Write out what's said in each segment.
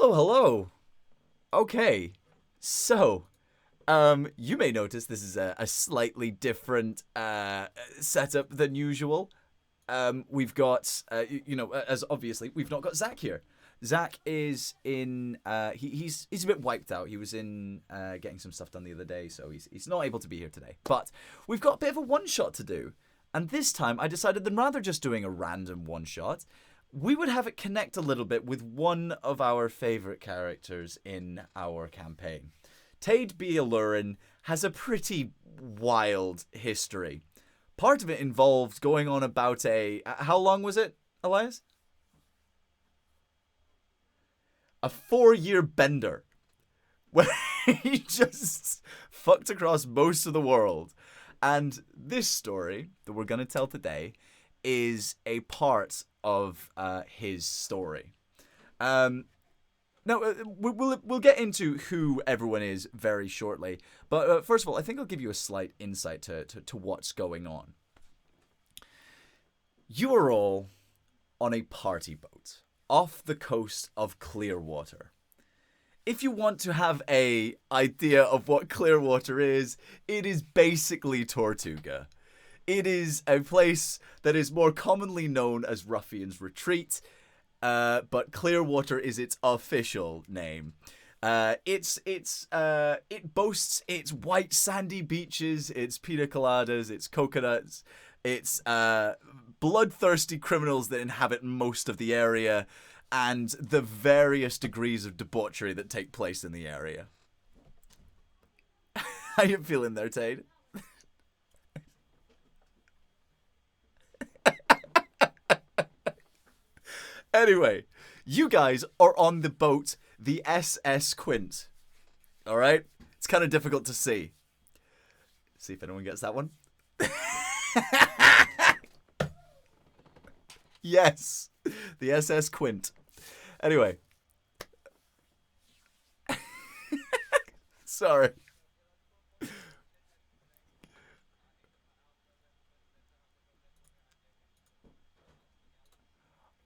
Hello, hello. Okay, so, you may notice this is a slightly different setup than usual. We've got, as obviously, we've not got Zach here. Zach is in, he's a bit wiped out. He was in getting some stuff done the other day, so he's not able to be here today. But we've got a bit of a one-shot to do. And this time, I decided that rather just doing a random one-shot, we would have it connect a little bit with one of our favorite characters in our campaign. Tade B. Allurin has a pretty wild history. Part of it involved going on about how long was it, Elias? A 4-year bender where he just fucked across most of the world. And this story that we're going to tell today is a part of his story. Now, we'll get into who everyone is very shortly. But first of all, I think I'll give you a slight insight to what's going on. You are all on a party boat off the coast of Clearwater. If you want to have a idea of what Clearwater is, it is basically Tortuga. It is a place that is more commonly known as Ruffian's Retreat, but Clearwater is its official name. It boasts its white sandy beaches, its pina coladas, its coconuts, its bloodthirsty criminals that inhabit most of the area, and the various degrees of debauchery that take place in the area. How you feeling there, Tade? Anyway, you guys are on the boat, the SS Quint. Alright? It's kind of difficult to see. See if anyone gets that one. Yes, the SS Quint. Anyway. Sorry.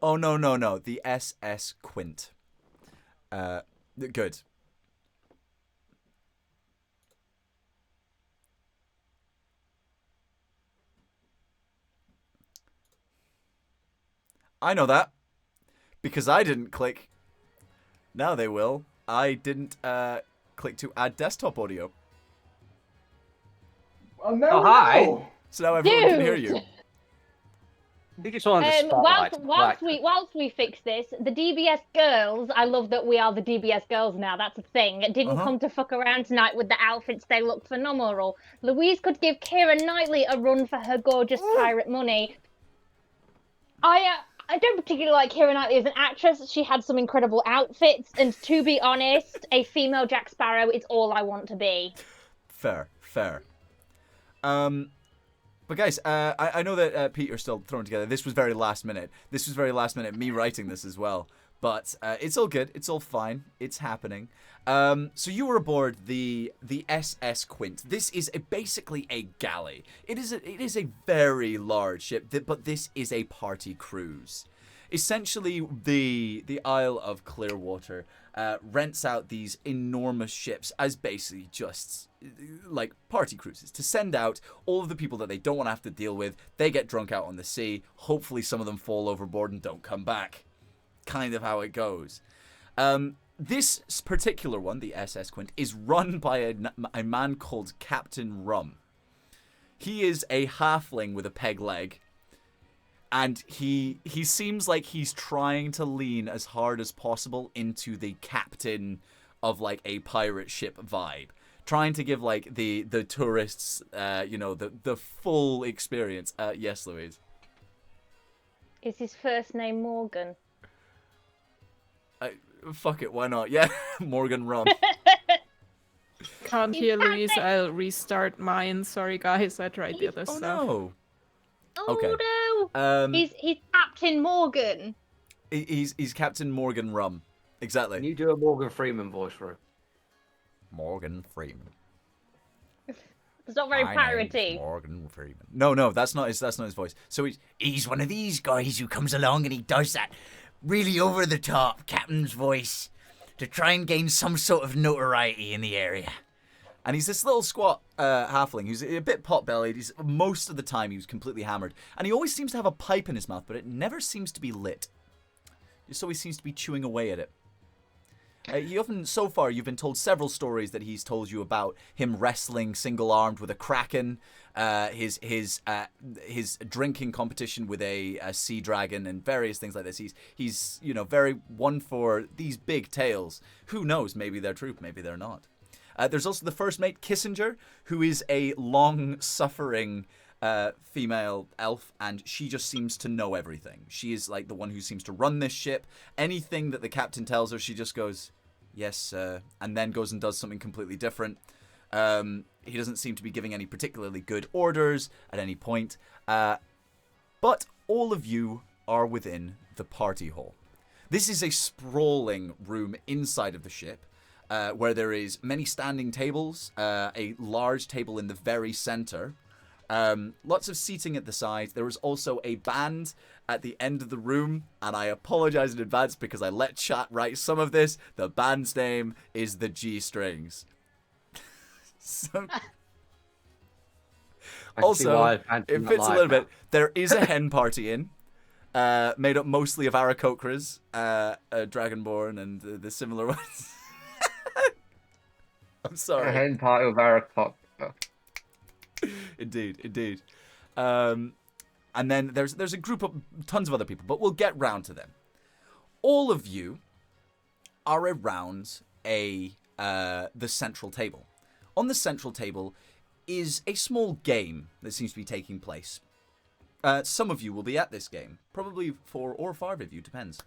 Oh, no. The SS Quint. Good. I know that. Because I didn't click. Now they will. I didn't click to add desktop audio. Oh, no, Oh, hi. no. So now everyone can hear you. You just wanted to spotlight. Whilst we fix this, the DBS girls, I love that we are the DBS girls now, that's a thing, didn't come to fuck around tonight with the outfits. They look phenomenal. Louise could give Keira Knightley a run for her gorgeous pirate money. I don't particularly like Keira Knightley as an actress. She had some incredible outfits, and to be honest, a female Jack Sparrow is all I want to be. Fair. But guys, I know that Peter's still throwing together. This was very last minute. Me writing this as well. But it's all good. It's all fine. It's happening. So you were aboard the SS Quint. This is basically a galley. It is a very large ship, but this is a party cruise. Essentially, the Isle of Clearwater rents out these enormous ships as basically just like party cruises to send out all of the people that they don't want to have to deal with. They get drunk out on the sea. Hopefully some of them fall overboard and don't come back. Kind of how it goes. This particular one, the SS Quint, is run by a man called Captain Rum. He is a halfling with a peg leg. And he seems like he's trying to lean as hard as possible into the captain of like a pirate ship vibe. Trying to give like the tourists, the full experience. Yes, Louise. Is his first name Morgan? Fuck it, why not? Yeah, Morgan Rum. Can't hear Louise. I'll restart mine. Sorry, guys. I tried the other stuff. No. Oh Okay. no! He's Captain Morgan. He's Captain Morgan Rum. Exactly. Can you do a Morgan Freeman voice for him? Morgan Freeman. It's not very piratey. Morgan Freeman. No, that's not his voice. So he's one of these guys who comes along and he does that really over the top captain's voice. to try and gain some sort of notoriety in the area. And he's this little squat halfling who's a bit pot-bellied. Most of the time he was completely hammered. And he always seems to have a pipe in his mouth, but it never seems to be lit. Just always seems to be chewing away at it. So far, you've been told several stories that he's told you about him wrestling single-armed with a kraken, his drinking competition with a sea dragon, and various things like this. He's very one for these big tales. Who knows? Maybe they're true. Maybe they're not. There's also the first mate, Kissinger, who is a long-suffering female elf, and she just seems to know everything. She is like the one who seems to run this ship. Anything that the captain tells her, she just goes, yes, and then goes and does something completely different. He doesn't seem to be giving any particularly good orders at any point. But all of you are within the party hall. This is a sprawling room inside of the ship, where there is many standing tables, a large table in the very center, lots of seating at the side. There is also a band at the end of the room, and I apologize in advance because I let chat write some of this. The band's name is the G Strings. So, also, it fits a little bit. There is a hen party in, made up mostly of Aarakocras, Dragonborn, and the similar ones. I'm sorry. A hen party with Aarakocra. Indeed. And then there's a group of tons of other people, but we'll get round to them. All of you are around the central table. On the central table is a small game that seems to be taking place. Some of you will be at this game. Probably 4 or 5 of you, depends.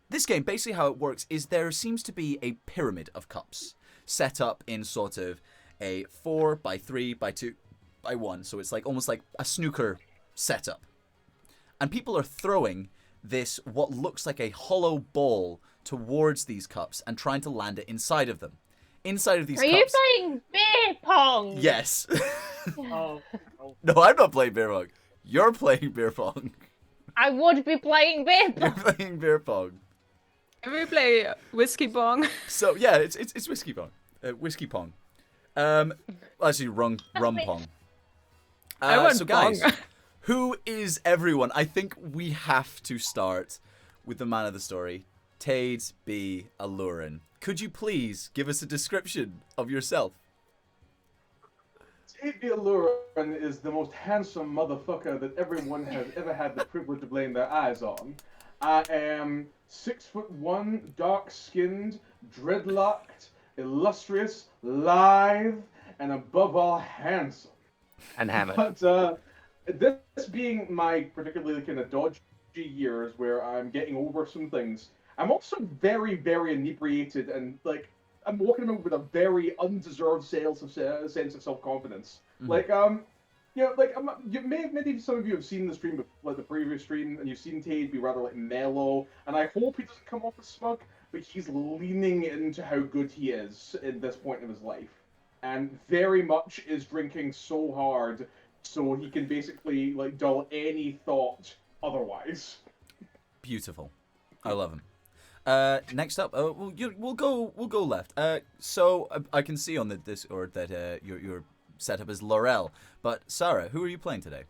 This game, basically how it works is there seems to be a pyramid of cups set up in sort of a 4 by 3 by 2 by 1. So it's like almost like a snooker setup. And people are throwing this, what looks like a hollow ball, towards these cups and trying to land it inside of them. Inside of these cups. Are you playing beer pong? Yes. Oh. No, I'm not playing beer pong. You're playing beer pong. I would be playing beer pong. You're playing beer pong. Can we play whiskey bong? So yeah, it's whiskey pong. Whiskey pong. Actually, rum pong. I want so guys, pong. who is everyone? I think we have to start with the man of the story, Tade B. Allurin. Could you please give us a description of yourself? Tade B. Allurin is the most handsome motherfucker that everyone has ever had the privilege of laying their eyes on. I am 6'1", dark-skinned, dreadlocked, illustrious, lithe, and above all, handsome. And hammered. But this being my particularly kind of dodgy years where I'm getting over some things, I'm also very, very inebriated and like I'm walking around with a very undeserved sense of self-confidence. Mm-hmm. Maybe some of you have seen the stream, like the previous stream, and you've seen Tade be rather like mellow, and I hope he doesn't come off as smug, but he's leaning into how good he is in this point of his life, and very much is drinking so hard so he can basically like dull any thought otherwise. Beautiful, I love him. Next up, we'll go left. So I can see on the Discord that your setup is Laurel, but Sarah, who are you playing today?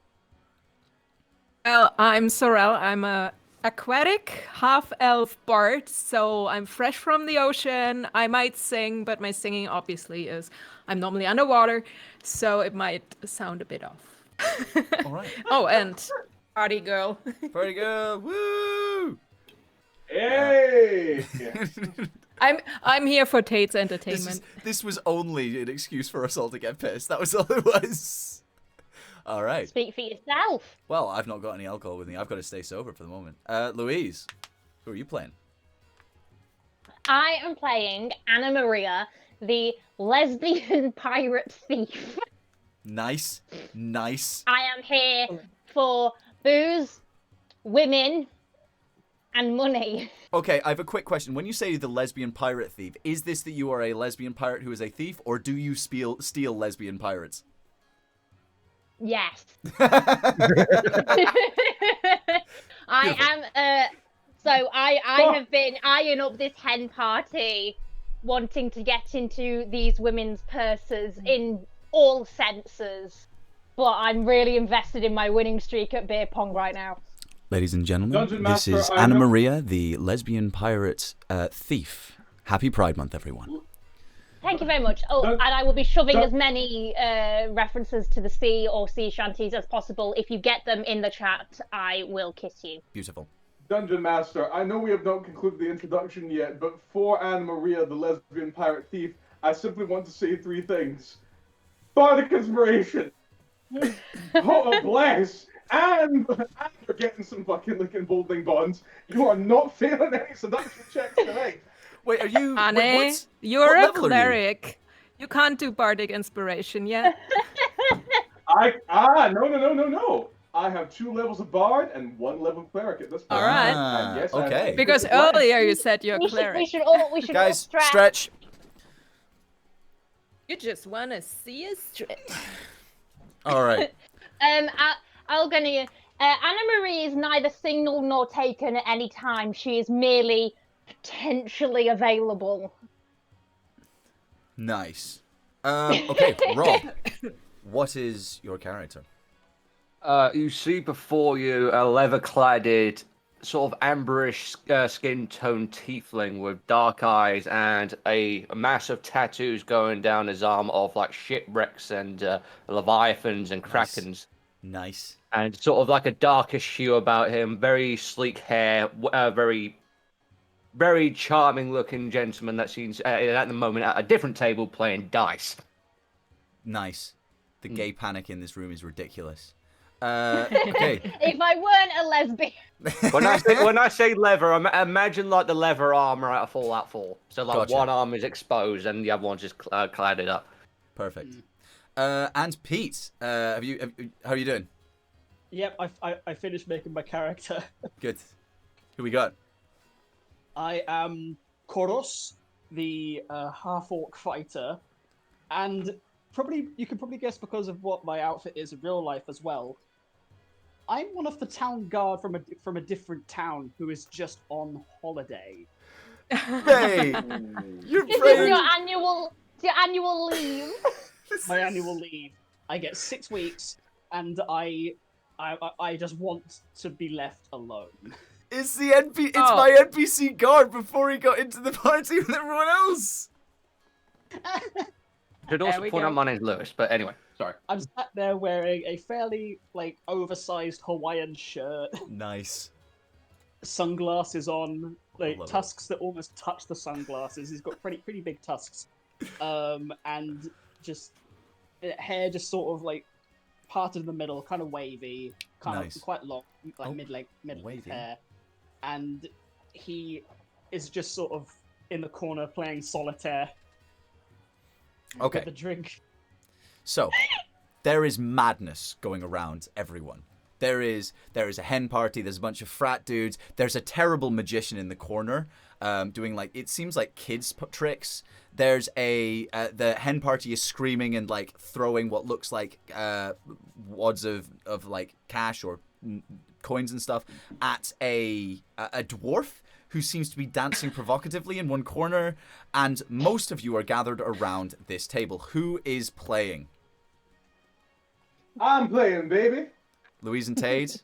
Well, I'm Sorel. I'm a aquatic half-elf bard, so I'm fresh from the ocean. I might sing, but my singing obviously is I'm normally underwater, so it might sound a bit off. All right. Oh, and party girl. Party girl, woo! Hey! I'm here for Tate's entertainment. This was only an excuse for us all to get pissed. That was all it was. All right. Speak for yourself. Well, I've not got any alcohol with me. I've got to stay sober for the moment. Louise, who are you playing? I am playing Anna Maria, the lesbian pirate thief. Nice. I am here for booze, women, and money. Okay, I have a quick question. When you say the lesbian pirate thief, is this that you are a lesbian pirate who is a thief, or do you steal lesbian pirates? Yes. I am So I have been eyeing up this hen party, wanting to get into these women's purses in all senses. But I'm really invested in my winning streak at beer pong right now. Ladies and gentlemen, Dungeon this Master, is I Anna know- Maria, the lesbian pirate thief. Happy Pride Month, everyone. Thank you very much. Oh, Dun- and I will be shoving dun- as many references to the sea or sea shanties as possible. If you get them in the chat, I will kiss you. Beautiful. Dungeon Master, I know we have not concluded the introduction yet, but for Anna Maria, the lesbian pirate thief, I simply want to say 3 things. Bardic Inspiration! Oh, bless! And you're getting some fucking looking bowling bonds. You are not failing any seduction checks tonight. Wait, are you... Anne, wait, you're what a level are you? cleric. You can't do bardic inspiration yet. No. I have 2 levels of bard and 1 level of cleric at this point. All right. And yes, I okay. have Because different levels. earlier you said you're a We should cleric. all Guys, stretch. stretch. You just want to see a stretch. All right. Anna Marie is neither single nor taken at any time. She is merely potentially available. Nice. Okay, Rob. What is your character? You see before you a leather-cladded, sort of amberish skin tone tiefling with dark eyes and a mass of tattoos going down his arm of like shipwrecks and leviathans and Nice. krakens. Nice. And sort of like a darkish hue about him, very sleek hair, very, very charming-looking gentleman that seems at the moment at a different table playing dice. Nice. The gay panic in this room is ridiculous. Okay. If I weren't a lesbian, When I say leather, imagine like the leather armor out of Fallout 4. So like Gotcha. one arm is exposed and the other one's just cladded up. Perfect. And Pete, how are you doing? Yep, I finished making my character. Good. Who we got? I am Koros, the half-orc fighter, and you can probably guess because of what my outfit is in real life as well. I'm one of the town guard from a different town who is just on holiday. Hey, you're this is playing. your annual leave. My annual leave. I get 6 weeks, and I just want to be left alone. It's the It's Oh. my NPC guard before he got into the party with everyone else. Should There also we point go. out my name's Lewis, but anyway, sorry. I'm sat there wearing a fairly oversized Hawaiian shirt, Nice. sunglasses on, love it. tusks that almost touch the sunglasses. He's got pretty big tusks, and just hair just sort of parted in the middle, kind of wavy, kind Nice. of quite long, Oh, mid-length wavy. hair, and he is just sort of in the corner playing solitaire. Okay. With a drink. So, there is madness going around everyone. There is a hen party. There's a bunch of frat dudes. There's a terrible magician in the corner, doing it seems like kids tricks. There's the hen party is screaming and throwing what looks like wads of cash or coins and stuff at a dwarf who seems to be dancing provocatively in one corner, and most of you are gathered around this table. Who is playing? I'm playing, baby. Louise and Tade.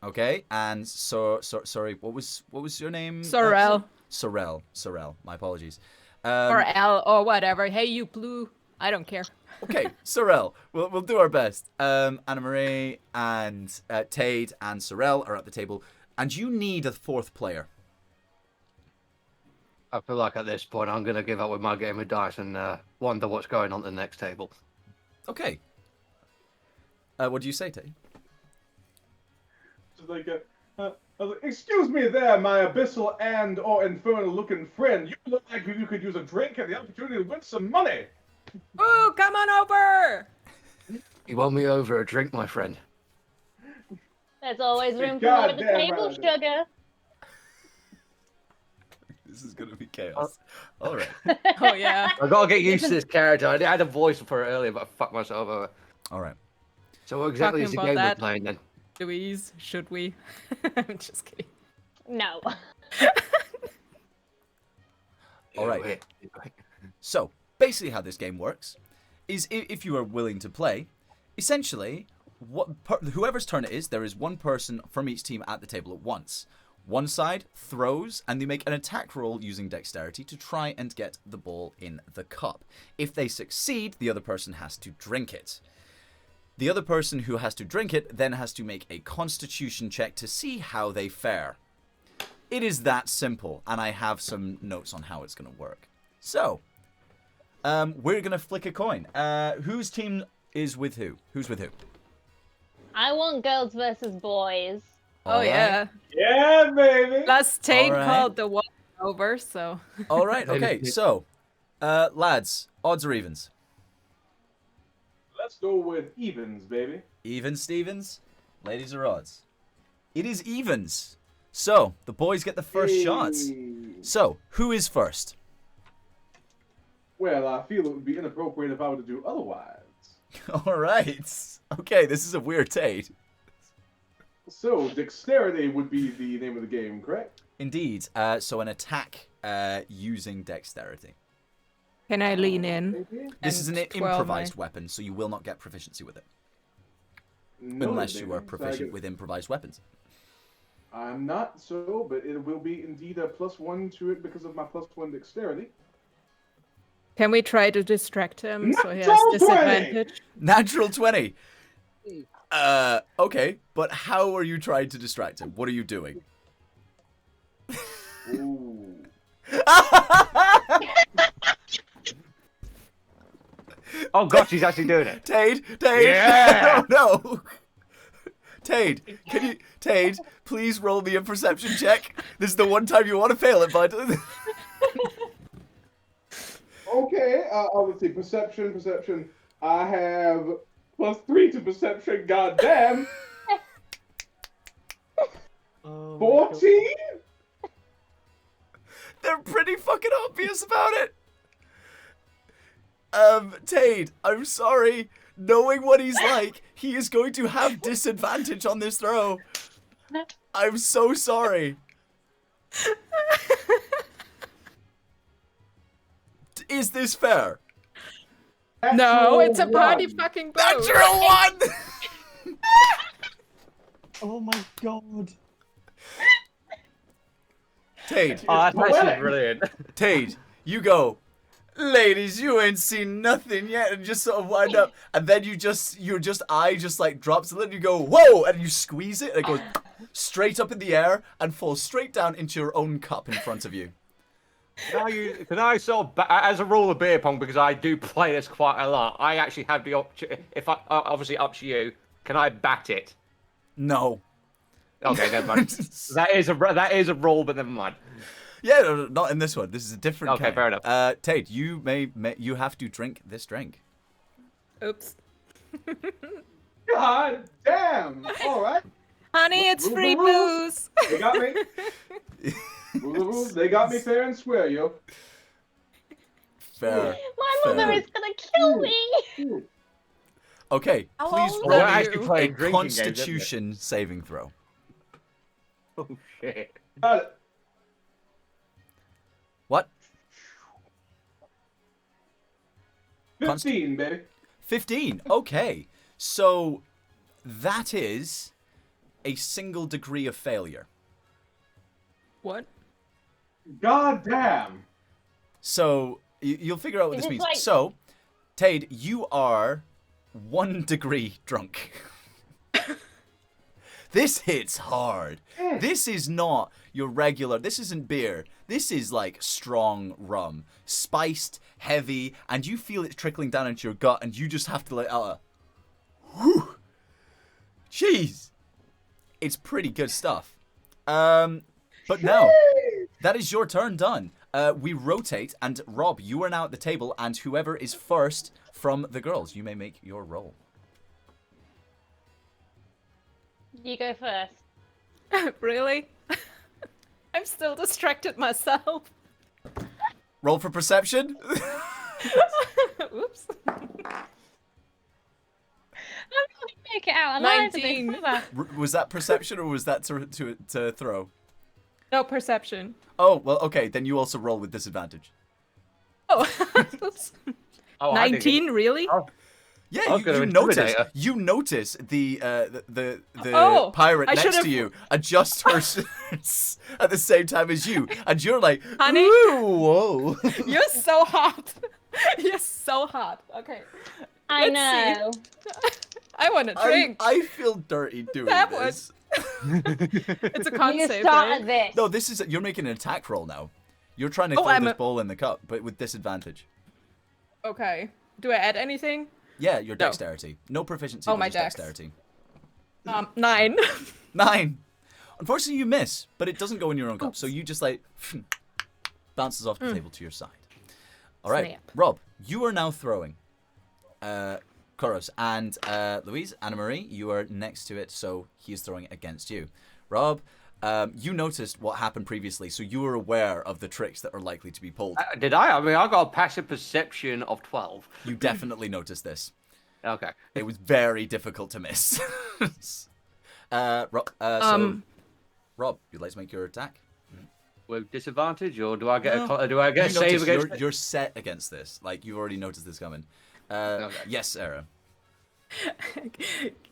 Okay, and sorry, what was your name? Sorrel. Sorrel. My apologies. Or L or whatever. Hey, you blue. I don't care. Okay, Sorrel. We'll do our best. Anna Marie and Tade and Sorrel are at the table, and you need a 4th player. I feel like at this point I'm going to give up with my game of dice and wonder what's going on at the next table. Okay. What do you say, Tade? Just I was like, excuse me there, my abyssal and or infernal-looking friend. You look like you could use a drink and the opportunity to win some money. Ooh, come on over. You want me over a drink, my friend? There's always room for more at the Goddamn table, right. sugar. This is gonna be chaos. All right. Oh yeah. I got to get used to this character. I had a voice for it earlier, but I fucked myself over. All right. So what exactly Talking is the about game that. we're playing then? Louise, should we? I'm just kidding. No. All right. So, basically how this game works is if you are willing to play, essentially, whoever's turn it is, there is one person from each team at the table at once. One side throws, and they make an attack roll using dexterity to try and get the ball in the cup. If they succeed, the other person has to drink it. The other person who has to drink it then has to make a constitution check to see how they fare. It is that simple, and I have some notes on how it's going to work. So, we're going to flick a coin. Whose team is with who? Who's with who? I want girls versus boys. Oh, yeah. Yeah, baby. Plus, Tate All right. called the one over, so. All right, okay, so, lads, odds or evens? Let's go with evens, baby. Even, Stevens? Ladies or odds? It is evens. So, the boys get the first shots. So, who is first? Well, I feel it would be inappropriate if I were to do otherwise. All right. Okay, this is a weird Tate. So, dexterity would be the name of the game, correct? Indeed. So, an attack using dexterity. Can I lean in? This is an And twirl improvised weapon, so you will not get proficiency with it. Noted, Unless you are baby. proficient with improvised weapons. I'm not so, but it will be indeed a +1 to it because of my +1 dexterity. Can we try to distract him so he has Natural 20! disadvantage? Natural 20. Okay, but how are you trying to distract him? What are you doing? Ooh. Oh gosh, he's actually doing it. Tade, Yeah! oh no. Tade, please roll me a perception check. This is the one time you want to fail it, bud. Okay, let's see. Perception. I have +3 to perception, goddamn. 14? They're pretty fucking obvious about it. Tade, I'm sorry. Knowing what he's like, he is going to have disadvantage on this throw. I'm so sorry. Is this fair? No, it's a Natural party one. fucking boat. Natural one! Oh my god. Tade, Oh, that's actually poetic. brilliant. Tade, you go. Ladies, you ain't seen nothing yet, and just sort of wind up, and then your eye just like drops a little, and you go, whoa, and you squeeze it, and it goes straight up in the air and falls straight down into your own cup in front of you. Can I sort of, as a rule of beer pong, because I do play this quite a lot, I actually have the option, if I, obviously up to you, can I bat it? No. Okay, never mind. That is a rule, but never mind. Yeah, no, not in this one. This is a different Okay, kind. fair enough. Tate, you have to drink this drink. Oops. God damn! Alright. Honey, it's free Rules. booze. They got me. Rules, they got me fair and square, yo. Fair. My mother Fair. is gonna kill me. Okay, How please old roll We're are me actually you? a playing drinking games, isn't it? Constitution saving throw. Oh shit. Got it. What? 15, baby. 15. Okay. So that is a single degree of failure. What? God damn. So you'll figure out what Is this it means. like- So, Tade, you are 1 degree drunk. This hits hard. This is not your regular. This isn't beer. This is like strong rum, spiced, heavy, and you feel it trickling down into your gut, and you just have to let out a. Whew. Jeez, it's pretty good stuff. But no, that is your turn done. We rotate, and Rob, you are now at the table, and whoever is first from the girls, you may make your roll. You go first. Really? I'm still distracted myself. Roll for perception. Oops. I'm not gonna make it out alive. 19. This ever. Was that perception or was that to throw? No perception. Oh, well, okay. Then you also roll with disadvantage. Oh, Oh, I didn't 19, really? Oh, Yeah, I was gonna you notice. intimidate her. You notice the Oh, pirate I next should've- to you adjust her shirts at the same time as you, and you're like, Honey? ooh, whoa. You're so hot. You're so hot. Okay. I Let's know. I want a drink. I feel dirty doing That this. It's a con You save, started right? this. No, this is you're making an attack roll now. You're trying to Oh, throw I'm this a- ball in the cup, but with disadvantage. Okay. Do I add anything? Yeah, your No. dexterity. No proficiency. Oh, but my just dex. dexterity. 9. 9. Unfortunately, you miss, but it doesn't go in your own cup. So you just like bounces off the table to your side. All right, Snap. Rob, you are now throwing. Koros and Louise, Anna Marie, you are next to it, so he is throwing against you. Rob, you noticed what happened previously, so you were aware of the tricks that are likely to be pulled. Did I? I mean, I got a passive perception of 12. You definitely noticed this. Okay. It was very difficult to miss. Rob, Rob, you'd like to make your attack? With disadvantage, or do I get No. a do I get a You save notice against it? you're set against this. Like, you've already noticed this coming. Yes, Sarah.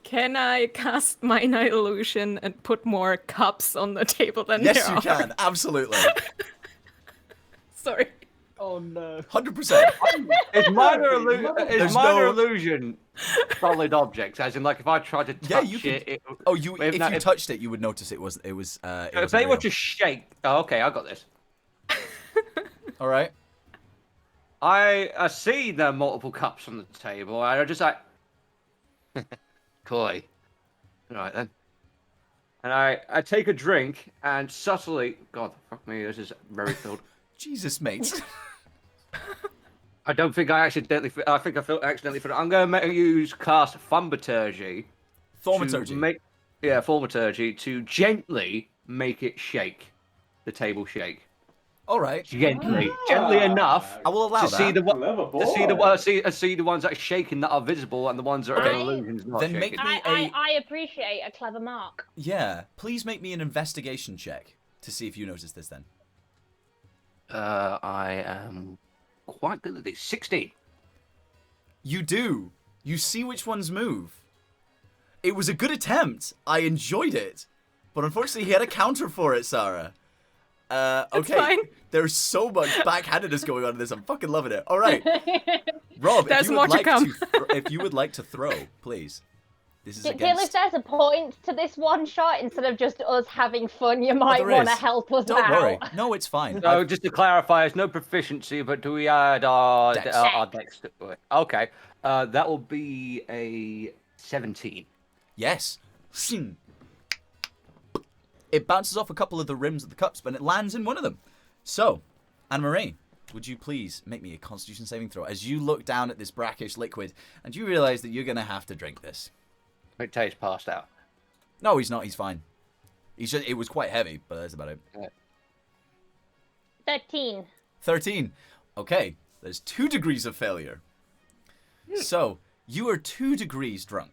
Can I cast Minor Illusion and put more cups on the table than Yes, there you are? can. Absolutely. Sorry. Oh no. 100%. Is minor, There's minor no- illusion solid objects? As in, like, if I try to touch Yeah, you it, could. it Oh, you. If If not- you if- touched it, you would notice it was. if wasn't they were real. to shake. Oh, okay, I got this. All right. I see the multiple cups on the table, and I just like, coy. All right then. And I take a drink and subtly, God, fuck me, this is very filled. Jesus, mate. I don't think I accidentally. I think I accidentally. I'm going to use cast Thaumaturgy. Thaumaturgy. Thaumaturgy to gently make it shake, the table shake. All right. Gently enough I will allow to see that. the Clever to see the boy. see the ones that are shaking that are visible and the ones that are Okay. illusions not Then shaking. make me I appreciate a clever mark. Yeah. Please make me an investigation check to see if you notice this. Then. I am quite good at this. 16. You do. You see which ones move. It was a good attempt. I enjoyed it, but unfortunately, he had a counter for it, Sarah. Okay. fine. There's so much backhandedness going on in this. I'm fucking loving it. All right, Rob, There's if you more would to like come. if you would like to throw, please. This is Deal if against. there's a point to this one shot instead of just us having fun, you might there want to is. help us Don't out. worry. No, it's fine. So just to clarify, there's no proficiency, but do we add our Dex. our dex to it? Okay. That will be a 17. Yes. Shing. It bounces off a couple of the rims of the cups, but it lands in one of them. So, Anne-Marie, would you please make me a Constitution saving throw as you look down at this brackish liquid and you realize that you're going to have to drink this? It tastes passed out. No, he's not. He's fine. He's just. It was quite heavy, but that's about it. 13. 13. Okay, there's 2 degrees of failure. So, you are 2 degrees drunk.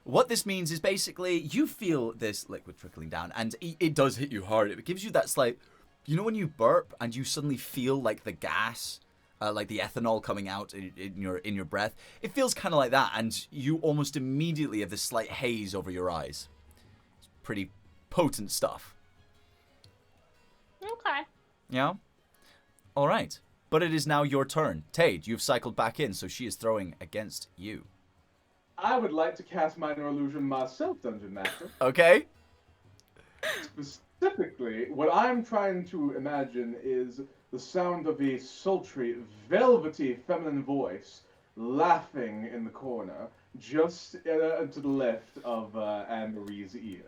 What this means is basically you feel this liquid trickling down, and it does hit you hard. It gives you that slight, you know, when you burp and you suddenly feel like the gas, like the ethanol coming out in your breath. It feels kind of like that, and you almost immediately have this slight haze over your eyes. It's pretty potent stuff. Okay. Yeah. All right, but it is now your turn. Tade, you've cycled back in, so she is throwing against you. I would like to cast Minor Illusion myself, Dungeon Master. Okay. Specifically, what I'm trying to imagine is the sound of a sultry, velvety feminine voice laughing in the corner, just to the left of Anne-Marie's ear.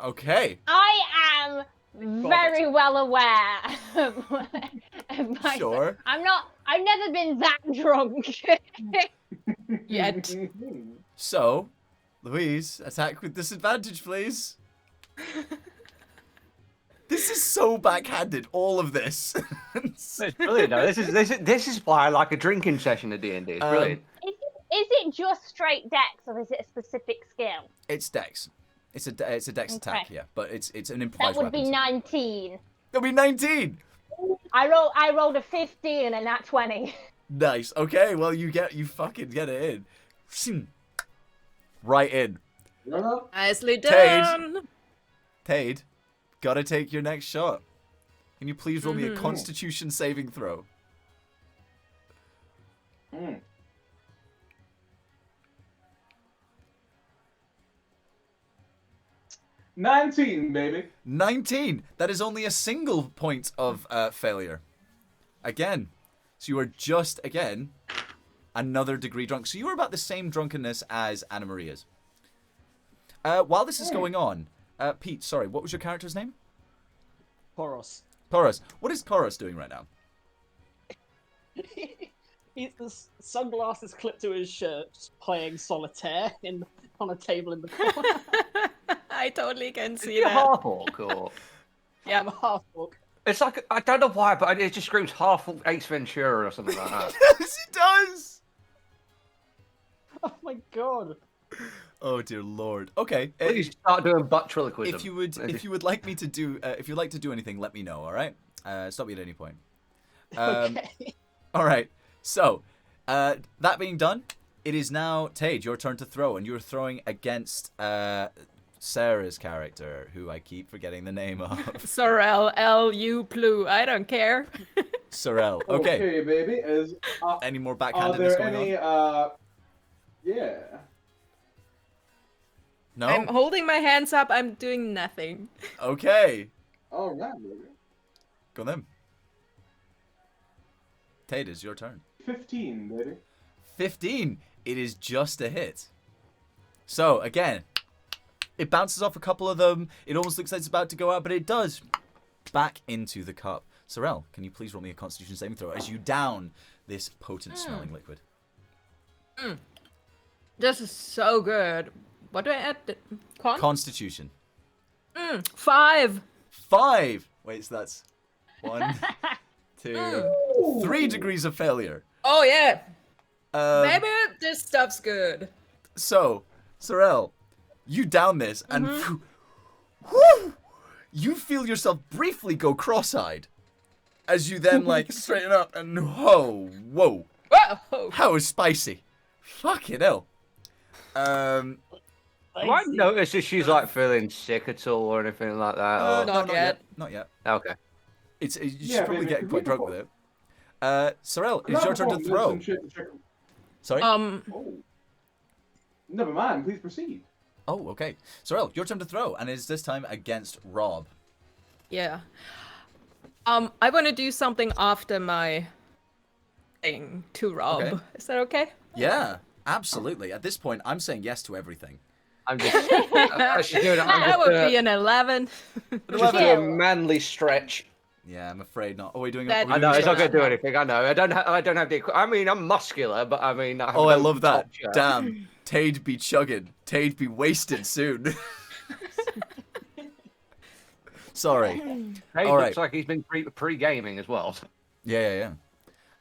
Okay. I am very well aware of my... Sure. I've never been that drunk. Yet. So, Louise, attack with disadvantage, please. This is so backhanded, all of this. It's brilliant. Though. This is why I like a drinking session at D&D. It's brilliant. Is it just straight dex or is it a specific skill? It's Dex. It's a dex attack, Okay. yeah, but it's an That improvised would weapon. be so- 19. It'll be 19. I rolled a 15 and not 20. Nice. Okay, well you fucking get it in. Shing. Right in. Run up. Nicely Tade. done. Tade, gotta take your next shot. Can you please roll me a Mhm. Constitution saving throw? Mm. $19, baby. 19. That is only a single point of failure. Again. So you are just, again, another degree drunk. So you are about the same drunkenness as Anna Maria's. While this is going on, Pete, sorry, what was your character's name? Koros. Koros. What is Koros doing right now? He's the sunglasses clipped to his shirt, just playing solitaire on a table in the corner. I totally can Is see he a that. half orc or? Yeah, I'm a half orc. It's like I don't know why, but it just screams half orc Ace Ventura or something like that. Yes, it does! Oh my god. Oh dear lord. Okay. Please start doing ventriloquism. If you would like me to do if you'd like to do anything, let me know, alright? Stop me at any point. Okay. Alright. So, that being done, it is now Tage, your turn to throw, and you're throwing against Sarah's character, who I keep forgetting the name of. Sorrel, L-U, Plu. I don't care. Sorrel. Okay. Okay, baby. Any more Are backhandedness there going any? on? Yeah. No? I'm holding my hands up. I'm doing nothing. Okay. All right, baby. Go then. Tate, it's your turn. 15, baby. 15. It is just a hit. So, again, it bounces off a couple of them. It almost looks like it's about to go out, but it does. Back into the cup. Sorrel, can you please roll me a Constitution saving throw as you down this potent smelling liquid? This is so good. What do I add? Constitution. 5. 5. Wait, so that's 1, 2, 3 degrees of failure. Oh yeah. Um, Maybe this stuff's good. So, Sorrel, you down this and whew, you feel yourself briefly go cross-eyed as you then like straighten up and whoa, Whoa. how spicy. Fucking hell. Have I noticed if she's like feeling sick at all or anything like that? Or... Not yet. Not yet. Okay. You should Yeah, probably baby, get could quite we drunk go- with it. Sorrel, it's your turn to throw. Sorry? Oh. Never mind. Please proceed. Oh, okay. Sorrel, your turn to throw, and it's this time against Rob. Yeah. I want to do something after my thing to Rob. Okay. Is that okay? Yeah, absolutely. At this point, I'm saying yes to everything. I'm just. She's doing it. I'm That just, would be an 11. just do a manly stretch. Yeah, I'm afraid not. Oh, we're doing. That- We're I doing know it's not stretch? going to do anything. I know. I don't have the. I mean, I'm muscular, but I mean. Oh, I love that. top shirt. Damn. Tade be chugging. Tade be wasted soon. Sorry. Hey, All looks right. like he's been pre-gaming as well. Yeah.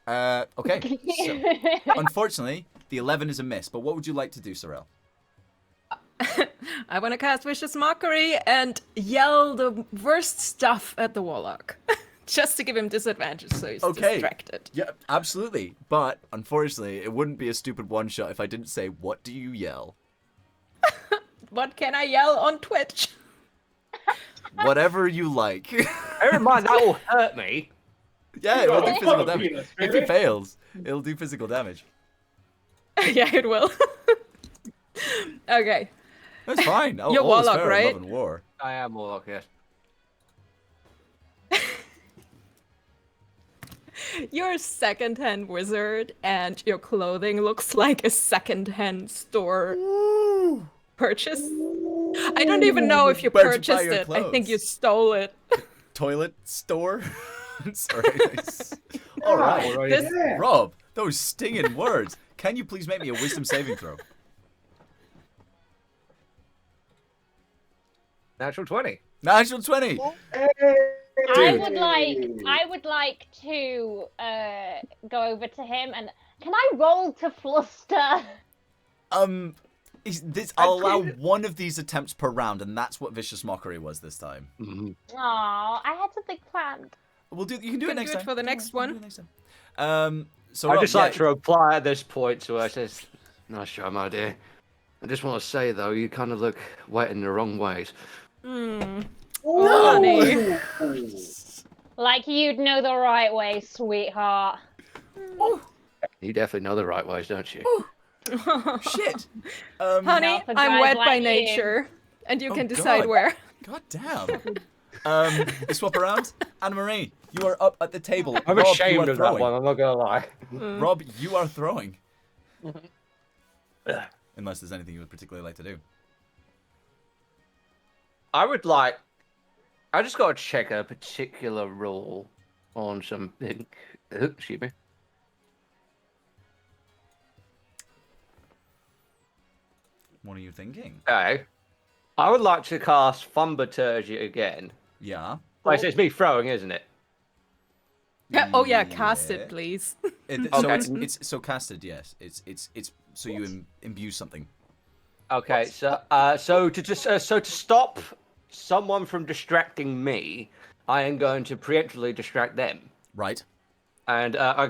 Okay. So, unfortunately, the 11 is a miss. But what would you like to do, Sorrel? I want to cast Vicious Mockery and yell the worst stuff at the Warlock. Just to give him disadvantage so he's Okay. distracted. Yeah, absolutely. But unfortunately, it wouldn't be a stupid one shot if I didn't say, "What do you yell?" What can I yell on Twitch? Whatever you like. Bear in mind that will hurt me. Yeah, it will do Oh, physical fuck damage. penis, If baby. he fails, it'll do physical damage. Yeah, it will. Okay. That's fine. You're All is Warlock, fair in right? love and war. I am Warlock, yes. You're a second-hand wizard, and your clothing looks like a second-hand store purchase. I don't even know if you Where'd you buy purchased your it. I think you clothes? stole it. Toilet store. Sorry. All right. Alright. This- Rob, those stinging words. Can you please make me a wisdom saving throw? Natural 20. Natural 20. Hey! I would like to go over to him and can I roll to fluster? I'll allow one of these attempts per round, and that's what Vicious Mockery was this time. Aw, I had something planned. You can do it next time. for the next one. Do it next time. So I Rob, just like to reply at this point to her. Says, "Nice try, my dear. I just want to say though, you kind of look wet in the wrong ways." Honey. Like you'd know the right way, sweetheart. You definitely know the right ways, don't you? Shit. Honey, Now for I'm guys wet like by you. nature, and you Oh, can decide God. where. God damn. Swap around. Anna Marie, you are up at the table. I'm Rob, you ashamed are of that throwing. one. I'm not gonna lie. Rob, you are throwing. Unless there's anything you would particularly like to do. I just got to check a particular rule on something. Excuse me. What are you thinking? Okay. I would like to cast Thaumaturgy again. Yeah. Like, it's me throwing, isn't it? Oh yeah, cast it, please. So Okay. it's so casted. Yes. It's so you imbue something. Okay, so to stop someone from distracting me, I am going to preemptively distract them. Right. And I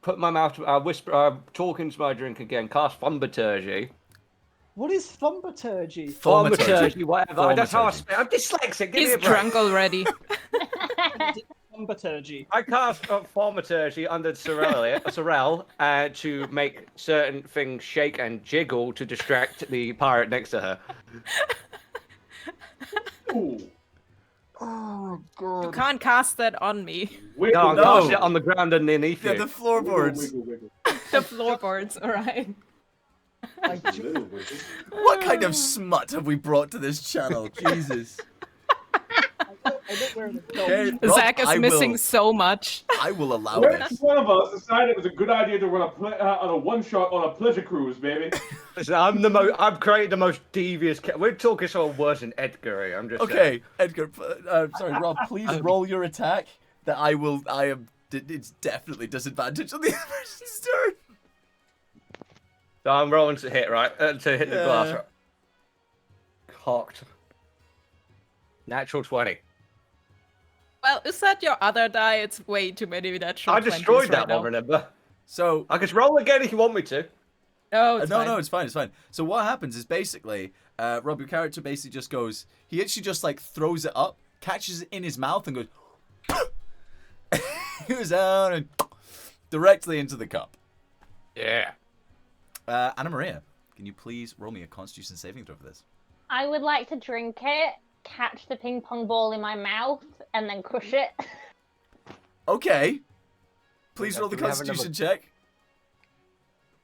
put my mouth, whisper, talk into my drink again, cast Thaumaturgy. What is thaumaturgy? Thaumaturgy, whatever. That's how I Thaumaturgy. spell. I'm dyslexic. Give me He's a break. drunk already. Thaumaturgy. I cast Thaumaturgy under Sorrel to make certain things shake and jiggle to distract the pirate next to her. Ooh. Oh, You God. can't cast that on me. Wiggle, No, I'm No. casting it on the ground underneath Yeah, you. the floorboards. wiggle, wiggle. The floorboards, alright. Little wiggle. What kind of smut have we brought to this channel? Jesus. I don't wear an adult. Okay, Rob, Zach is I missing will- so much. I will allow Which this. one of us decided it was a good idea to run on a one shot on a pleasure cruise, baby? Listen, I've created the most devious. We're talking someone worse than Edgar here. I'm just saying. Okay, Edgar. Sorry, Rob. Please roll your attack. That I will. I am. It's definitely disadvantage on the other person's turn. So I'm rolling to hit, right? To hit the Yeah. glass. Right? Cocked. Natural 20. Well, is that your other die? It's way too many natural I 20s destroyed that right now. one, remember? So I can roll again if you want me to. No, it's no, fine. no, it's fine, it's fine. So what happens is basically, Rob, your character basically just goes. He actually just like throws it up, catches it in his mouth, and goes. He goes down and directly into the cup. Yeah. Anna Maria, can you please roll me a Constitution saving throw for this? I would like to drink it, catch the ping pong ball in my mouth, and then crush it. Okay. Please roll the Do we have a Constitution check.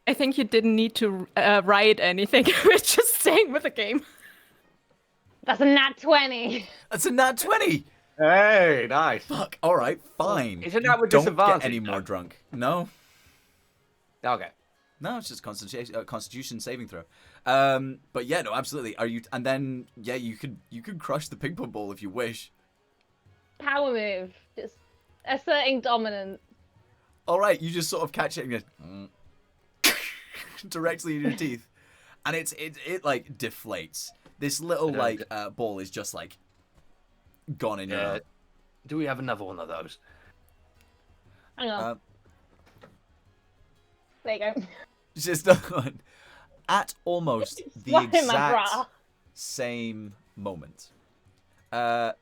I think you didn't need to write anything. We're just staying with the game. That's a nat 20. That's a nat 20. Hey, nice. Fuck. All right, fine. Isn't that with Don't get disadvantage, any more though? drunk. No. Okay. No, it's just Constitution saving throw. But yeah, no, absolutely. Are you? And then yeah, you could crush the ping pong ball if you wish. Power move. Just asserting dominance. All right, you just sort of catch it and go directly in your teeth, and it like deflates. This little like ball is just like gone in your mouth. Do we have another one of those? Hang on. There you go. Just done. At almost the Slap in my exact bra. same moment.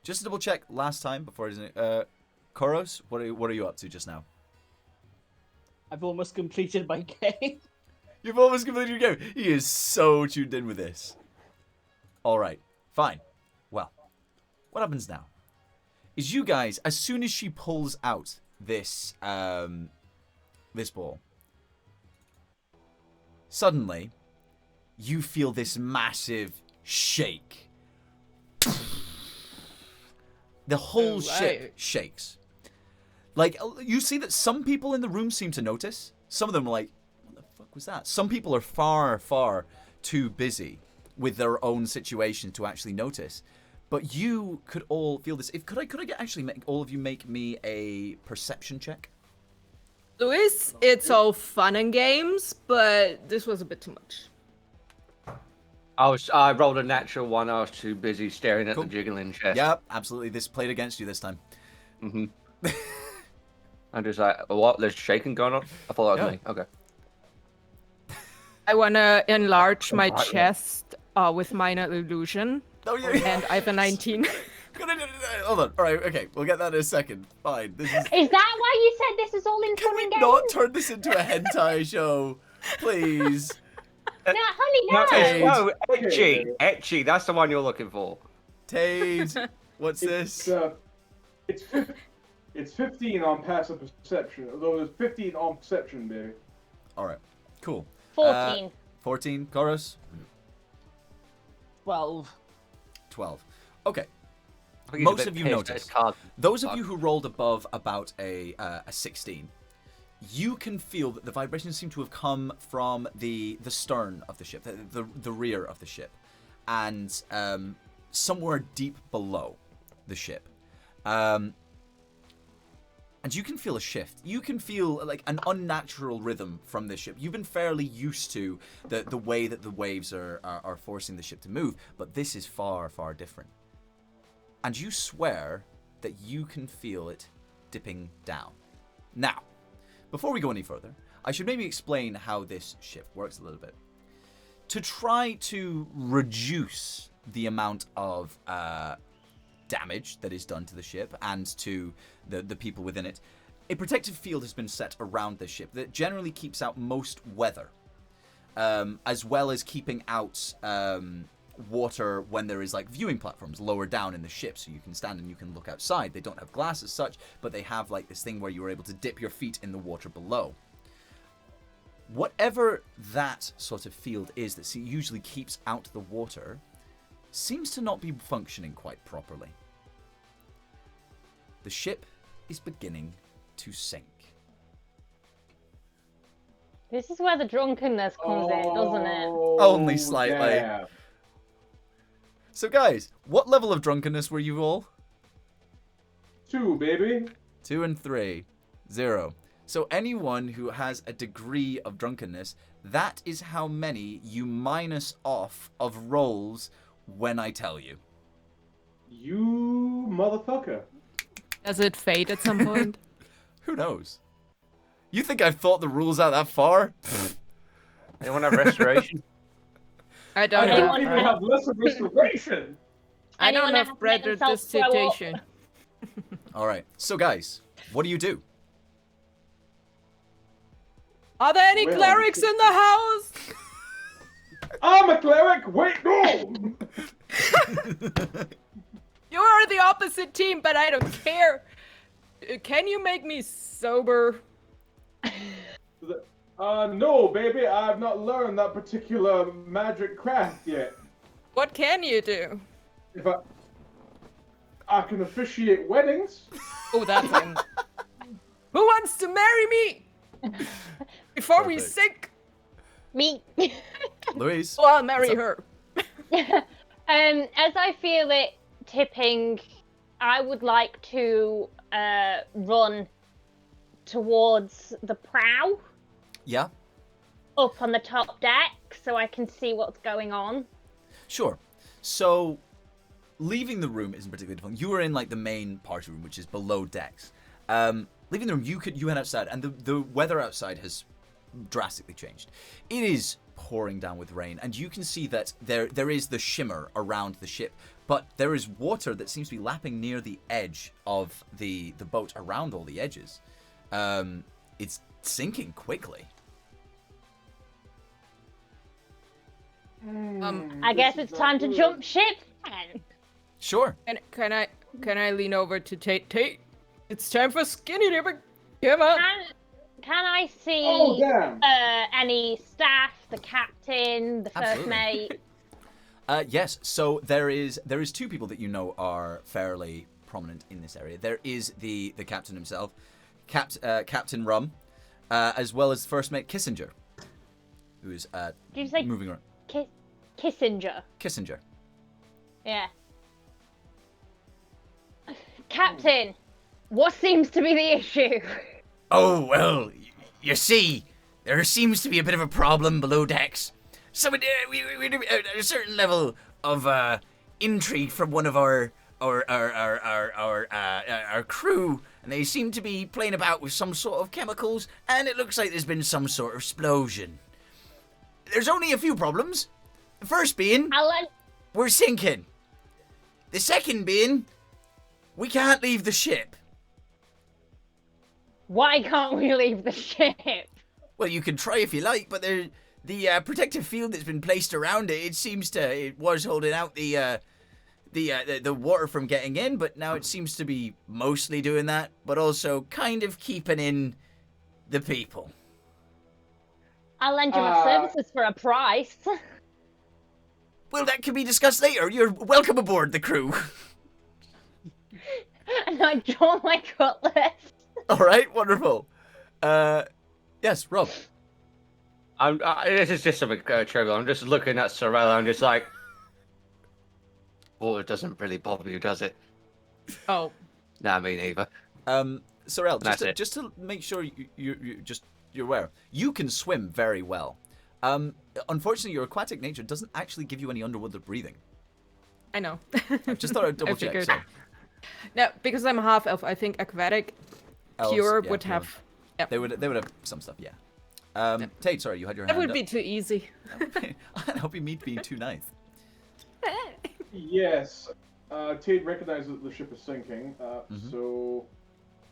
Just to double check, last time before Koros, what are you up to just now? I've almost completed my game. You've almost completed your game. He is so tuned in with this. All right, fine. Well, what happens now is you guys, as soon as she pulls out this this ball, suddenly you feel this massive shake. The whole ship Alright. shakes. Like, you see that some people in the room seem to notice. Some of them are like, what the fuck was that? Some people are far, far too busy with their own situation to actually notice. But you could all feel this. Could I actually make all of you make me a perception check? Louis, it's all fun and games, but this was a bit too much. I rolled a natural one. I was too busy staring at Cool. the jiggling chest. Yep, absolutely. This played against you this time. Mm-hmm. I'm just like, what? There's shaking going on? I thought that was Yeah. me. Okay. I want to enlarge my Right. chest with minor illusion, Oh, yeah. and I have a 19. Hold on. All right, okay. We'll get that in a second. Fine. This is... Is that why you said this is all in Can fun we and games? not turn this into a hentai show? Please. No, honey, no. Tade. No, Etchy. That's the one you're looking for. Tade, what's this? It's 15 on passive perception. Although it's 15 on perception, baby. All right. Cool. 14. 14. Chorus? 12. 12. Okay. I think he's a Most bit of you pissed notice. that his card- Those of you who rolled above about a 16, you can feel that the vibrations seem to have come from the stern of the ship, the rear of the ship, and somewhere deep below the ship. And you can feel a shift. You can feel like an unnatural rhythm from this ship. You've been fairly used to the way that the waves are forcing the ship to move, but this is far, far different. And you swear that you can feel it dipping down. Now, before we go any further, I should maybe explain how this shift works a little bit. To try to reduce the amount of damage that is done to the ship and to the people within it, a protective field has been set around the ship that generally keeps out most weather, as well as keeping out water when there is like viewing platforms lower down in the ship, so you can stand and you can look outside. They don't have glass as such, but they have like this thing where you are able to dip your feet in the water below. Whatever that sort of field is that usually keeps out the water seems to not be functioning quite properly. The ship is beginning to sink. This is where the drunkenness comes in, doesn't it? Only slightly. Yeah. So guys, what level of drunkenness were you all? 2, baby. 2 and 3. 0. So anyone who has a degree of drunkenness, that is how many you minus off of rolls when I tell you. You motherfucker. Does it fade at some point? Who knows? You think I've thought the rules out that far? Anyone have restoration? I don't I know. don't even have less of restoration. I don't Anyone have have to make bread themselves throw up? dissertation. All right. So guys, what do you do? Are there any Well, clerics in the house? I'm a cleric. Wait, no. You are the opposite team, but I don't care. Can you make me sober? No, baby. I've not learned that particular magic craft yet. What can you do? If I can officiate weddings. Oh, that's in. Who wants to marry me? Before we Perfect. sink? Me. Louise? Well, I'll marry What's her. As I feel it tipping, I would like to run towards the prow Yeah? up on the top deck so I can see what's going on. Sure. So, leaving the room isn't particularly difficult. You are in like the main party room, which is below decks. Leaving the room, you head outside, and the weather outside has drastically changed. It is pouring down with rain, and you can see that there is the shimmer around the ship, but there is water that seems to be lapping near the edge of the boat around all the edges. It's sinking quickly. I guess it's time to jump ship then. Sure. And can I lean over to Tate? It's time for skinny dipping. Come on. Can I see Oh damn. any staff, the captain, the first Absolutely. mate? Yes. So there is 2 people that you know are fairly prominent in this area. There is the captain himself, Captain Rum, as well as first mate Kissinger, who is Did you say moving around. Kissinger? Kissinger. Yeah. Captain, what seems to be the issue? Oh, well, you see, there seems to be a bit of a problem below decks. So we a certain level of intrigue from one of our crew, and they seem to be playing about with some sort of chemicals, and it looks like there's been some sort of explosion. There's only a few problems. The first being, we're sinking. The second being, we can't leave the ship. Why can't we leave the ship? Well, you can try if you like, but the protective field that's been placed around it, it was holding out the water from getting in, but now it seems to be mostly doing that, but also kind of keeping in the people. I'll lend you my services for a price. Well, that can be discussed later. You're welcome aboard the crew. And I draw my cutlass. All right, wonderful. Yes, Rob. This is just something trivial. I'm just looking at Sorella. I'm just like, water doesn't really bother you, does it? Oh. Nah, me neither. Sorel, That's just to make sure you're aware, you can swim very well. Unfortunately, your aquatic nature doesn't actually give you any underwater breathing. I know. I just thought I'd double I check. figured. So. No, because I'm a half elf, I think aquatic Elves, pure yeah, would pure. have. Yep. They would have some stuff, yeah. Tate, sorry, you had your That hand would be up. too easy. I hope you meet being too nice. Yes. Tate recognizes that the ship is sinking. So,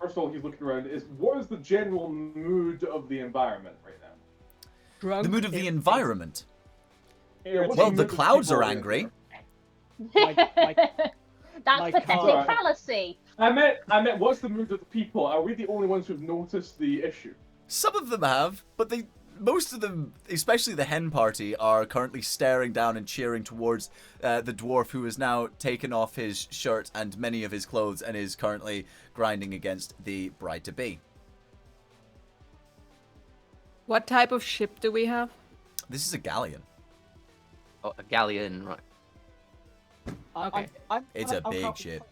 first of all, he's looking around. What is the general mood of the environment right now? Drunk The mood of the environment. Yeah, what's Well, mood the of clouds people are right angry. That's my pathetic car- fallacy. I meant, what's the mood of the people? Are we the only ones who've noticed the issue? Some of them have, but most of them, especially the hen party, are currently staring down and cheering towards the dwarf who has now taken off his shirt and many of his clothes and is currently grinding against the bride-to-be. What type of ship do we have? This is a galleon. Oh, a galleon, right? Okay. It's a big ship.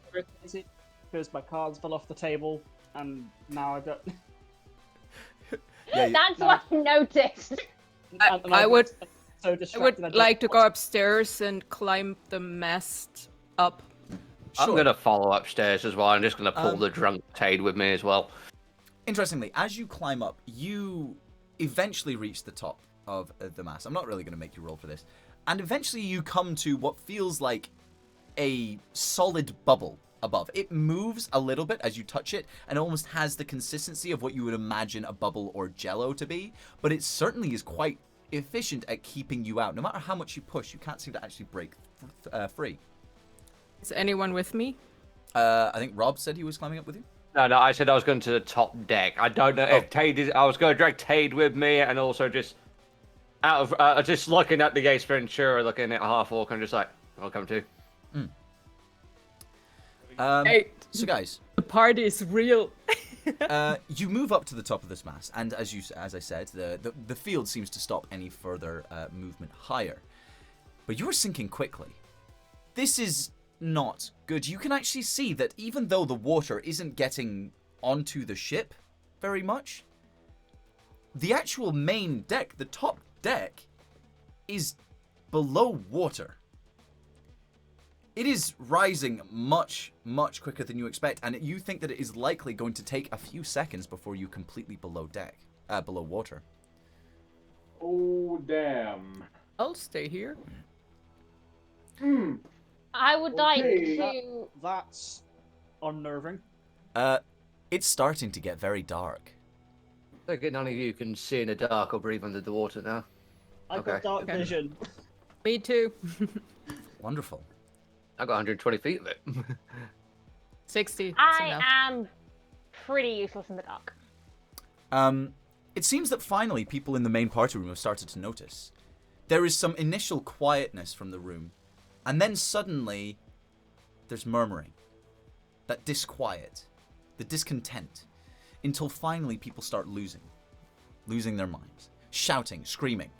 Because my cards fell off the table, and now I've got. Yeah, That's what I noticed. I would So I distracted. would like to go upstairs and climb the mast up. I'm Sure. going to follow upstairs as well. I'm just going to pull the drunk Tade with me as well. Interestingly, as you climb up, you eventually reach the top of the mast. I'm not really going to make you roll for this. And eventually you come to what feels like a solid bubble above. It moves a little bit as you touch it and almost has the consistency of what you would imagine a bubble or jello to be, but it certainly is quite efficient at keeping you out. No matter how much you push, you can't seem to actually break free. Is anyone with me? I think Rob said he was climbing up with you. No, I said I was going to the top deck. I don't know if Tade is. I was going to drag Tade with me, and also just out of just looking at the Ace Ventura, looking at half orc, and just like, welcome to. Hey, So guys, the party is real. you move up to the top of this mast, and as I said, the field seems to stop any further movement higher. But you're sinking quickly. This is not good. You can actually see that even though the water isn't getting onto the ship very much, the actual main deck, the top deck, is below water. It is rising much, much quicker than you expect, and you think that it is likely going to take a few seconds before you completely below water. Oh, damn. I'll stay here. I would Okay. like to. That's unnerving. It's starting to get very dark. I think none of you can see in the dark or breathe under the water now. I've got Okay. dark Okay. vision. Me too. Wonderful. I got 120 feet of it. 60. It's I enough. am pretty useless in the dark. It seems that finally people in the main party room have started to notice. There is some initial quietness from the room, and then suddenly there's murmuring, that disquiet, the discontent, until finally people start losing their minds, shouting, screaming.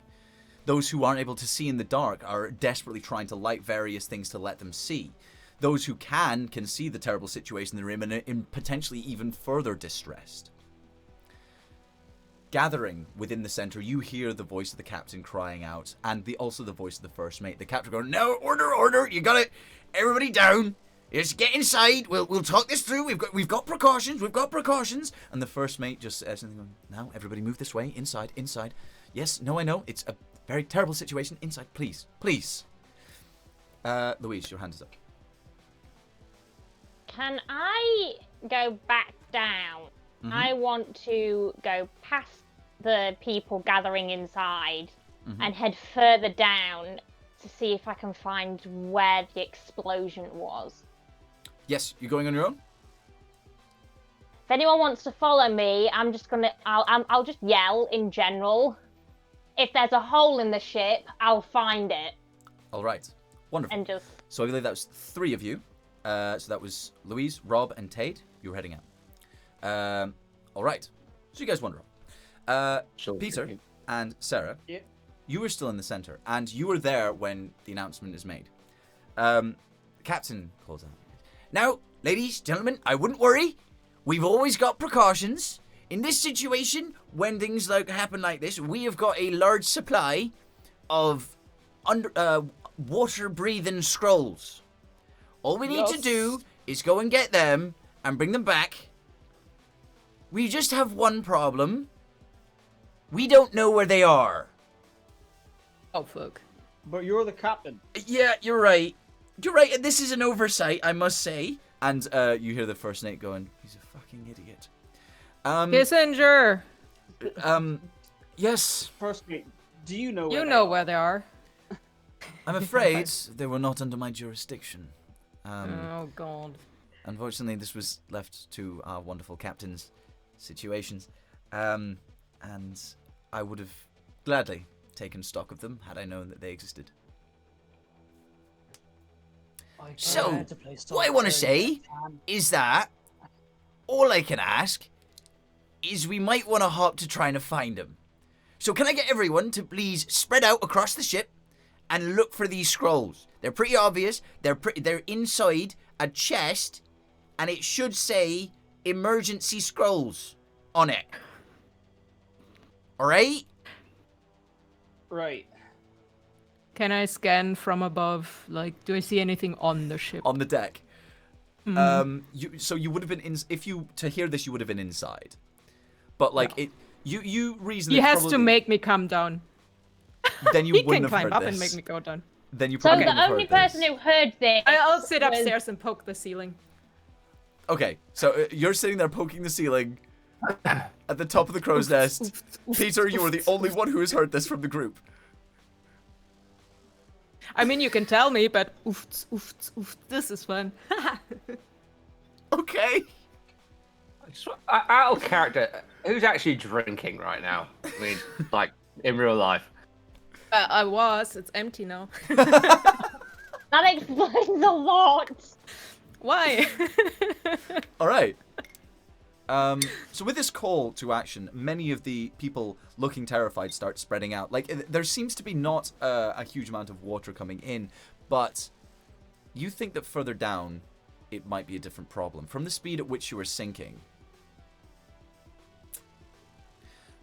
Those who aren't able to see in the dark are desperately trying to light various things to let them see. Those who can see the terrible situation they're in and are potentially even further distressed. gathering within the center, you hear the voice of the captain crying out, and also the voice of the first mate. The captain going, "No, order! You got it! Everybody down! Just get inside. We'll talk this through. We've got precautions. And the first mate just says something going, "Now, everybody, move this way. Inside. Yes, no, I know. It's a very terrible situation. Inside, please." Louise, your hand is up. Can I go back down? Mm-hmm. I want to go past the people gathering inside and head further down to see if I can find where the explosion was. Yes, you going on your own? If anyone wants to follow me, I'll just yell in general. If there's a hole in the ship, I'll find it. All right. Wonderful. And just... So I believe that was 3 of you. So that was Louise, Rob, and Tate. You were heading out. All right. So you guys wander up. Peter and Sarah, you were still in the center, and you were there when the announcement is made. Captain calls out, "Now, ladies, gentlemen, I wouldn't worry. We've always got precautions. In this situation, when things happen like this, we have got a large supply of water-breathing scrolls. All we need to do is go and get them and bring them back. We just have one problem. We don't know where they are." Oh, fuck. But you're the captain. Yeah, you're right. This is an oversight, I must say. And you hear the first mate going, "He's a fucking idiot." Kissinger! Yes. First mate, do you know where You they know are? where they are. I'm afraid they were not under my jurisdiction. Oh, God. Unfortunately, this was left to our wonderful captain's situations. And I would have gladly taken stock of them had I known that they existed. So, what I want to say is that all I can ask is we might want to hop to trying to find them. So can I get everyone to please spread out across the ship and look for these scrolls? They're pretty obvious. They're inside a chest, and it should say emergency scrolls on it. All right? Right. Can I scan from above? Like, do I see anything on the ship? On the deck. So you would have been to hear this, you would have been inside. But you reason He it's has probably, to make me come down. Then you He wouldn't can have climb heard up this. and make me go down. Then you So probably the wouldn't have only heard person this. who heard this... I'll sit was- upstairs and poke the ceiling. Okay, so you're sitting there poking the ceiling at the top of the crow's nest. Peter, you are the only one who has heard this from the group. I mean, you can tell me, but oof, this is fun. Okay. Out of character, who's actually drinking right now? I mean, like, in real life. I was. It's empty now. That explains a lot. Why? All right. So with this call to action, many of the people looking terrified start spreading out. Like, there seems to be not a huge amount of water coming in, but you think that further down, it might be a different problem. From the speed at which you are sinking.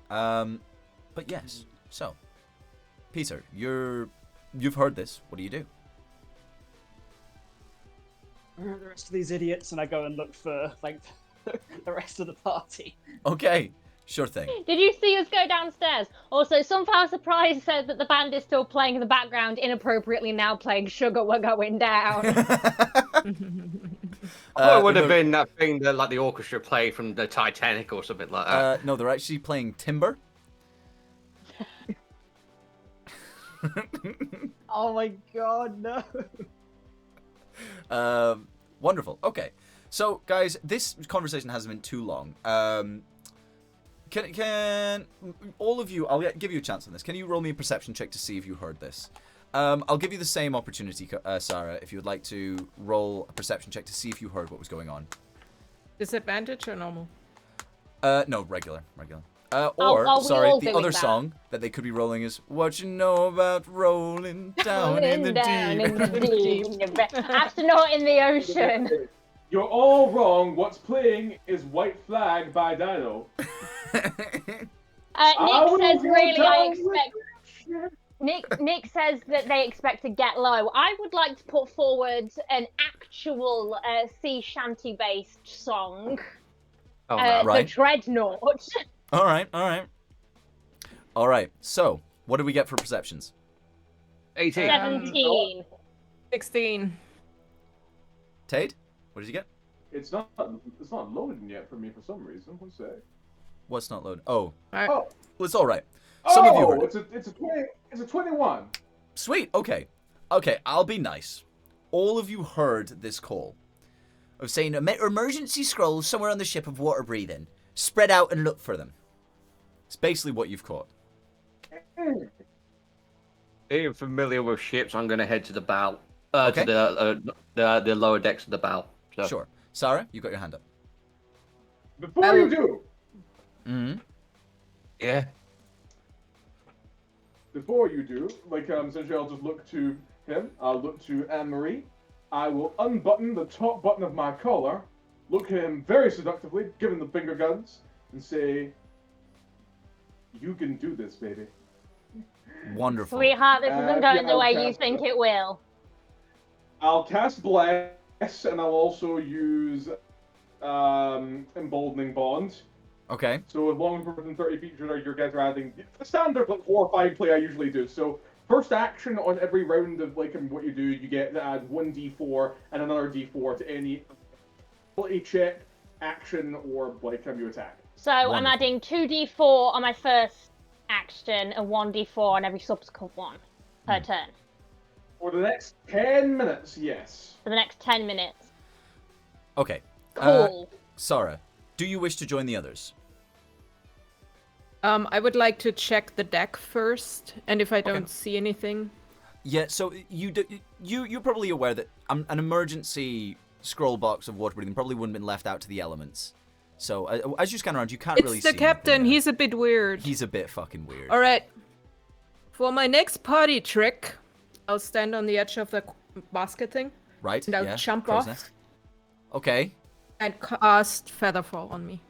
But yes. So, Peter, you've heard this. What do you do? Where are the rest of these idiots? And I go and look for, like, the rest of the party. Okay. Sure thing. Did you see us go downstairs? Also, Sunflower Surprise said that the band is still playing in the background, inappropriately now playing Sugar We're Going Down. It would have been that thing that, like, the orchestra played from the Titanic or something like that. No, they're actually playing Timber. Oh my god, no. Wonderful. Okay. So, guys, this conversation hasn't been too long. Can all of you, I'll give you a chance on this. Can you roll me a perception check to see if you heard this? I'll give you the same opportunity, Sarah, if you would like to roll a perception check to see if you heard what was going on. Disadvantage or normal? No, regular. Are we all the doing other that? song that they could be rolling is "What You Know About Rolling Down in the Down in Deep." the deep. Astronaut in the ocean. You're all wrong. What's playing is White Flag by Dino. will Nick says, go really, I down with expect. shit. Nick says that they expect to get low. I would like to put forward an actual sea shanty based song. Oh no. Right. The Dreadnought. All right, all right. All right, so what do we get for perceptions? 18. 17. 16. Tade, what did you get? It's not loading yet for me for some reason. One sec. What's not loaded? Oh, Alright. Oh, well, it's all right. Some of you heard it. it's a 21. Sweet, okay. Okay, I'll be nice. All of you heard this call of saying emergency scrolls somewhere on the ship of water breathing. Spread out and look for them. It's basically what you've caught. Being familiar with ships, I'm going to head to the bow. Okay. To the lower decks of the bow. So. Sure. Sarah, you got your hand up. Before you do, Mm-hmm. Yeah. essentially I'll just look to him. I'll look to Anne-Marie. I will unbutton the top button of my collar, look at him very seductively, give him the finger guns, and say, "You can do this, baby." Wonderful. Sweetheart, this isn't going the way you cast think it will. I'll cast Bless, and I'll also use Emboldening Bond. Okay. So as long as we're within 30 feet, you guys are adding the standard like 4 or 5 play I usually do. So first action on every round of like what you do, you get to add 1d4 and another d4 to any ability check, action, or like you attack. So I'm Wonderful. adding 2d4 on my first action and 1d4 on every subsequent one per turn For the next 10 minutes, yes. for the next 10 minutes. Okay. Cool. Sarah, do you wish to join the others? I would like to check the deck first, and if I don't see anything. Yeah, so you're probably aware that an emergency scroll box of water breathing probably wouldn't have been left out to the elements. So as you scan around, you can't really It's see the captain. anything there. He's a bit weird. He's a bit fucking weird. Alright. For my next party trick, I'll stand on the edge of the basket thing Right? and I'll yeah. jump crow's off nest. Okay. and cast Featherfall on me.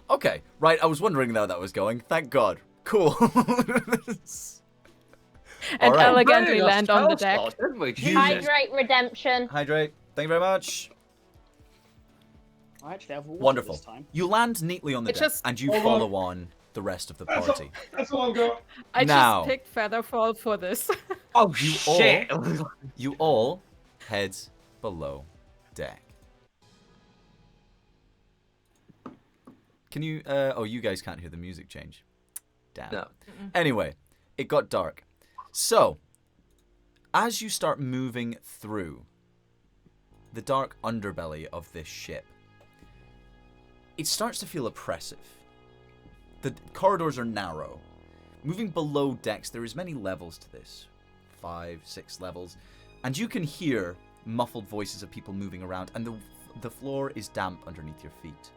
Okay. Right, I was wondering how that was going. Thank God. Cool. And Alright. elegantly Brilliant, land on the spell deck. slots, didn't we? You- Jesus. Hydrate redemption. Hydrate. Thank you very much. I actually have water Wonderful. this time. You land neatly on the It deck, just- and you Hold follow on the rest of the party. That's all I've got. I Now. just picked Featherfall for this. Oh, You shit. You all head below deck. Can you? Oh, you guys can't hear the music change. Damn. No. Anyway, it got dark. So, as you start moving through the dark underbelly of this ship, it starts to feel oppressive. The corridors are narrow. Moving below decks, there is many levels to this. 5, 6 levels. And you can hear muffled voices of people moving around, and the floor is damp underneath your feet.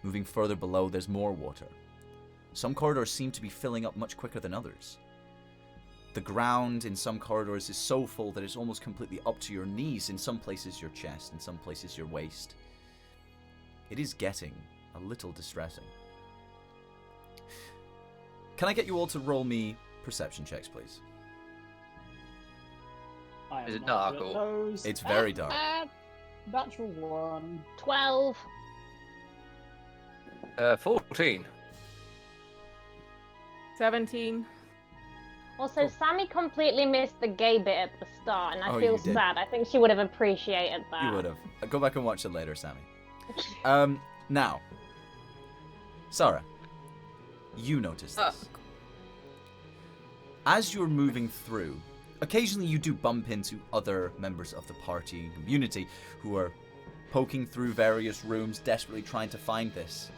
Moving further below, there's more water. Some corridors seem to be filling up much quicker than others. The ground in some corridors is so full that it's almost completely up to your knees, in some places your chest, in some places your waist. It is getting a little distressing. Can I get you all to roll me perception checks, please? I am Is it not dark good at or- those. It's very dark. Natural 1. 12. 14. 17. Also, Sammy completely missed the gay bit at the start, and I Oh, feel you did. sad. I think she would have appreciated that. You would have. Go back and watch it later, Sammy. Now, Sarah, you notice this. As you're moving through, occasionally you do bump into other members of the party and community who are poking through various rooms, desperately trying to find this.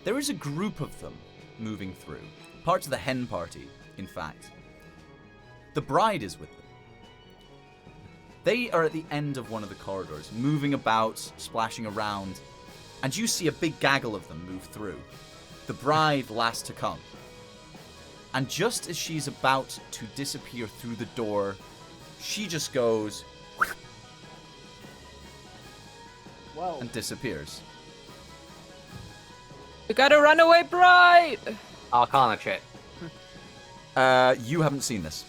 There is a group of them moving through. Parts of the hen party, in fact. The bride is with them. They are at the end of one of the corridors, moving about, splashing around, and you see a big gaggle of them move through. The bride last to come. And just as she's about to disappear through the door, she just goes Well, and disappears. We got a runaway bride! Arcana check. You haven't seen this.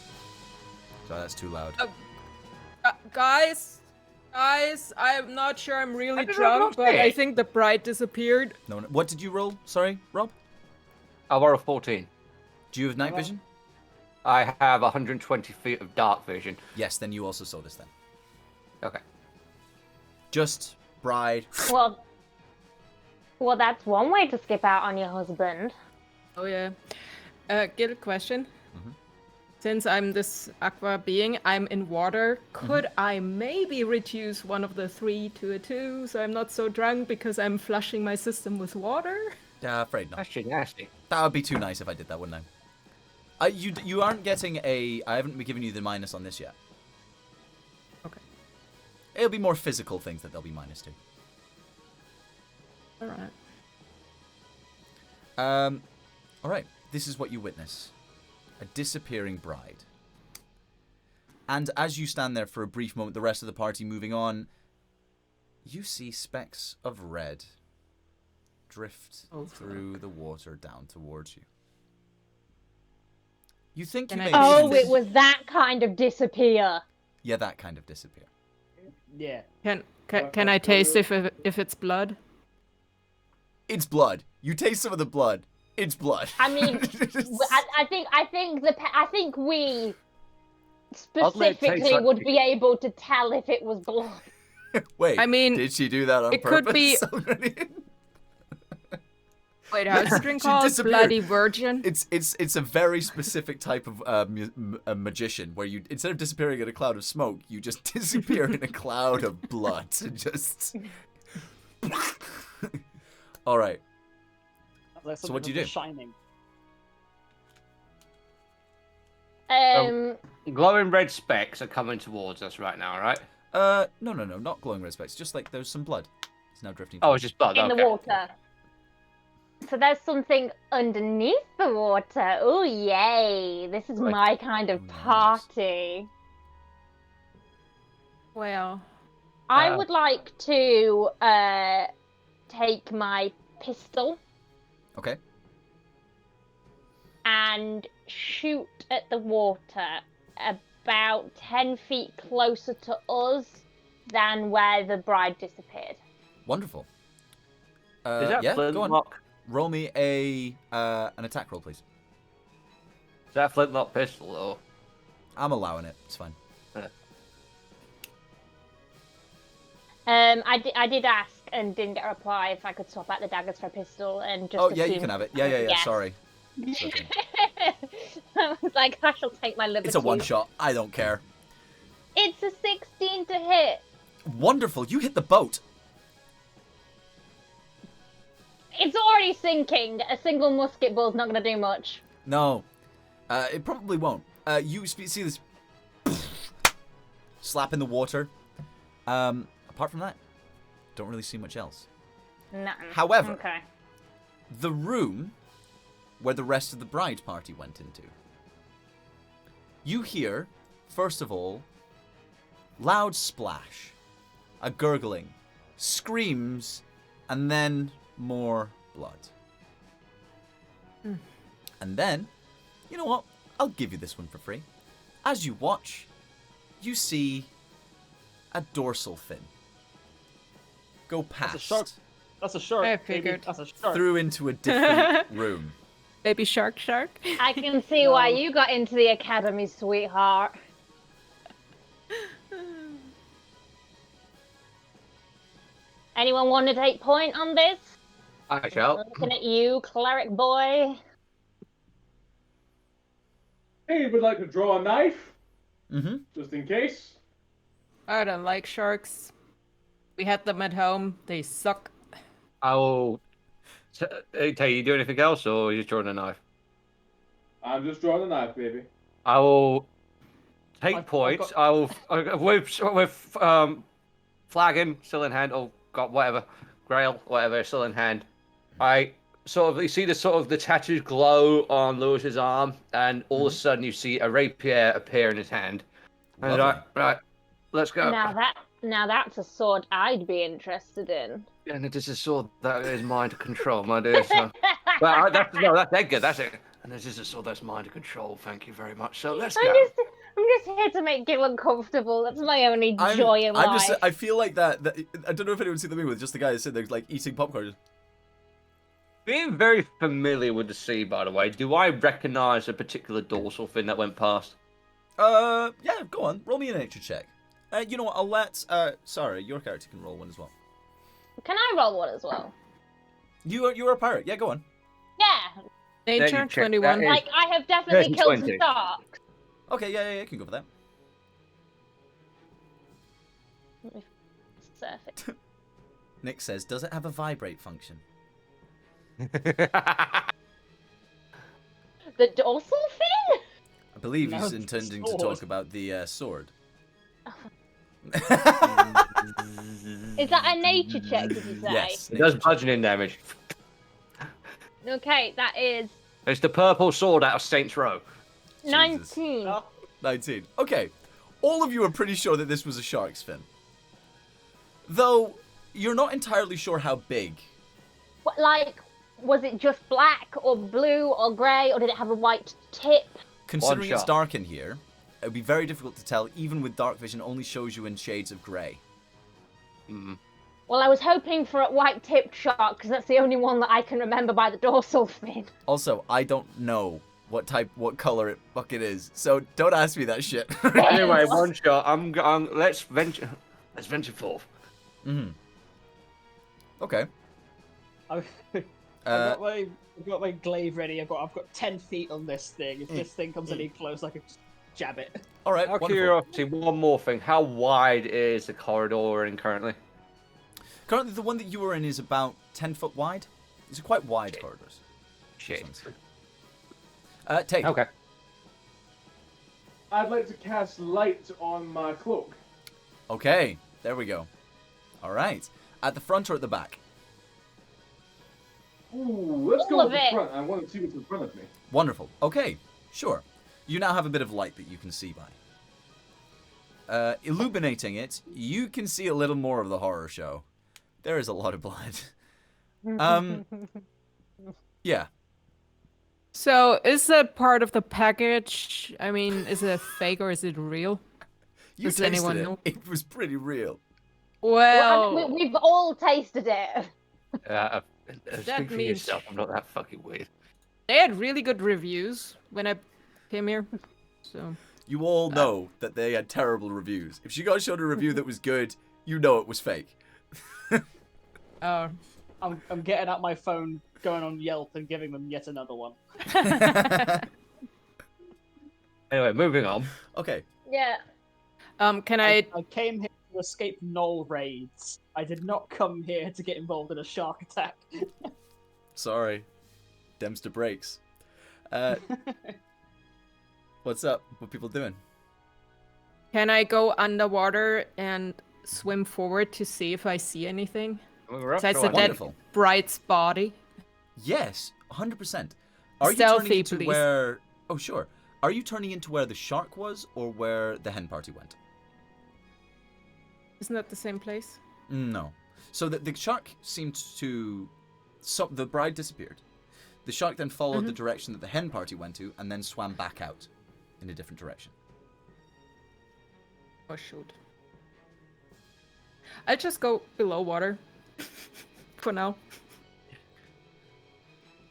So that's too loud. Guys, I'm not sure I'm really I did not drunk, know but I that. think the bride disappeared. No, what did you roll? Sorry, Rob? I rolled a 14. Do you have night vision? I have 120 feet of dark vision. Yes, then you also saw this then. Okay. Just bride. Well, that's one way to skip out on your husband. Oh yeah. Get a question. Mm-hmm. Since I'm this aqua being, I'm in water. Could I maybe reduce one of the 3 to a 2 so I'm not so drunk because I'm flushing my system with water? Afraid not. That's just nasty. That would be too nice if I did that, wouldn't I? You aren't getting a... I haven't given you the minus on this yet. Okay. It'll be more physical things that they'll be minus to. Alright. Alright, this is what you witness. A disappearing bride. And as you stand there for a brief moment, the rest of the party moving on, you see specks of red drift through the water down towards you. You think you may have Oh, seen this. it was that kind of disappear. Yeah, that kind of disappear. Yeah. Can I taste if it's blood? It's blood. You taste some of the blood. It's blood. I mean, I think we Oddly, it tastes specifically like would be able to tell if it was blood. Wait, I mean, did she do that on it purpose? could be- Wait, how's the drink She called? disappeared. Bloody Virgin? It's a very specific type of a magician where you, instead of disappearing in a cloud of smoke, you just disappear in a cloud of blood. Just. All right. Like So what do you something do? Shining. Glowing red specks are coming towards us right now, right? No, not glowing red specks. Just like there's some blood. It's now drifting. Oh, it's just blood. In okay. the water. So there's something underneath the water. Oh, yay. This is Right. my kind of Nice. party. Well, I would like to take my pistol Okay. and shoot at the water about 10 feet closer to us than where the bride disappeared. Wonderful. Is that yeah, go on. flintlock? Roll me an attack roll, please. Is that flintlock pistol or? I'm allowing it. It's fine. I did ask and didn't get a reply if I could swap out the daggers for a pistol and just Oh yeah, you assumed can have it. I Yeah, was yeah, a yeah. yes. Sorry. It's okay. I was like, I shall take my liberty. It's a one shot. I don't care. It's a 16 to hit. Wonderful. You hit the boat. It's already sinking. A single musket ball's not going to do much. No, it probably won't. You see this slap in the water. Apart from that, don't really see much else. Nothing. However, Okay. the room where the rest of the bride party went into, you hear, first of all, loud splash, a gurgling, screams, and then more blood. And then, you know what? I'll give you this one for free. As you watch, you see a dorsal fin go past shark. That's a shark. I baby. figured. That's a shark. through into a different room. baby shark. I can see why you got into the academy, sweetheart. Anyone want to take point on this? I shall. Looking at you, cleric boy. Hey, would like to draw a knife, Mm-hmm. just in case. I don't like sharks. We had them at home. They suck. I will. Hey, you do anything else, or are you just drawing a knife? I'm just drawing a knife, baby. I will take I've points. got- I will with flagon still in hand, or got whatever, grail, whatever, still in hand. I sort of you see the tattoos glow on Lewis's arm, and all of a sudden you see a rapier appear in his hand. And Lovely. right, let's go. Now that's a sword I'd be interested in. And it is a sword that is mine to control, my dear. So. Well, that's Edgar. That's it. And this is so that's mind control. Thank you very much. So let's go. I'm just here to make you uncomfortable. That's my only joy in life. I feel like that. I don't know if anyone's seen the movie with just the guy who's sitting there like eating popcorn. Being very familiar with the sea, by the way, do I recognise a particular dorsal fin that went past? Yeah, go on. Roll me a nature check. You know what? I'll let. Sorry, your character can roll one as well. Can I roll one as well? You're a pirate. Yeah, go on. Yeah. There Nature you check. 21. That is- Like, I have definitely killed some 20. sharks. Okay, yeah, you can go for that. Surf it. Nick says, "Does it have a vibrate function?" The dorsal fin? I believe No, he's the intending to sword. talk about the sword. Is that a nature check, did you say? Yes. It does nature check. bludgeoning damage. Okay, that is It's the purple sword out of Saints Row. 19. Oh, 19. Okay. All of you are pretty sure that this was a shark's fin. Though, you're not entirely sure how big. What, like, was it just black or blue or grey, or did it have a white tip? Considering it's shot. dark in here, it would be very difficult to tell, even with dark vision only shows you in shades of grey. Mm. Well, I was hoping for a white-tipped shark, because that's the only one that I can remember by the dorsal fin. Also, I don't know what color it fucking is, so don't ask me that shit. Anyway, one shot. Let's venture forth. Mm-hmm. Okay. I've got my glaive ready. I've got 10 feet on this thing. If this thing comes any close, I can just jab it. All right. Out of Wonderful. curiosity, one more thing. How wide is the corridor we're in currently? Currently, the one that you were in is about 10 foot wide. These are quite wide corridors. Shit. Tate. Okay. I'd like to cast light on my cloak. Okay. There we go. All right. At the front or at the back? Ooh, let's All go of at the it. front. I want to see what's in front of me. Wonderful. Okay. Sure. You now have a bit of light that you can see by. Illuminating it, you can see a little more of the horror show. There is a lot of blood. Yeah. So, is that part of the package? I mean, is it fake or is it real? You Does tasted anyone it. know? It was pretty real. Well, Well, we've all tasted it. means- Speak for yourself. I'm not that fucking weird. they had really good reviews when I came here. So, You all know that they had terrible reviews. If she got shown a review that was good, you know it was fake. I'm getting out my phone, going on Yelp, and giving them yet another one. Anyway, moving on. Okay. Yeah. can I? I came here to escape knoll raids. I did not come here to get involved in a shark attack. Sorry. Dempster breaks. What's up? What people doing? Can I go underwater and swim forward to see if I see anything? We're up Besides to the it. dead Wonderful. bright's body. Yes, 100%. Are you Stealthy, turning into please. where... Oh, sure. Are you turning into where the shark was or where the hen party went? Isn't that the same place? No. So the shark seemed to... So the bride disappeared. The shark then followed the direction that the hen party went to and then swam back out in a different direction. Oh shoot. I'll just go below water. For now.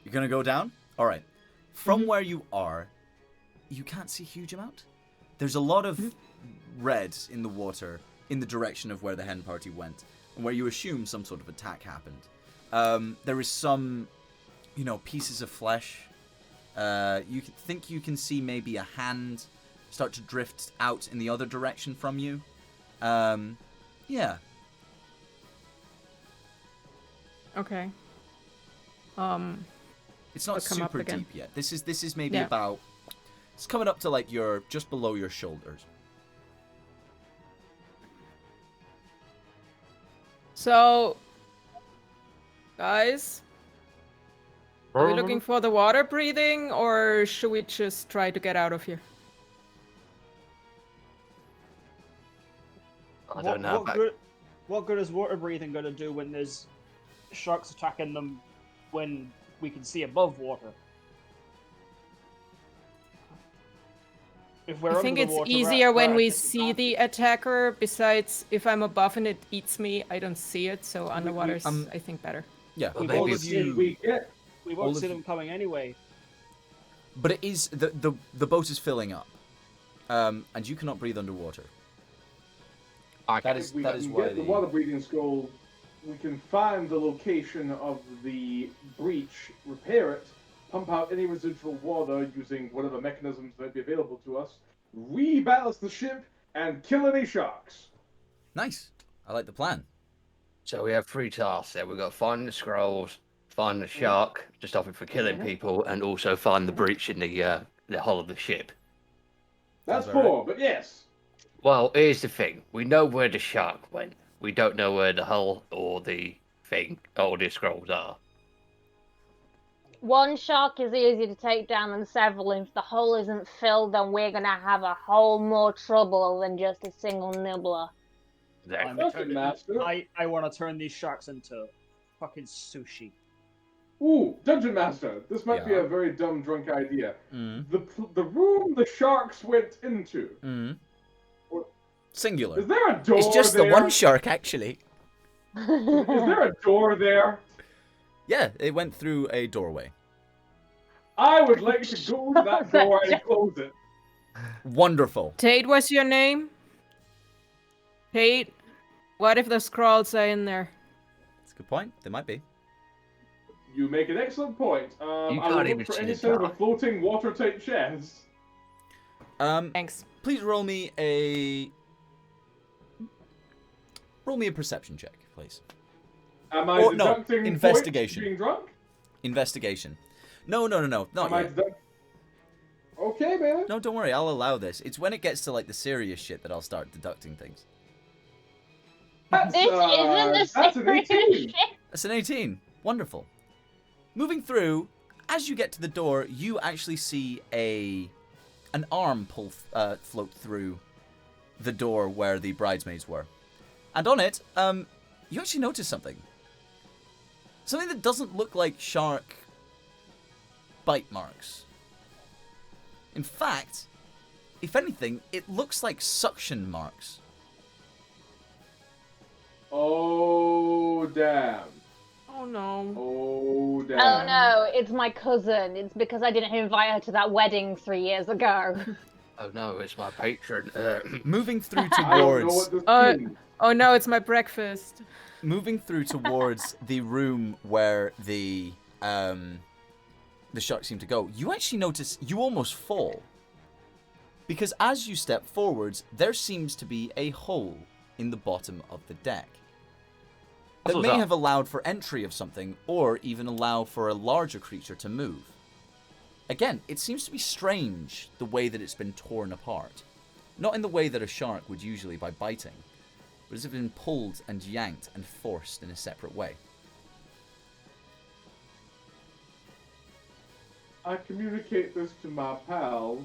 You're going to go down? All right. From where you are, you can't see a huge amount. There's a lot of red in the water in the direction of where the hen party went and where you assume some sort of attack happened. There is some, pieces of flesh. You think you can see maybe a hand start to drift out in the other direction from you. Yeah. Okay. It's not I'll come up super again. deep yet. This is maybe Yeah. about... It's coming up to like just below your shoulders. So, guys, are we looking for the water breathing, or should we just try to get out of here? I don't know. What good is water breathing going to do when there's sharks attacking them when we can see above water. If we're I think under it's the water, easier when we're we at see the disadvantage. attacker. Besides, if I'm above and it eats me, I don't see it. So underwater's, um, I think, better. Yeah, Well, We've maybe all already of it's- seen- you. We get We all won't of see you- them coming anyway. But it is the boat is filling up, and you cannot breathe underwater. That is if we that is can why get the water breathing skull, we can find the location of the breach, repair it, pump out any residual water using whatever mechanisms might be available to us, reballast the ship, and kill any sharks. Nice. I like the plan. So we have 3 tasks there. We've got to find the scrolls, find the shark, just off it for killing people, and also find the breach in the hull of the ship. That's Sounds about 4, but yes. Well, here's the thing. We know where the shark went. We don't know where the hull or the thing or the scrolls are. One shark is easier to take down than several. If the hole isn't filled, then we're gonna have a whole more trouble than just a single nibbler. Exactly. Dungeon Master. I want to turn these sharks into fucking sushi. Ooh, Dungeon Master. This might be Yeah. a very dumb, drunk idea. Mm. The room the sharks went into. Mm. What- Singular. Is there a door It's just there? the one shark, actually. Is there a door there? Yeah, it went through a doorway. I would like to go to that door and close it. Wonderful. Tate, what's your name? Tate, what if the scrolls are in there? That's a good point. They might be. You make an excellent point. You I will can't even look for see any the sort of a dark. floating watertight chest. Thanks. Please roll me a perception check, please. Am I Or, no, deducting investigation. points for being drunk? Investigation. No, not Am I yet. Okay, man. No, don't worry. I'll allow this. It's when it gets to like the serious shit that I'll start deducting things. That's, This isn't the that's an 18. serious shit. That's an 18. Wonderful. Moving through, as you get to the door, you actually see an arm float through the door where the bridesmaids were, and on it, you actually notice something. Something that doesn't look like shark bite marks. In fact, if anything, it looks like suction marks. Oh, damn. Oh no. Oh, damn. Oh no, it's my cousin. It's because I didn't invite her to that wedding 3 years ago. Oh no, it's my patron. Moving through I don't know towards what this Uh, means. Oh no, it's my breakfast. moving through towards the room where the sharks seem to go, you actually notice you almost fall. Because as you step forwards, there seems to be a hole in the bottom of the deck that What's may up? have allowed for entry of something, or even allow for a larger creature to move. Again, it seems to be strange the way that it's been torn apart. Not in the way that a shark would usually by biting, but as if it's been pulled and yanked and forced in a separate way. I communicate this to my pals.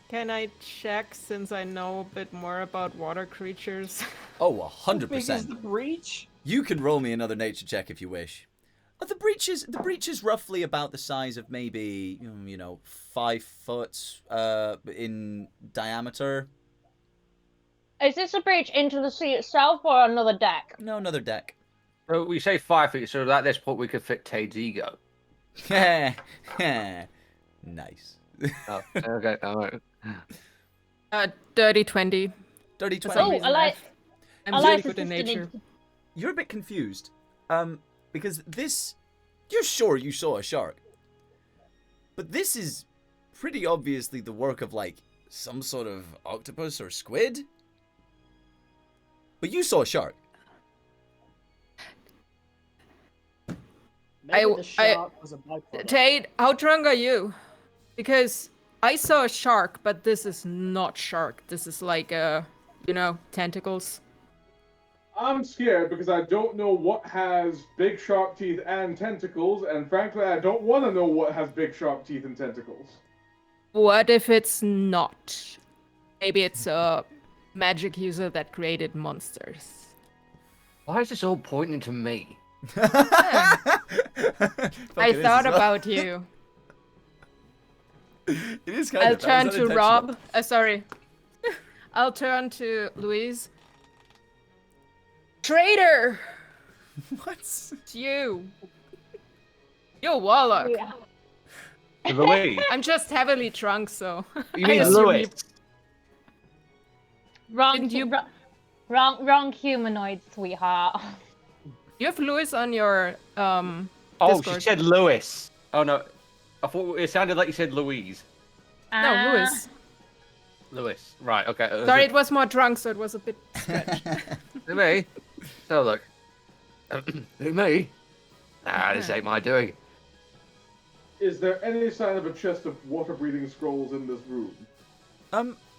Can I check since I know a bit more about water creatures? Oh, How big is 100%. the breach? You can roll me another nature check if you wish. The breach is roughly about the size of maybe 5 foot in diameter. Is this a breach into the sea itself or another deck? No, another deck. So we say 5 feet, so at this point we could fit Tade's ego. Nice. Oh, okay, alright. Dirty 20. Dirty For 20. some Oh, reason, I like- I'm I really like good in nature. assisting You're a bit confused. Because this... You're sure you saw a shark. But this is pretty obviously the work of, like, some sort of octopus or squid. But you saw a shark. Maybe the shark was a byproduct. Tate, how drunk are you? Because I saw a shark, but this is not shark. This is like, tentacles. I'm scared because I don't know what has big sharp teeth and tentacles, and frankly, I don't want to know what has big sharp teeth and tentacles. What if it's not? Maybe it's a magic user that created monsters. Why is this all pointing to me? I thought about you. It is kind I'll of. turn to Rob. Sorry. I'll turn to Louise. Traitor! What? It's you. You're a warlock. Yeah. Louis. I'm just heavily drunk, so. You I mean assume Louis? Wrong, Didn't you- wrong humanoid, sweetheart. You have Louis on your Oh, Discord. she said Lewis. Oh no, I thought it sounded like you said Louise. No, Louis. Lewis. Right. Okay. Sorry, it was more drunk, so it was a bit stretched. Who, me? So look. Who, me? This ain't my doing. Is there any sign of a chest of water-breathing scrolls in this room?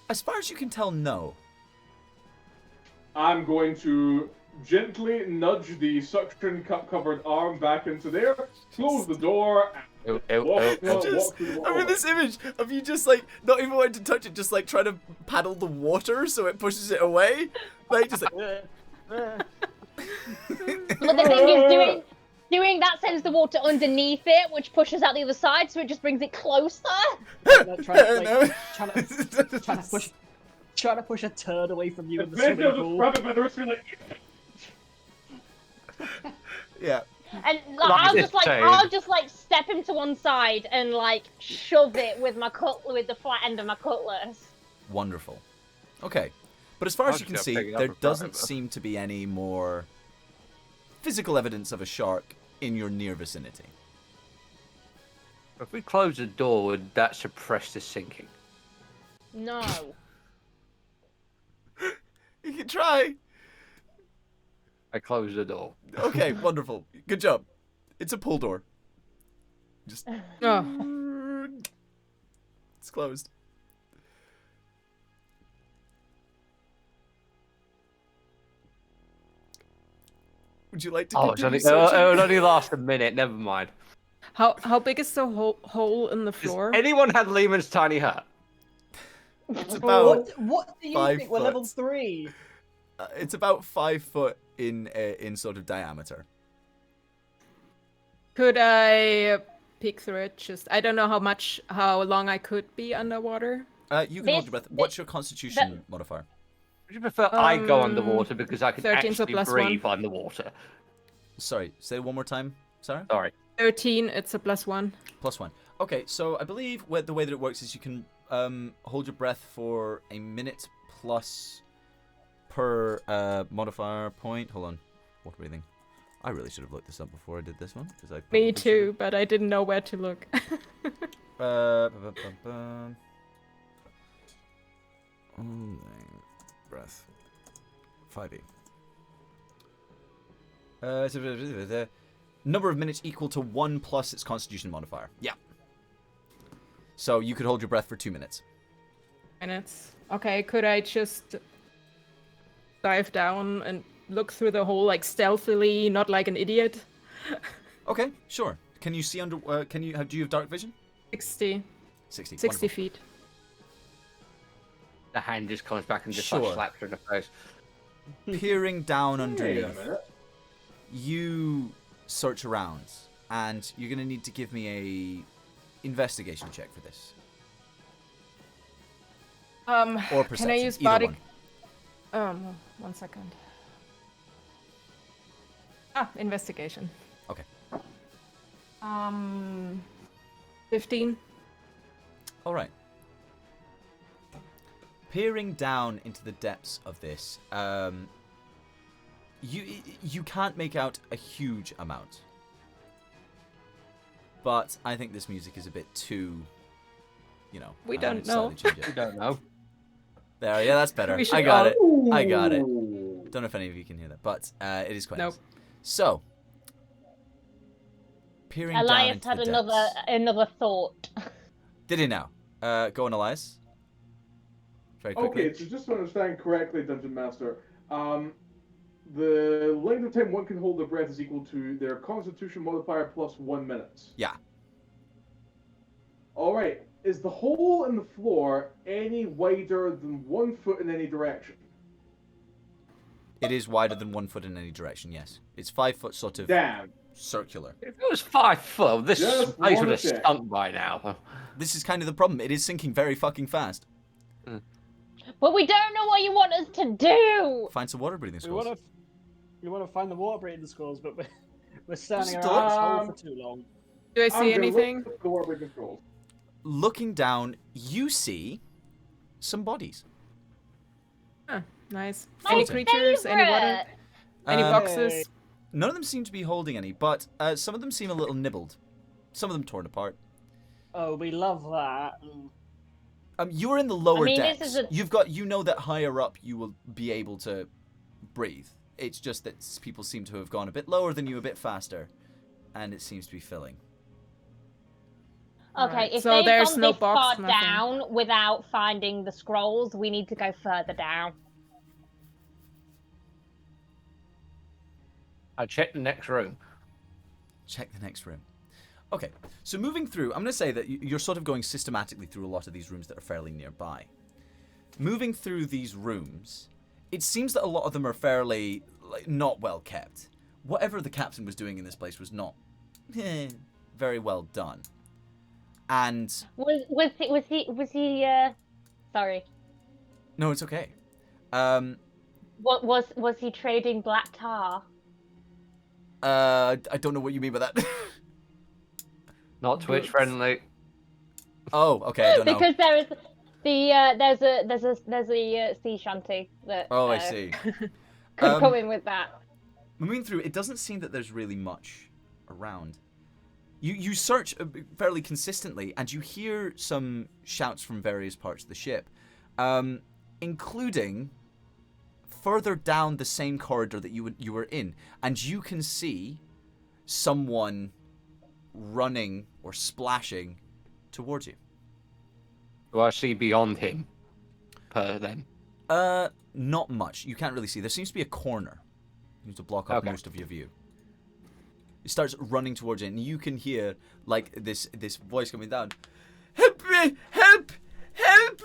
As far as you can tell, no. I'm going to gently nudge the suction cup covered arm back into there, close the door, Ew, and walk Just, through the I mean, this image of you just like not even wanting to touch it, just like trying to paddle the water so it pushes it away, like just like. But the thing is, doing that sends the water underneath it, which pushes out the other side, so it just brings it closer. Trying to push a turd away from you in the Then swimming they'll just pool. grab it by the wrist and be like, Yeah. And Like this I'll just like step him to one side and like shove it with with the flat end of my cutlass. Wonderful. Okay. But as far as I'll you can just go see, pick it up there in front doesn't of us. seem to be any more physical evidence of a shark in your near vicinity. If we close the door, would that suppress the sinking? No. You can try. I close the door. Okay, wonderful. Good job. It's a pull door. Just Oh. it's closed. Would you like to Oh, it's continue only, searching? it would only last a minute. Never mind. How big is the hole in the Has floor? anyone had Lehman's tiny hut? It's about What do you 5 think? We're level foot. 3. It's about 5 foot in sort of diameter. Could I peek through it? Just I don't know how long I could be underwater. You can hold your breath. What's your Constitution modifier? Would you prefer I go underwater because I can 13, so actually plus breathe underwater? Sorry, say it one more time. Sorry. Sorry. 13. It's a +1. +1. Okay, so I believe the way that it works is you can hold your breath for a minute plus per modifier point. Hold on. Water breathing. I really should have looked this up before I did this one. Cause I Me probably too, but I didn't know where to look. Breath. 5e. The number of minutes equal to 1 plus its Constitution modifier. Yeah. So you could hold your breath for 2 minutes. Minutes. Okay, could I just dive down and look through the hole like stealthily, not like an idiot? Okay, sure. Can you see under? Do you have dark vision? 60 60. 60 Wonderful. feet. The hand just comes back and just Sure. like slaps her in the face. Peering down wait a underneath, minute. you search around, and you're gonna need to give me a investigation check for this, or perception. Can I use either body? one. 1 second. Investigation. Okay. 15. All right. Peering down into the depths of this, you can't make out a huge amount, but I think this music is a bit too, We I don't need to know. slightly change I it. don't know. There, yeah, that's better. We should I got it. Ooh. I got it. Don't know if any of you can hear that, but it is quite Nope. nice. So, peering down Elias into had the depths. another thought. Did he now? Go on, Elias. Very quickly. Okay, so just to understand correctly, Dungeon Master, the length of time one can hold their breath is equal to their Constitution modifier plus 1 minute. Yeah. All right. Is the hole in the floor any wider than 1 foot in any direction? It is wider than 1 foot in any direction. Yes, it's 5 foot, sort of. Damn. circular. If it was 5 foot, this Just place would wanna have check. stunk by now. This is kind of the problem. It is sinking very fucking fast. But we don't know what you want us to do. Find some water breathing We scrolls. want to find the water breathing scrolls, but we're standing Just around this hole don't- for too long. Do I I'm see gonna anything? look at the water breathing scrolls. Looking down, you see some bodies. Huh, nice. My Any creatures? Any water? favourite. Any Um, boxes? None of them seem to be holding any, but some of them seem a little nibbled. Some of them torn apart. Oh, we love that. You are in the lower I mean, this decks. is a- You know that higher up you will be able to breathe. It's just that people seem to have gone a bit lower than you, a bit faster, and it seems to be filling. Okay, Right, if so they've there's gone no this box, far nothing. down without finding the scrolls, we need to go further down. I checked the next room. Check the next room. Okay, so moving through, I'm going to say that you're sort of going systematically through a lot of these rooms that are fairly nearby. Moving through these rooms, it seems that a lot of them are fairly not well kept. Whatever the captain was doing in this place was not very well done. And Was he? Sorry. no, it's okay. What was he trading black tar? I don't know what you mean by that. Not Twitch friendly. Oh, okay, I don't know. Because there is there's a sea shanty that. Oh, I see. Could go in with that. Moving through, it doesn't seem that there's really much around. You search fairly consistently, and you hear some shouts from various parts of the ship, including further down the same corridor that you were in, and you can see someone running or splashing towards you. Do I see beyond him? Then. Not much. You can't really see. There seems to be a corner. Seems to block up Okay. most of your view. He starts running towards it, and you can hear like this voice coming down. Help me! Help! Help!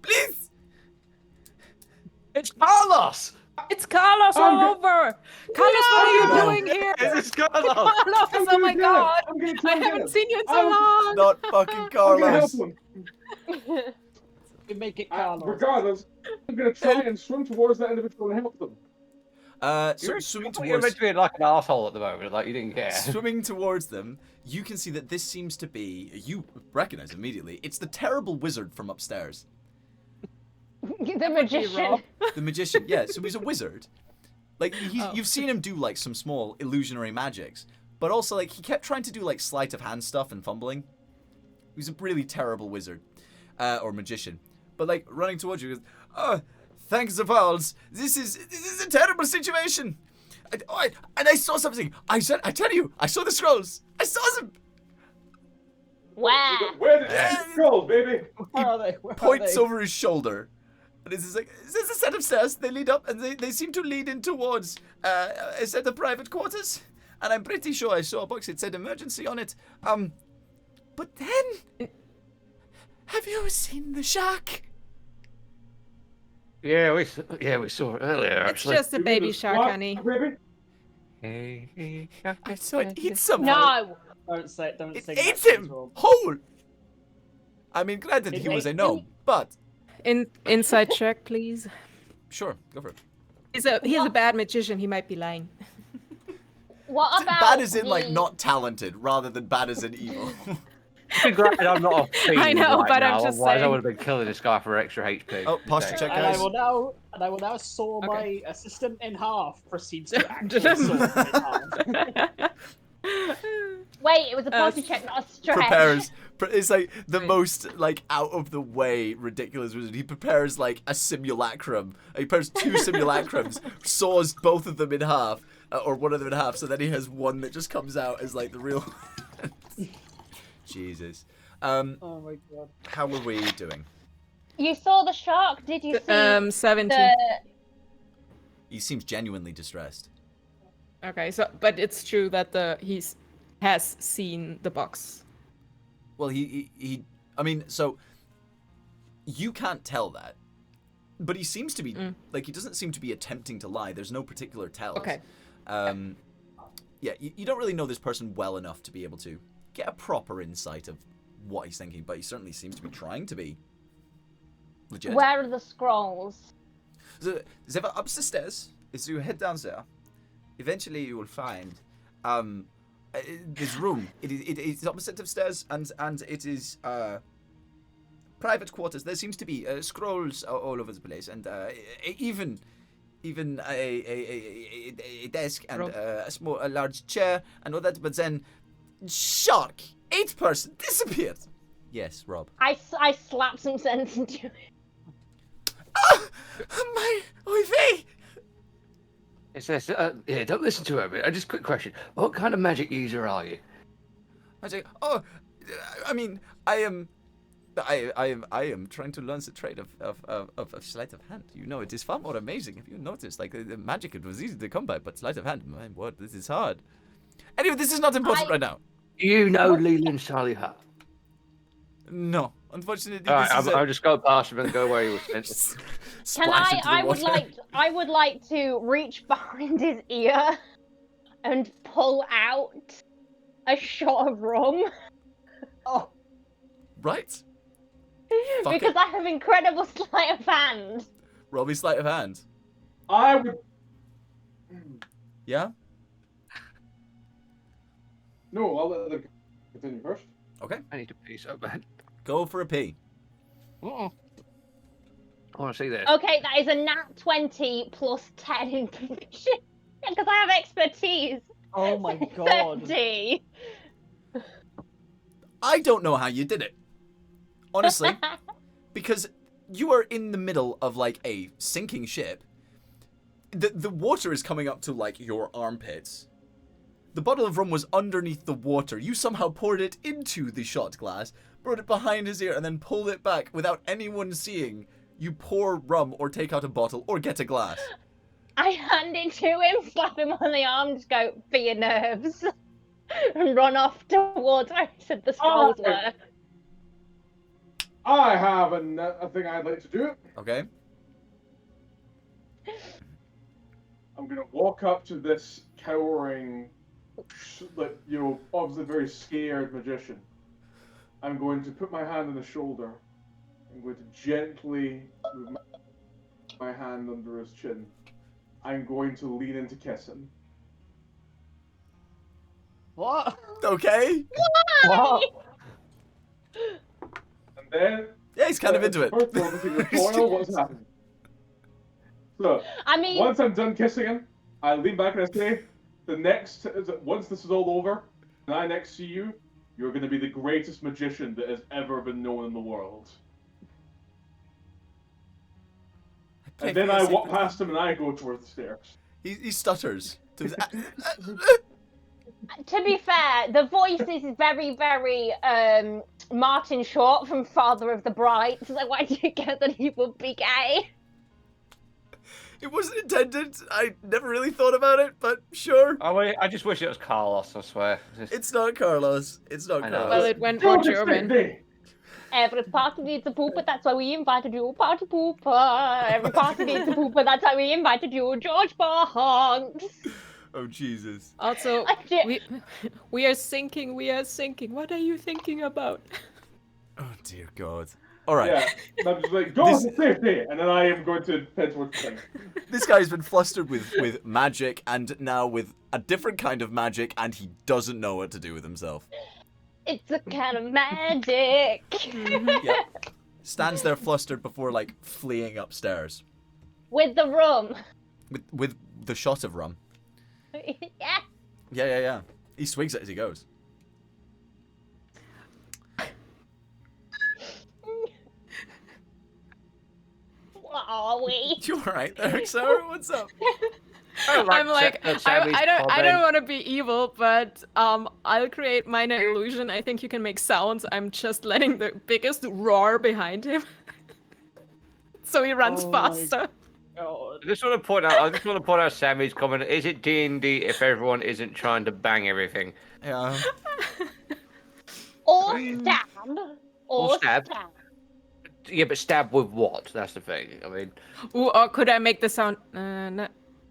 Please! It's Carlos! It's Carlos all over! Carlos, what are you No. doing here? It's Carlos! Carlos, oh my god! I'm gonna I try and get haven't him. seen you in so long! Not fucking I'm gonna help Carlos. him. We make it Carlos. Regardless, I'm gonna try and swim towards that individual and help them. So swimming You're meant towards to be like an asshole at the moment, like you didn't care. swimming towards them, you can see that this seems to be, you recognize immediately, it's the terrible wizard from upstairs. The magician. The magician, yeah, so he's a wizard. Like, Oh. you've seen him do, like, some small illusionary magics. But also, like, he kept trying to do, like, sleight of hand stuff and fumbling. He's a really terrible wizard. Or magician. But, like, running towards you, he goes, oh, thanks, Pauls. This is a terrible situation. And I saw something. I tell you, I saw the scrolls. I saw them. Wow. Where did you go, baby? Where are they? Where are Points they? over his shoulder. And it's just like, there's a set of stairs. They lead up, and they seem to lead in towards a set of private quarters. And I'm pretty sure I saw a box. It said emergency on it. But then, have you seen the shark? Yeah, we saw it earlier, It's actually. just a baby shark, What, honey. baby? Hey, I saw it eat someone. No. Don't say it. Don't It say ate that, him Rob. whole. I mean, granted, It he was a ate gnome, but Inside check, please. sure, go for it. He's a bad magician. He might be lying. What about Bad as in, like, the- not talented, rather than bad as in evil. Granted, I'm not a fiend I know, right but I'm now, just otherwise I saying. would have been killing this guy for extra HP. Oh, posture Okay. check, And I guys. will now saw Okay. my assistant in half. Proceeds to actually saw him in half. Wait, it was a posture check, not a stretch. Prepares. It's like the Right. most like out of the way ridiculous wizard. He prepares like a simulacrum. He prepares two simulacrums, saws both of them in half, or one of them in half. So then he has one that just comes out as like the real. Jesus. Oh my god. How are we doing? You saw the shark? Did you see 17. the? He seems genuinely distressed. Okay, so but it's true that has seen the box. Well, he I mean, so you can't tell that, but he seems to be like he doesn't seem to be attempting to lie. There's no particular tells. Okay. yeah, you don't really know this person well enough to be able to get a proper insight of what he's thinking, but he certainly seems to be trying to be legit. Where are the scrolls? So, they were up the stairs. As you head down there, eventually you will find this room. It's opposite of stairs, and it is private quarters. There seems to be scrolls all over the place, and even a desk and a large chair and all that. But then, shock! 8-person disappeared. Yes, Rob. I slap some sense into it. My oy vey! It says, yeah, don't listen to her. Just a quick question. What kind of magic user are you? I say, I mean, I am trying to learn the trade of sleight of hand. You know, it is far more amazing. Have you noticed? Like, the magic, it was easy to come by, but sleight of hand, my word, this is hard. Anyway, this is not important right now. You know Leland Saliha. No, unfortunately, All right, this is I'll just go past him and go where he was sent. Can I would like to reach behind his ear and pull out a shot of rum. Oh, Right. Because I have incredible sleight of hand. Robbie's sleight of hand. I would. Yeah? No, I'll let them continue first. Okay. I need to pee so bad. Go for a pee. I want to see this. Okay, that is a nat 20 plus 10 in proficiency. Because I have expertise. oh my god. 30. I don't know how you did it. Honestly. Because you are in the middle of, like, a sinking ship. The water is coming up to, like, your armpits. The bottle of rum was underneath the water. You somehow poured it into the shot glass, brought it behind his ear, and then pulled it back without anyone seeing you pour rum or take out a bottle or get a glass. I hand it to him, slap him on the arm, just go, for your nerves. And run off towards where he said the scrolls were. I have a thing I'd like to do. Okay? I'm gonna walk up to this cowering, obviously very scared magician. I'm going to put my hand on his shoulder. I'm going to gently move my hand under his chin. I'm going to lean in to kiss him. What? Okay? What? And then... Yeah, he's kind of into it. First of all, we can recoil what's happening. So, I mean, once I'm done kissing him, I lean back and I say, once this is all over, and I next see you, you're going to be the greatest magician that has ever been known in the world. And then I walk past him and I go towards the stairs. He stutters. to be fair, the voice is very, very Martin Short from Father of the Bride. So why did you get that he would be gay? It wasn't intended. I never really thought about it, but sure. I just wish it was Carlos, I swear. It's not Carlos. It's not I know. Carlos. Well, it went more German. Every party needs a pooper, that's why we invited you, party pooper. Every party needs a pooper, that's why we invited you, George Banks. Oh, Jesus. Also, we are sinking. We are sinking. What are you thinking about? Oh, dear God. All right. Yeah, and I'm just like, go to safety! And then I am going to head towards the thing. This guy's been flustered with magic and now with a different kind of magic, and he doesn't know what to do with himself. It's a kind of magic. Yep. Stands there flustered before, like, fleeing upstairs. With the rum. With the shot of rum. Yeah. Yeah. He swigs it as he goes. What are we? You alright there, Sarah? What's up? I'm like, I don't want to be evil, but I'll create minor illusion. I think you can make sounds. I'm just letting the biggest roar behind him, so he runs faster. God. I just want to point out Sammy's comment. Is it D&D if everyone isn't trying to bang everything? Yeah. Or stab. Or stab. Yeah, but stab with what? That's the thing. I mean, Ooh, or could I make the sound? Na na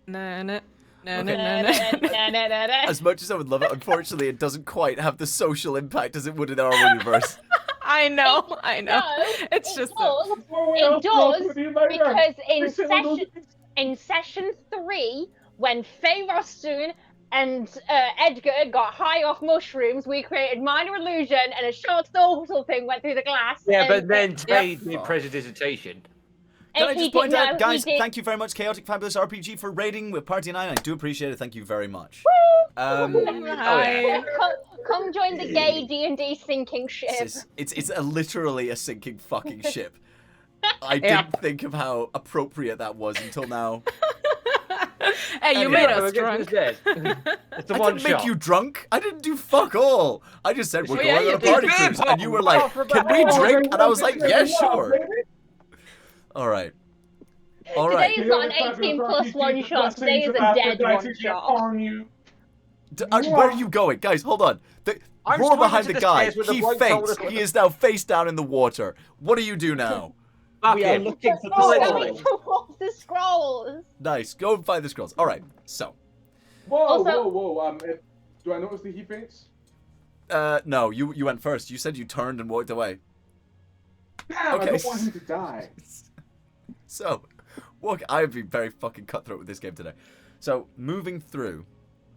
na na No, no, no, no. As much as I would love it, unfortunately, it doesn't quite have the social impact as it would in our universe. I know. No, It's it just does. It does because in session 3, when Faye Rostoon and Edgar got high off mushrooms, we created minor illusion, and a short social thing went through the glass. Yeah, but and then Tay did prestidigitation. Can I he just point did- out, no, guys, he did- thank you very much, Chaotic Fabulous RPG, for raiding with Party 9. I do appreciate it. Thank you very much. Hi. Come join the gay D&D sinking ship. It's literally a sinking fucking ship. I didn't think of how appropriate that was until now. Hey, you made us It's drunk. dead. It's a I one didn't shot. make you drunk. I didn't do fuck all. I just said we're Well, yeah, going on you a did. party cruise, and you were like, "Can we drink?" And I was like, "Yeah, sure." All right. All right. Today is not an 18 plus one shot. Today is a dead one shot. Where are you going, guys? Hold on. The I'm roar swimming behind to the the guy. stairs with the He bloke faints. told us- He is now face down in the water. What do you do now? Fuck We are him. looking for Going the scrolls. towards the scrolls. Nice. Go and find the scrolls. All right. So, Whoa, Also- whoa. Do I notice the he faints? no, you went first. You said you turned and walked away. Damn, Okay. I don't want him to die. So, I've been very fucking cutthroat with this game today. So, moving through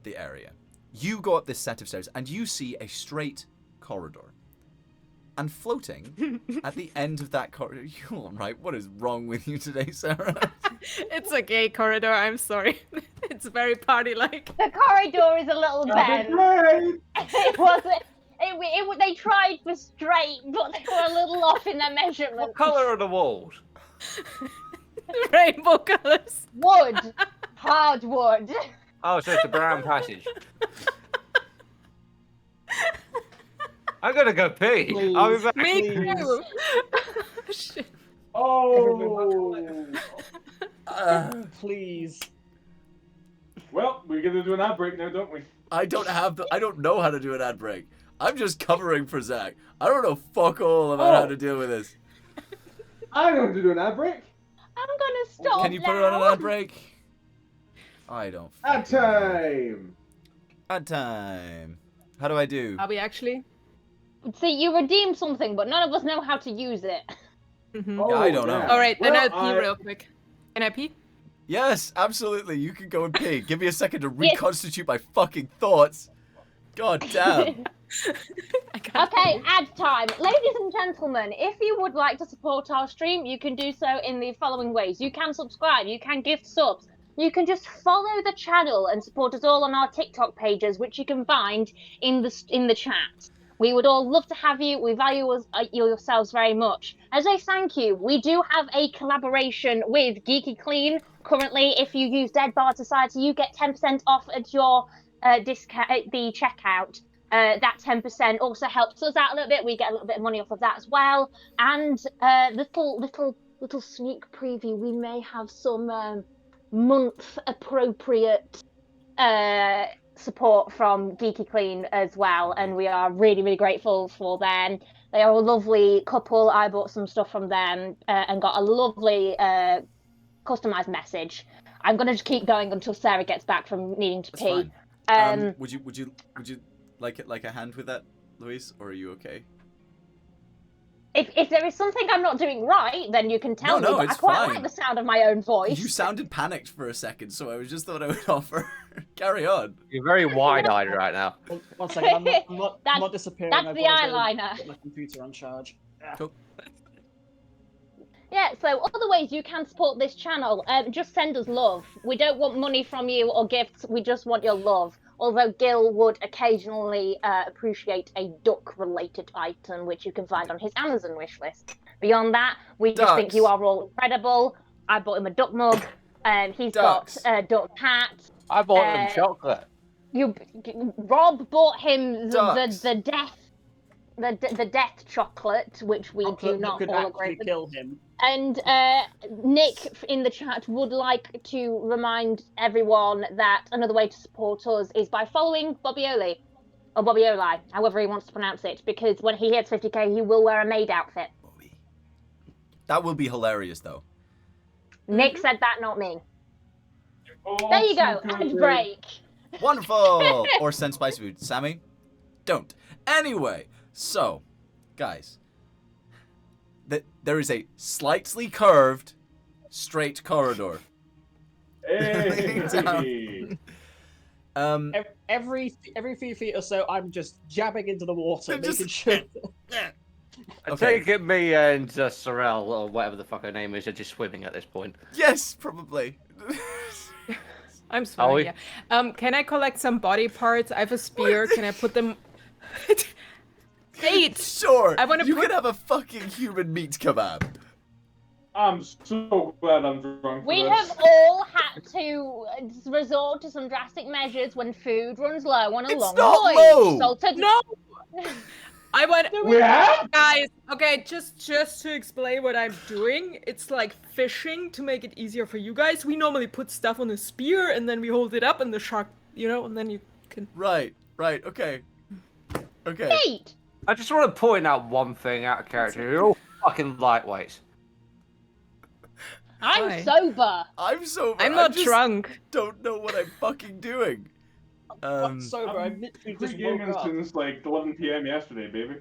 the area, you go up this set of stairs and you see a straight corridor. And floating at the end of that corridor, you all right? What is wrong with you today, Sarah? It's a gay corridor. I'm sorry. It's very party-like. The corridor is a little bent. Great. It wasn't. They tried for straight, but they were a little off in their What measurements. colour are the walls? Rainbow colors. Wood. Hardwood. Oh, so it's a brown passage. I'm gonna go pee. I'll be back. Me Please. too. Shit. Oh. Please. Well, we're gonna do an ad break now, don't we? I don't know how to do an ad break. I'm just covering for Zach. I don't know fuck all about how to deal with this. I'm going to do an ad break. I'm gonna stop. Can you put it on an ad break? I don't. Ad time. Ad time. How do I do? Are we actually? See, you redeemed something, but none of us know how to use it. Mhm. Oh, Yeah, I don't know. All right, then Well, I'll pee real quick. Can I pee? Yes, absolutely. You can go and pee. Give me a second to Yes. reconstitute my fucking thoughts. God damn. I can't Okay, ad time. Ladies and gentlemen, if you would like to support our stream, you can do so in the following ways. You can subscribe, you can gift subs, you can just follow the channel and support us all on our TikTok pages, which you can find in the chat. We would all love to have you. We value yourselves very much. As a thank you, we do have a collaboration with Geeky Clean. Currently, if you use Dead Bar Society, you get 10% off at your discount at the checkout. That 10% also helps us out a little bit. We get a little bit of money off of that as well. And little sneak preview. We may have some month appropriate support from Geeky Clean as well, and we are really, really grateful for them. They are a lovely couple. I bought some stuff from them and got a lovely customized message. I'm gonna just keep going until Sarah gets back from needing to That's pee. fine. Would you like a hand with that, Louise, or are you okay? If there is something I'm not doing right, then you can tell No, me. But I it's quite fine. like the sound of my own voice. You sounded panicked for a second, so I just thought I would offer. Carry on. You're very wide-eyed right now. One second, I'm not That's- disappearing. that's I've the got to go eyeliner. Put my computer on charge. Cool. Yeah, so other ways you can support this channel, just send us love. We don't want money from you or gifts, we just want your love. Although Gil would occasionally appreciate a duck-related item, which you can find on his Amazon wishlist. Beyond that, we just think Ducks. you are all incredible. I bought him a duck mug, he's Ducks. got a duck hat. I bought them Uh, chocolate. Rob bought him Ducks. the death chocolate, which we do Chocolate that not could all actually agree with. kill him. And Nick in the chat would like to remind everyone that another way to support us is by following Bobby Oli, or Bobby Oli, however he wants to pronounce it, because when he hits 50k, he will wear a maid outfit. That will be hilarious, though. Nick said that, not me. There you go. And break. Wonderful! Or send spicy food. Sammy, don't. Anyway, so, guys, there is a slightly curved, straight corridor. Hey. Every few feet or so, I'm just jabbing into the water, Just- making sure. I Okay. take it me and Sorrel, or whatever the fuck her name is, are just swimming at this point. Yes, probably. I'm Are sorry. we? Yeah. Can I collect some body parts? I have a spear. Can I put them? Wait. Sure. I wanna you put- can have a fucking human meat kebab. I'm so glad I'm drunk. We for have this. all had to resort to some drastic measures when food runs low on a It's long not voyage. low. Salted. No. I want. We have? Guys, okay, just to explain what I'm doing, it's like fishing to make it easier for you guys. We normally put stuff on a spear and then we hold it up and the shark, and then you can. Right, okay. Okay. Eat. I just want to point out one thing out of character. You're all fucking lightweights. I'm Why? sober. I'm sober. I'm not I just drunk. don't know what I'm fucking doing. I'm sober. I literally just woke Pre-gaming up. since like 11 p.m. yesterday, baby.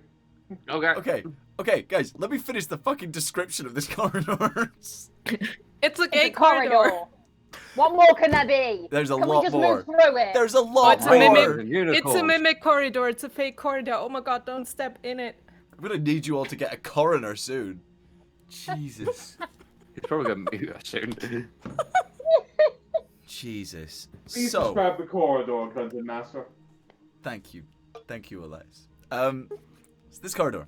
Okay. Okay, guys, let me finish the fucking description of this corridor. It's a It's gay a corridor. What more can there be? There's a Can lot we just more. move through it? There's a lot it's a more. mimic. It's a Unicorns. mimic corridor. It's a fake corridor. Oh my god, don't step in it. I'm gonna need you all to get a coroner soon. Jesus. It's probably gonna mute us soon. Jesus. Please So, describe the corridor, Dungeon Master. thank you, Elias. So this corridor,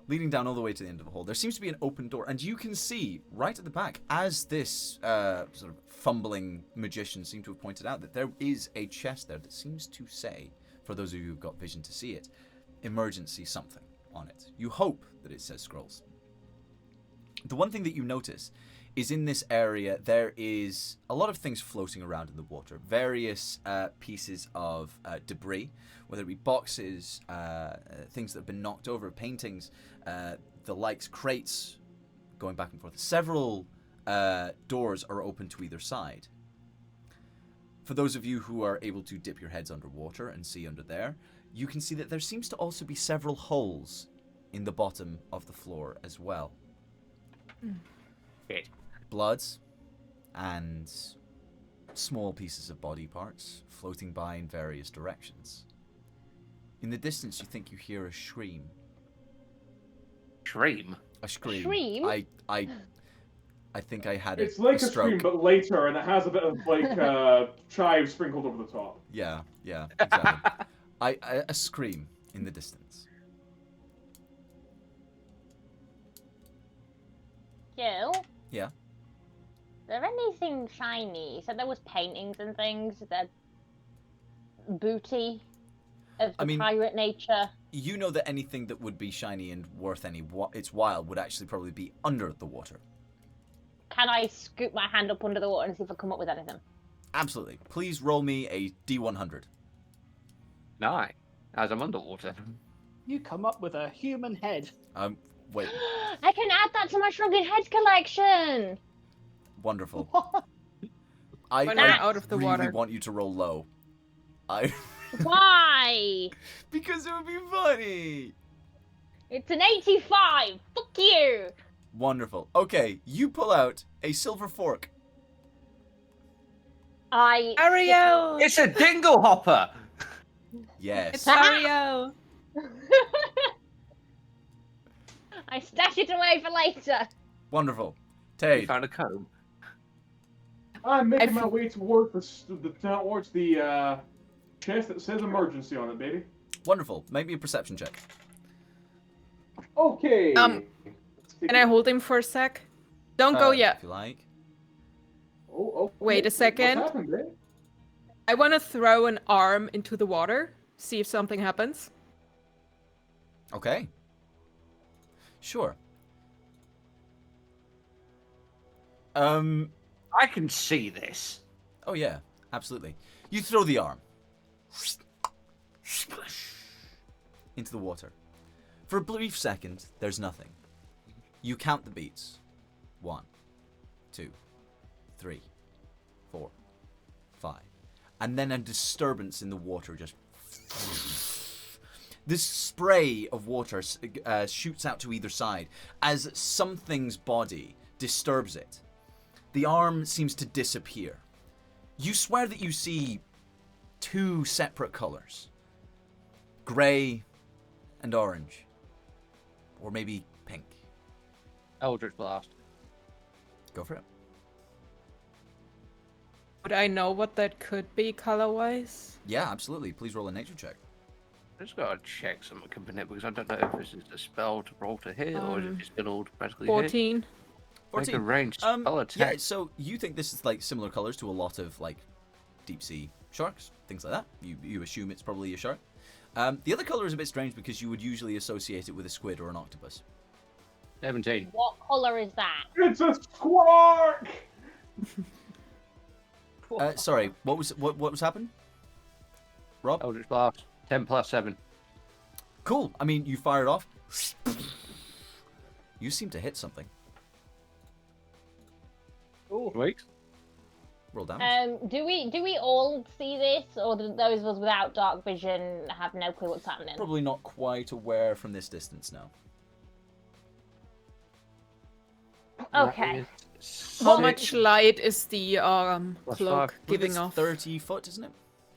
leading down all the way to the end of the hall, there seems to be an open door, and you can see right at the back, as this sort of fumbling magician seemed to have pointed out, that there is a chest there that seems to say, for those of you who've got vision to see it, emergency something on it. You hope that it says scrolls. The one thing that you notice is in this area there is a lot of things floating around in the water. Various pieces of debris, whether it be boxes, things that have been knocked over, paintings, the likes, crates, going back and forth. Several doors are open to either side. For those of you who are able to dip your heads underwater and see under there, you can see that there seems to also be several holes in the bottom of the floor as well. Shit. Bloods and small pieces of body parts floating by in various directions. In the distance, you think you hear a scream. Dream. A scream. Scream? I think I had It's like a stroke. scream, but later, and it has a bit of like chive sprinkled over the top. Yeah, exactly. A scream in the distance. Jill? Yeah. Is there anything shiny? You said there was paintings and things. That booty of the I mean- pirate nature. You know that anything that would be shiny and worth its while would actually probably be under the water. Can I scoop my hand up under the water and see if I come up with anything? Absolutely. Please roll me a D100. Nice. As I'm underwater. You come up with a human head. Wait. I can add that to my Shrunken Heads collection. Wonderful. When I'm out of the really water. want you to roll low. Why? Because it would be funny. It's an 85. Fuck you. Wonderful. Okay, you pull out a silver fork. Ariel! It's a dingle hopper. Yes. It's Ariel! I stash it away for later. Wonderful. You Tade. found a comb. I'm making my f- way towards the chest that says emergency on it, baby. Wonderful. Make me a perception check. Okay. Can I hold him for a sec? Don't go yet. If you like. Oh, Wait a second. What's happened, babe? I want to throw an arm into the water, see if something happens. Okay. Sure. I can see this. Oh yeah, absolutely. You throw the arm into the water. For a brief second, there's nothing. You count the beats. 1, 2, 3, 4, 5. And then a disturbance in the water just... This spray of water shoots out to either side as something's body disturbs it. The arm seems to disappear. You swear that you see 2 separate colors. Grey and orange. Or maybe pink. Eldritch Blast. Go for it. Would I know what that could be color-wise? Yeah, absolutely. Please roll a nature check. I just gotta check some component because I don't know if this is a spell to roll to hit or is it just gonna automatically hit. 14. Make a ranged spell attack. Yeah, so you think this is like similar colors to a lot of like deep sea sharks, things like that. You assume it's probably a shark. The other color is a bit strange because you would usually associate it with a squid or an octopus. 17. What colour is that? It's a squark! Sorry, what was happened? Rob? Eldritch Blast. 10 plus 7. Cool. I mean, you fire it off. You seem to hit something. Ooh. Weeks. Roll damage. Do we all see this, or do those of us without dark vision have no clue what's happening? Probably not quite aware from this distance now. Okay. How much light is the Plus cloak 5. giving It's off? 30 foot, isn't it?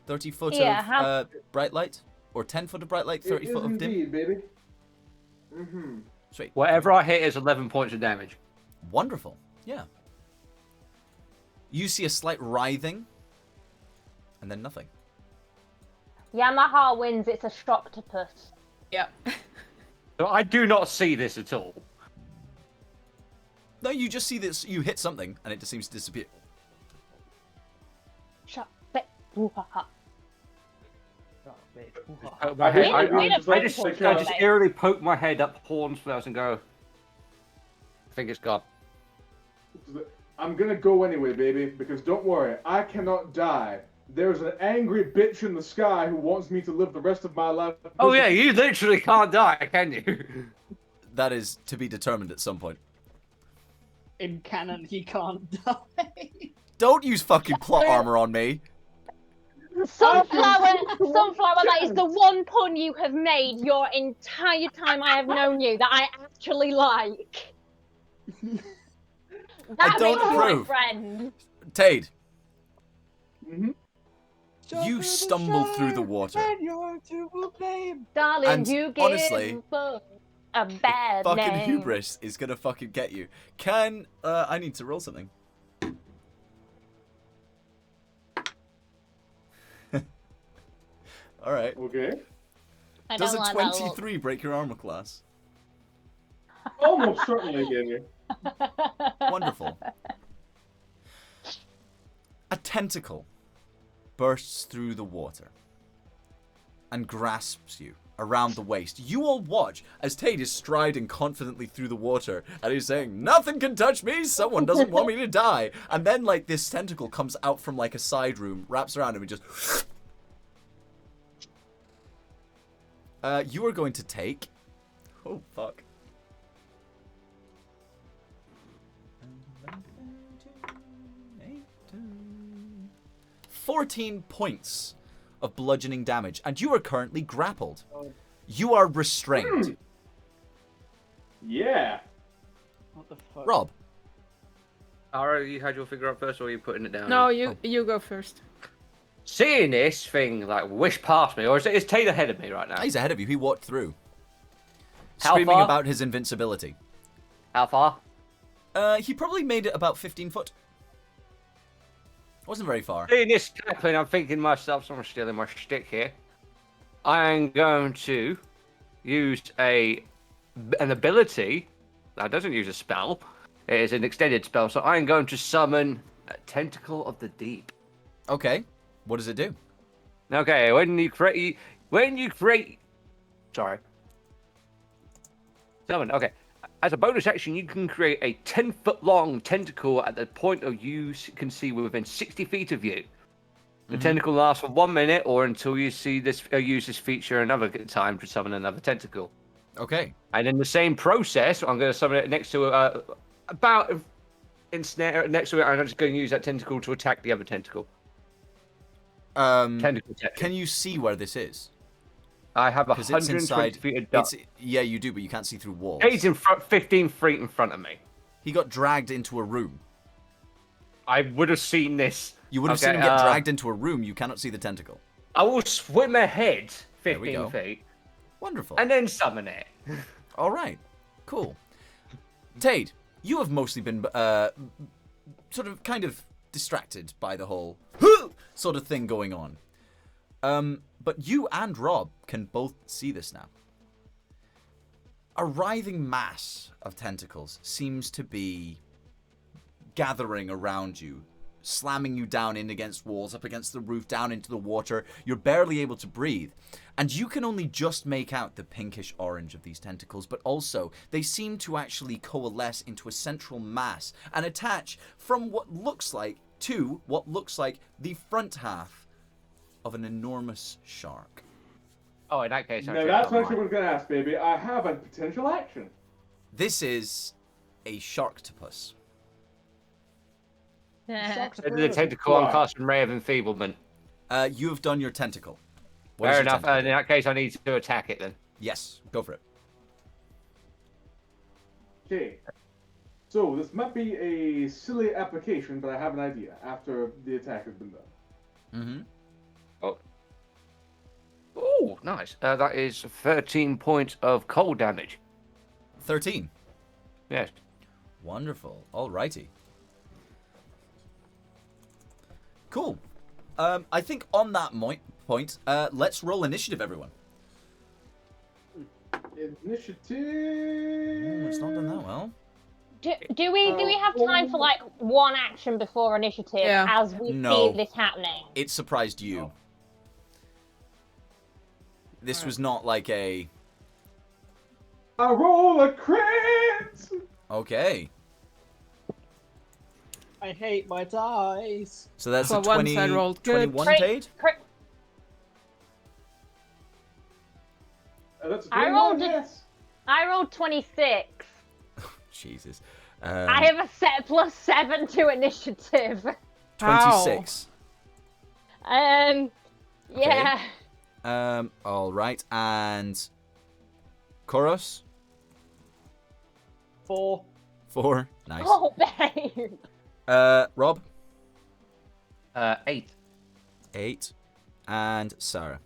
30 foot Yeah, of bright light? Or 10 foot of bright light, 30 It foot is of dim? indeed, baby. Mm-hmm. Sweet. Whatever I hit is 11 points of damage. Wonderful. Yeah. You see a slight writhing, and then nothing. Yamaha wins. It's a Stroctopus. Yeah. So I do not see this at all. No, you just see this. You hit something, and it just seems to disappear. Poke my head. I just Like, eerily poke my head up horns first and go. I think it's gone. I'm gonna go anyway, baby, because don't worry, I cannot die. There's an angry bitch in the sky who wants me to live the rest of my life. Oh yeah, you literally can't die, can you? That is to be determined at some point. In canon, he can't die. Don't use fucking plot armor on me. Sunflower, that is the one pun you have made your entire time I have known you that I actually like. That don't makes you approve. my friend. Tade, Mm-hmm. you stumble through the water. And you're to blame. Darling, And you give honestly, a bad Fucking name. hubris is gonna fucking get you. I need to roll something. Alright. Okay. I Does don't a like that look. 23 break your armor class? Almost certainly, baby. Wonderful. A tentacle bursts through the water and grasps you around the waist. You all watch as Tate is striding confidently through the water and he's saying, "Nothing can touch me, someone doesn't want me to die." And then like this tentacle comes out from like a side room, wraps around him and just... you are going to take... Oh, fuck. 14 points of bludgeoning damage, and you are currently grappled. You are restrained. Yeah. What the fuck? Rob, Ara, you had your figure up first, or are you putting it down? No, you go first. Seeing this thing like whish past me, or is Tate ahead of me right now? he's ahead of you. He walked through. How Screaming far? about his invincibility. How far? He probably made it about 15 foot. Wasn't very far. Seeing this happen, I'm thinking to myself, someone's stealing my shtick here. I'm going to use an ability that doesn't use a spell. It is an extended spell, so I'm going to summon a Tentacle of the Deep. Okay. What does it do? Okay, summon. Okay, as a bonus action, you can create a 10-foot long tentacle at the point of you can see within 60 feet of you. The tentacle lasts for 1 minute, or until you see this use this feature another time to summon another tentacle. Okay. And in the same process, I'm going to summon it next to about ensnare it next to it, and I'm just going to use that tentacle to attack the other tentacle. Um, Tentacle attack. can you see where this is? I have Because it's 120 inside. feet of dark. Yeah, you do, but you can't see through walls. He's in front, 15 feet in front of me. He got dragged into a room. I would have seen this. You would have seen him get dragged into a room. You cannot see the tentacle. I will swim ahead There we 15 go. feet Wonderful. and then summon it. All right. Cool. Tade, you have mostly been sort of kind of distracted by the whole sort of thing going on. But you and Rob can both see this now. A writhing mass of tentacles seems to be gathering around you, slamming you down in against walls, up against the roof, down into the water. You're barely able to breathe. And you can only just make out the pinkish orange of these tentacles, but also they seem to actually coalesce into a central mass and attach from what looks like to what looks like the front half of an enormous shark. Oh, in that case, Now that's what I was going to ask, baby. I have a potential action. This is a sharktopus. The tentacle on casting Ray of Enfeeblement. You have done your tentacle. What Fair is your enough. tentacle In do? that case, I need to attack it then. Yes, go for it. Okay. So this might be a silly application, but I have an idea after the attack has been done. Mm-hmm. Oh, nice. That is 13 points of cold damage. 13. Yes. Wonderful. Alrighty. Cool. I think on that point, let's roll initiative, everyone. Initiative. It's not done that well. Do we have time for like one action before initiative Yeah. as we No. see this happening? It surprised you. This was not like a... I roll a crit. Okay. I hate my dice. So that's For a 20, once I rolled good. 21, Crit- Tade? crit- That's a I 21, rolled a- yes. I rolled 26. Jesus. I have a set +7 to initiative. 26. Yeah. All right. And... Koros? 4. 4. Nice. Oh, babe. Rob? 8. 8. And Sarah?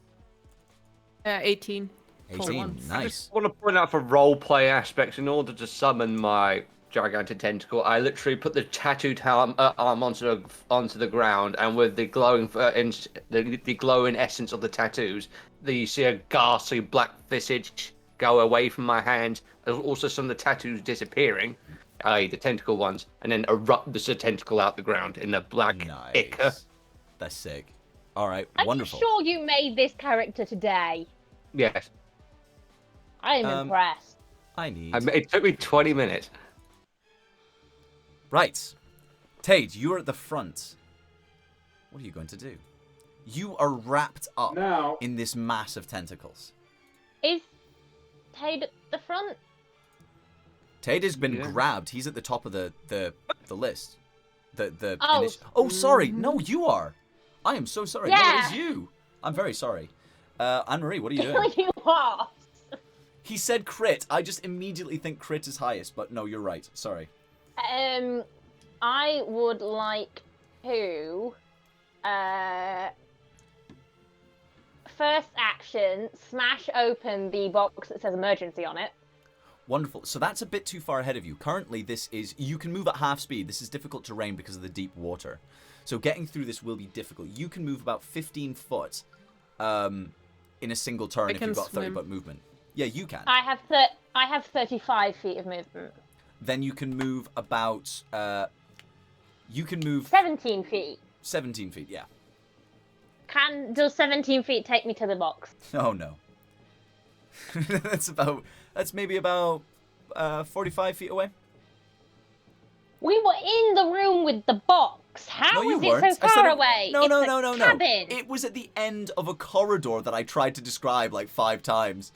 18. For 18. once. I Nice. just want to point out for roleplay aspects, in order to summon my gigantic tentacle, I literally put the tattooed arm onto the ground, and with the glowing the glowing essence of the tattoos, you see a ghastly black visage go away from my hand. There's also some of the tattoos disappearing, i.e. the tentacle ones, and then erupt the tentacle out the ground in the black ichor. Nice. That's sick. All right. Are Wonderful. you sure you made this character today? Yes. I am impressed. I need... It took me 20 minutes. Right. Tade, you're at the front. What are you going to do? You are wrapped up Now, in this mass of tentacles. Is Tade at the front? Tade has been Yeah. grabbed. He's at the top of the list. Oh. Oh, sorry. No, you are. I am so sorry. No, Yeah. it is you. I'm very sorry. Anne-Marie, what are you Kill doing? you off. He said crit. I just immediately think crit is highest, but no, you're right. Sorry. I would like to, first action, smash open the box that says emergency on it. Wonderful. So that's a bit too far ahead of you. Currently, this is... You can move at half speed. This is difficult terrain because of the deep water. So getting through this will be difficult. You can move about 15 foot in a single turn if can you've got 30 swim. foot movement. Yeah, you can. I have 35 feet of movement. Then you can move about... you can move 17 feet. 17 feet, yeah. Does 17 feet take me to the box? Oh, no. That's maybe about 45 feet away. We were in the room with the box. How No, you is it weren't. so I said far it- away? No, It's no, a no, no, no. cabin. It was at the end of a corridor that I tried to describe like 5 times.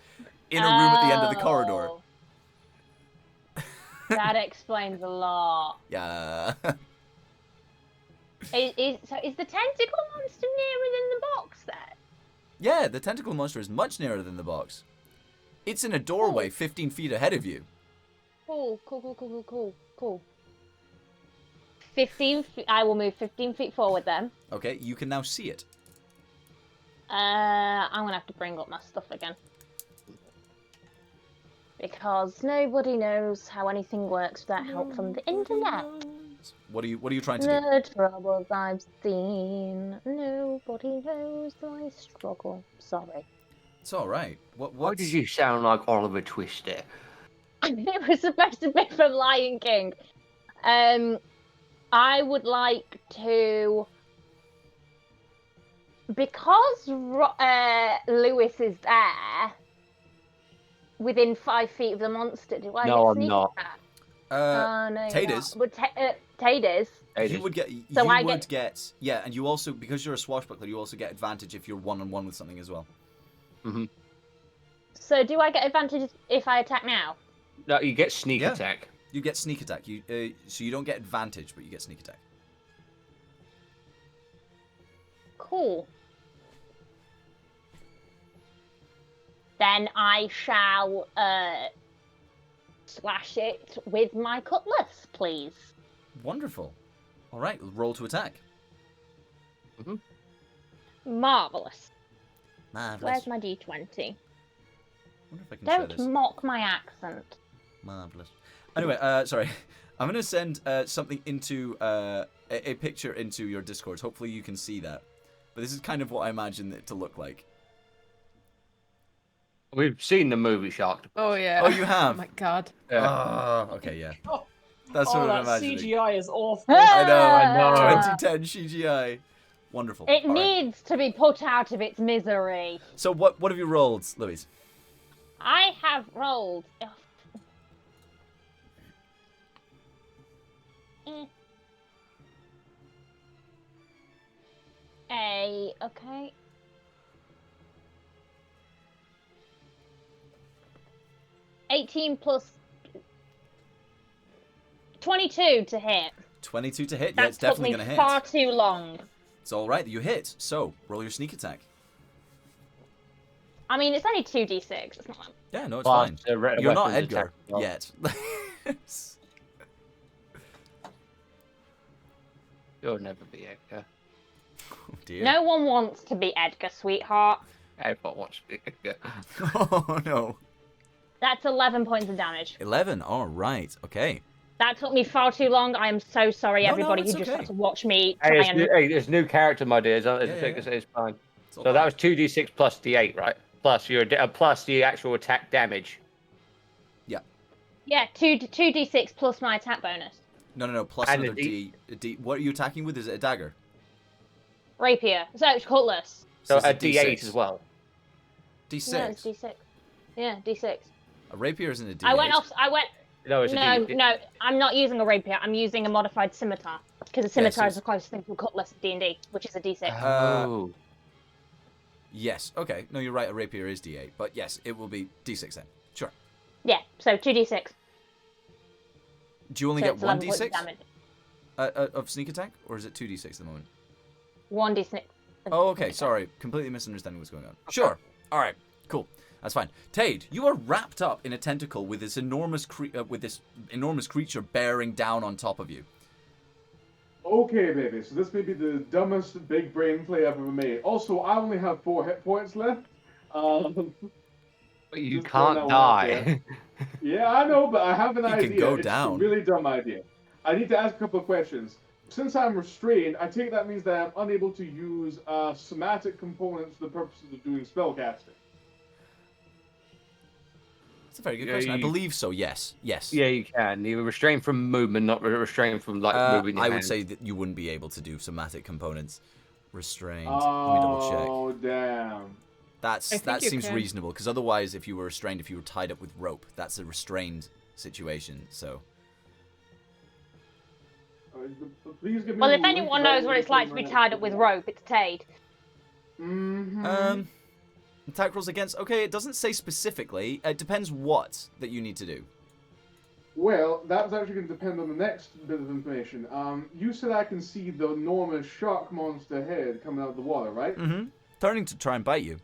In a room at the end of the corridor. Oh. That explains a lot. Yeah. So is the tentacle monster nearer than the box then? Yeah, the tentacle monster is much nearer than the box. It's in a doorway 15 feet ahead of you. Cool. 15 feet. I will move 15 feet forward then. Okay, you can now see it. I'm gonna have to bring up my stuff again. Because nobody knows how anything works without help from the internet. What are you trying to do? The troubles I've seen. Nobody knows my struggle. Sorry. It's all right. Why What's... did you sound like Oliver Twist there? It was supposed to be from Lion King. I would like to, because Lewis is there, within 5 feet of the monster. Do I No, get I'm sneak not. attack? No, Tate you're is. not. But Tate is. You would get. So you I would get. Yeah, and you also, because you're a swashbuckler, you also get advantage if you're one-on-one with something as well. Mm-hmm. So do I get advantage if I attack now? No, you get sneak Yeah. attack. You get sneak attack. So you don't get advantage, but you get sneak attack. Cool. Then I shall slash it with my cutlass, please. Wonderful. All right, roll to attack. Marvelous. Marvelous. Where's my d20? Wonder if I can share Don't this. mock my accent. Marvelous. Anyway, sorry. I'm going to send something into a picture into your Discord. Hopefully you can see that. But this is kind of what I imagine it to look like. We've seen the movie Shark. Oh yeah. Oh, you have? Oh my god. Oh, okay, yeah. That's Oh, what I'm that imagining. CGI is awful. I know. Ah! 2010 CGI. Wonderful. It All right. needs to be put out of its misery. So what have you rolled, Louise? I have rolled. Okay. 18 plus 22 to hit. 22 to hit. That Yeah, it's took definitely me going to hit. far too long. It's all right. You hit. So roll your sneak attack. I mean, it's only 2d6. It's not that. Yeah, no, it's Plus, fine. the You're not weapons Edgar attack roll. yet. You'll never be Edgar. Oh, dear. No one wants to be Edgar, sweetheart. Everyone wants to be Edgar. Oh no. That's 11 points of damage. 11. All right. Okay. That took me far too long. I am so sorry, No, everybody it's who just okay. had to watch me Hey, try it's and. new, hey, it's new character, my dear. It's yeah. it's fine. It's all So that fine. was 2d6 plus d8, right? Plus your plus the actual attack damage. Yeah, 2d6 plus my attack bonus. No. Plus And a another D. What are you attacking with? Is it a dagger? Rapier. So it's cutlass. So it's a d8 as well. D6. No, it's d6. Yeah, d6. A rapier isn't a D8. I went off. No, it's a No, d8. no, I'm not using a rapier. I'm using a modified scimitar because a scimitar so is the closest thing to a cutlass in D&D, which is a d6. Oh. Yes. Okay. No, you're right. A rapier is D8. But yes, it will be D6 then. Sure. Yeah, so 2d6. Do you only So get it's one 11 points of D6 damage. of sneak attack? Or is it 2D6 at the moment? 1d6. Oh, okay. Sorry. Completely misunderstanding what's going on. Sure. All right. Cool. That's fine. Tade, you are wrapped up in a tentacle with this enormous creature bearing down on top of you. Okay, baby, so this may be the dumbest big brain play I've ever made. Also, I only have 4 hit points left. But you Just throwing can't that one out die. Yeah, I know, but I have an You idea. can go it's down. a really dumb idea. I need to ask a couple of questions. Since I'm restrained, I take that means that I'm unable to use somatic components for the purposes of doing spellcasting. That's a very good Yeah, question. I you- believe so. Yes. Yes. Yeah, you can. You're restrained from movement, not restrained from like moving your I would hand. say that you wouldn't be able to do somatic components. Restrained. Let me double check. Oh, damn. That think you seems can. reasonable because otherwise, if you were restrained, if you were tied up with rope, that's a restrained situation. So Please give me Well, a if link anyone about knows what it's like to be my tied up with rope, it's Tade. Mm-hmm. attack rolls against. Okay, it doesn't say specifically. It depends what that you need to do. Well, that's actually going to depend on the next bit of information. You said I can see the enormous shark monster head coming out of the water, right? Mm-hmm. Turning to try and bite you.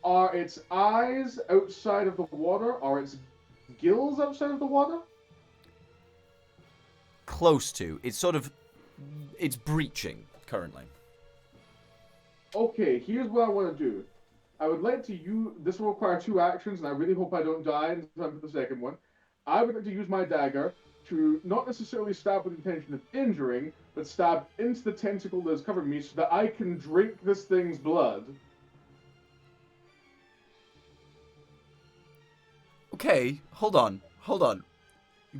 Are its eyes outside of the water? Are its gills outside of the water? Close to. It's breaching currently. Okay, here's what I want to do. I would like to use... This will require 2 actions, and I really hope I don't die in time for the second one. I would like to use my dagger to not necessarily stab with the intention of injuring, but stab into the tentacle that has covered me so that I can drink this thing's blood. Okay, hold on.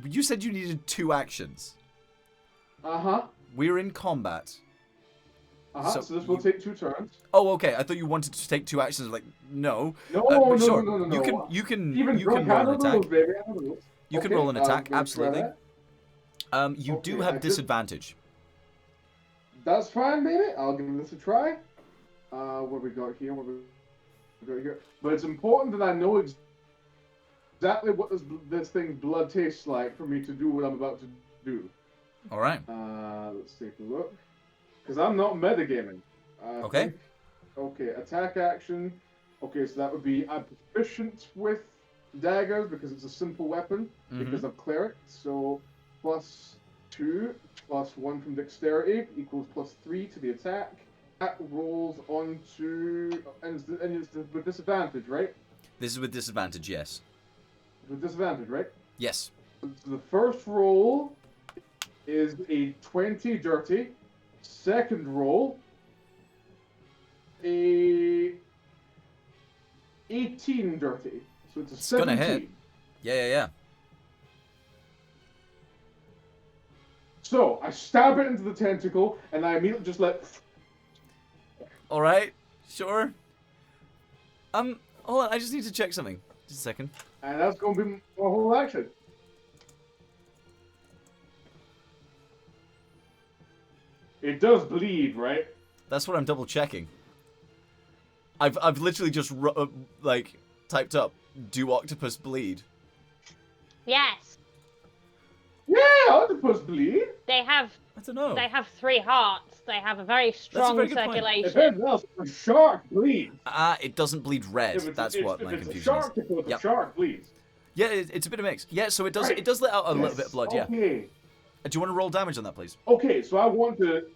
You said you needed 2 actions. Uh-huh. We're in combat. So this will take 2 turns. Oh, okay. I thought you wanted to take 2 actions. Like, no. No, But no, sure. no. You can Even roll an rules, attack. baby. I know the rules. You can Okay, roll an attack, gonna try absolutely. that. You do Okay, have I just- disadvantage. That's fine, baby. I'll give this a try. What we got here? But it's important that I know exactly what this thing's blood tastes like for me to do what I'm about to do. All right. Let's take a look. Because I'm not metagaming. Okay. Okay, attack action. Okay, so that would be I'm proficient with daggers because it's a simple weapon because I'm cleric. So +2 +1 from dexterity equals +3 to the attack. That rolls onto and it's with disadvantage, right? This is with disadvantage, yes. With disadvantage, right? Yes. So the first roll is a 20 dirty. Second roll, a 18 dirty. So it's a It's 17. gonna hit. Yeah. So I stab it into the tentacle, and I immediately just let. All right. Sure. Hold on. I just need to check something. Just a second. And that's going to be my whole action. It does bleed, right? That's what I'm double checking. I've literally just typed up "Do octopus bleed?" Yes. Yeah, octopus bleed. They have I don't know. 3 hearts. They have a very strong very good point. If circulation. anything else, a shark bleeds. It doesn't bleed red. If it's, That's if, what if my it's a confusion is. shark, if Yep. a shark bleeds. Yeah, it's a bit of mix. Yeah, so it does. Right. It does let out a little bit of blood. Yeah. Okay. Do you want to roll damage on that, please? Okay, so I want to.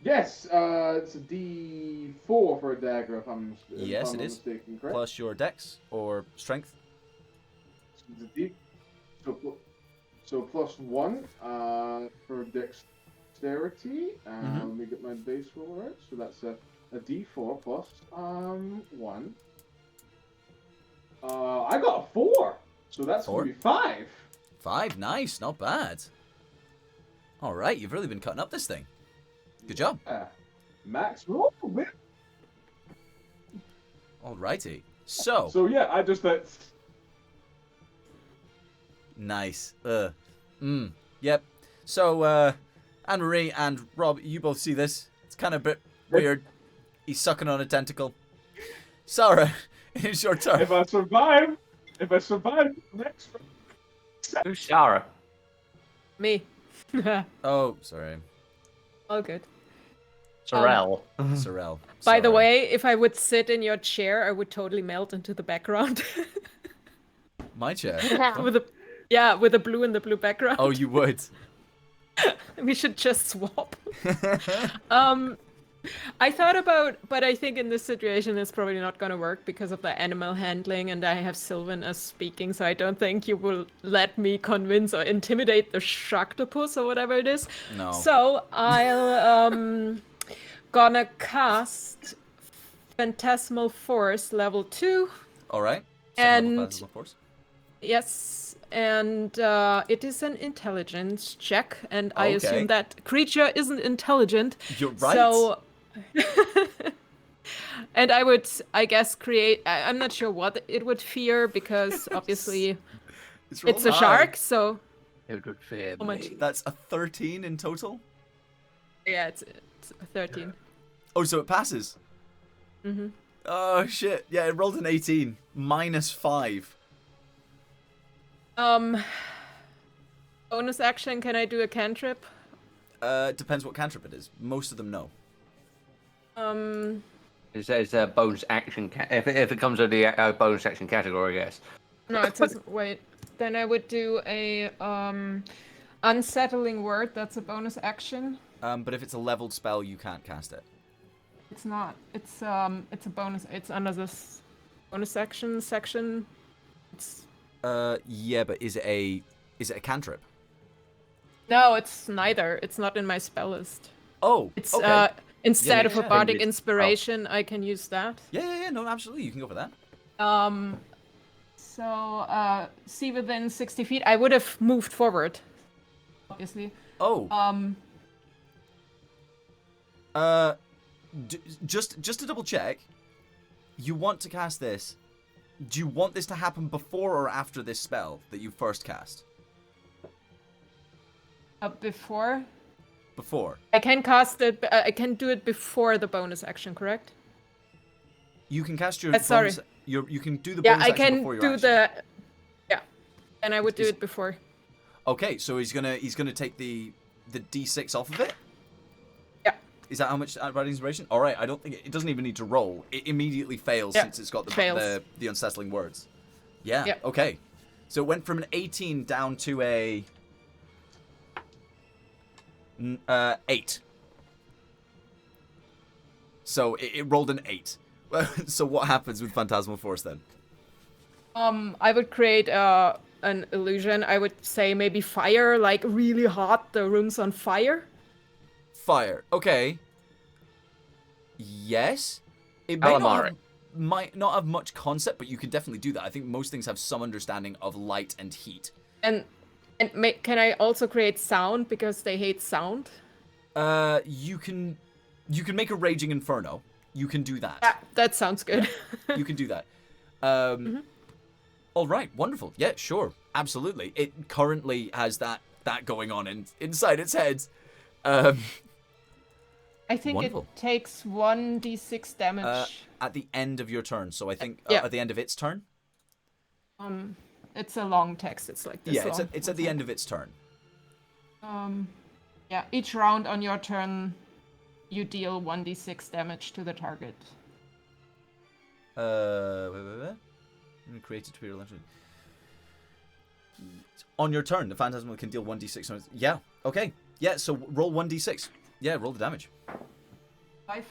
Yes, it's a D4 for a dagger, if I'm Yes, if I'm it not is. mistaken, correct? Plus your dex or strength. It's a D. So +1 for dexterity. Let me get my base roll right. So that's a D4 plus 1. I got a 4, so that's 4? gonna be 5. 5, nice, not bad. All right, you've really been cutting up this thing. Good job. Max roll. Man. Alrighty. So So yeah, I just nice. Yep. So Anne Marie and Rob, you both see this. It's kind of a bit weird. He's sucking on a tentacle. Sarah, it's your turn. if I survive next. Who's Shara? Me. Oh, sorry. All good. Sorrel. Sorrel. By the Sorry. way, if I would sit in your chair, I would totally melt into the background. My chair. with the blue and the blue background. Oh, you would. We should just swap. I thought about, but I think in this situation it's probably not going to work because of the animal handling, and I have Sylvan as speaking, so I don't think you will let me convince or intimidate the sharktopus or whatever it is. No. So I'll gonna cast Phantasmal Force level 2. All right. And- Phantasmal Force. Yes, and it is an intelligence check, and I Okay. assume that creature isn't intelligent. You're right. So, and I would, I guess, create. I'm not sure what it would fear because obviously it's it's a rolled high. shark. So, It would fear how much? me. That's a 13 in total. Yeah, it's 13. Oh, so it passes. Mm-hmm. Oh shit! Yeah, it rolled an 18 minus 5. Bonus action, can I do a cantrip? Depends what cantrip it is. Most of them, no. It says bonus action. If it comes with the bonus action category, yes. No, it says, wait. Then I would do a unsettling word. That's a bonus action. But if it's a leveled spell, you can't cast it. It's not. It's a bonus. It's under this bonus action section. It's Yeah, but is it a cantrip? no, it's neither. It's not in my spell list. Oh, It's okay. instead of a yeah. bardic Oh. inspiration, I can use that. Yeah, no, absolutely, you can go for that. So see within 60 feet. I would have moved forward, obviously. Oh, Um, just to double check, you want to cast this. Do you want this to happen before or after this spell that you first cast? before Before. I can cast it. I can do it before the bonus action, correct? You can cast your sorry. bonus, you can do the Yeah, bonus I action can before your do action. the. Yeah, and I would do Is- it before. Okay, so he's gonna take the d6 off of it. Yeah. Is that how much bardic inspiration? All right, I don't think it doesn't even need to roll. It immediately fails Yeah, since it's got fails. the unsettling words. Yeah. Yeah. Okay. So it went from an 18 down to a 8. So it rolled an 8. So what happens with Phantasmal Force then? I would create an illusion. I would say maybe fire, like really hot. The room's on fire. Fire. Okay. Yes. It Calamari. might not have much concept, but you can definitely do that. I think most things have some understanding of light and heat. And can I also create sound because they hate sound? You can make a raging inferno. You can do that. Yeah, that sounds good. You can do that. All right, wonderful. Yeah, sure, absolutely. It currently has that going on inside its head. I think Wonderful. it takes 1d6 damage. At the end of your turn, so I think Yeah. at the end of its turn. It's a long text. It's like this Yeah, long. it's at the end of its turn. Yeah, each round on your turn, you deal 1d6 damage to the target. Wait. Created to be elected. On your turn, the Phantasmal can deal 1d6. Yeah, okay. Yeah, so roll 1d6. Yeah, roll the damage. 5.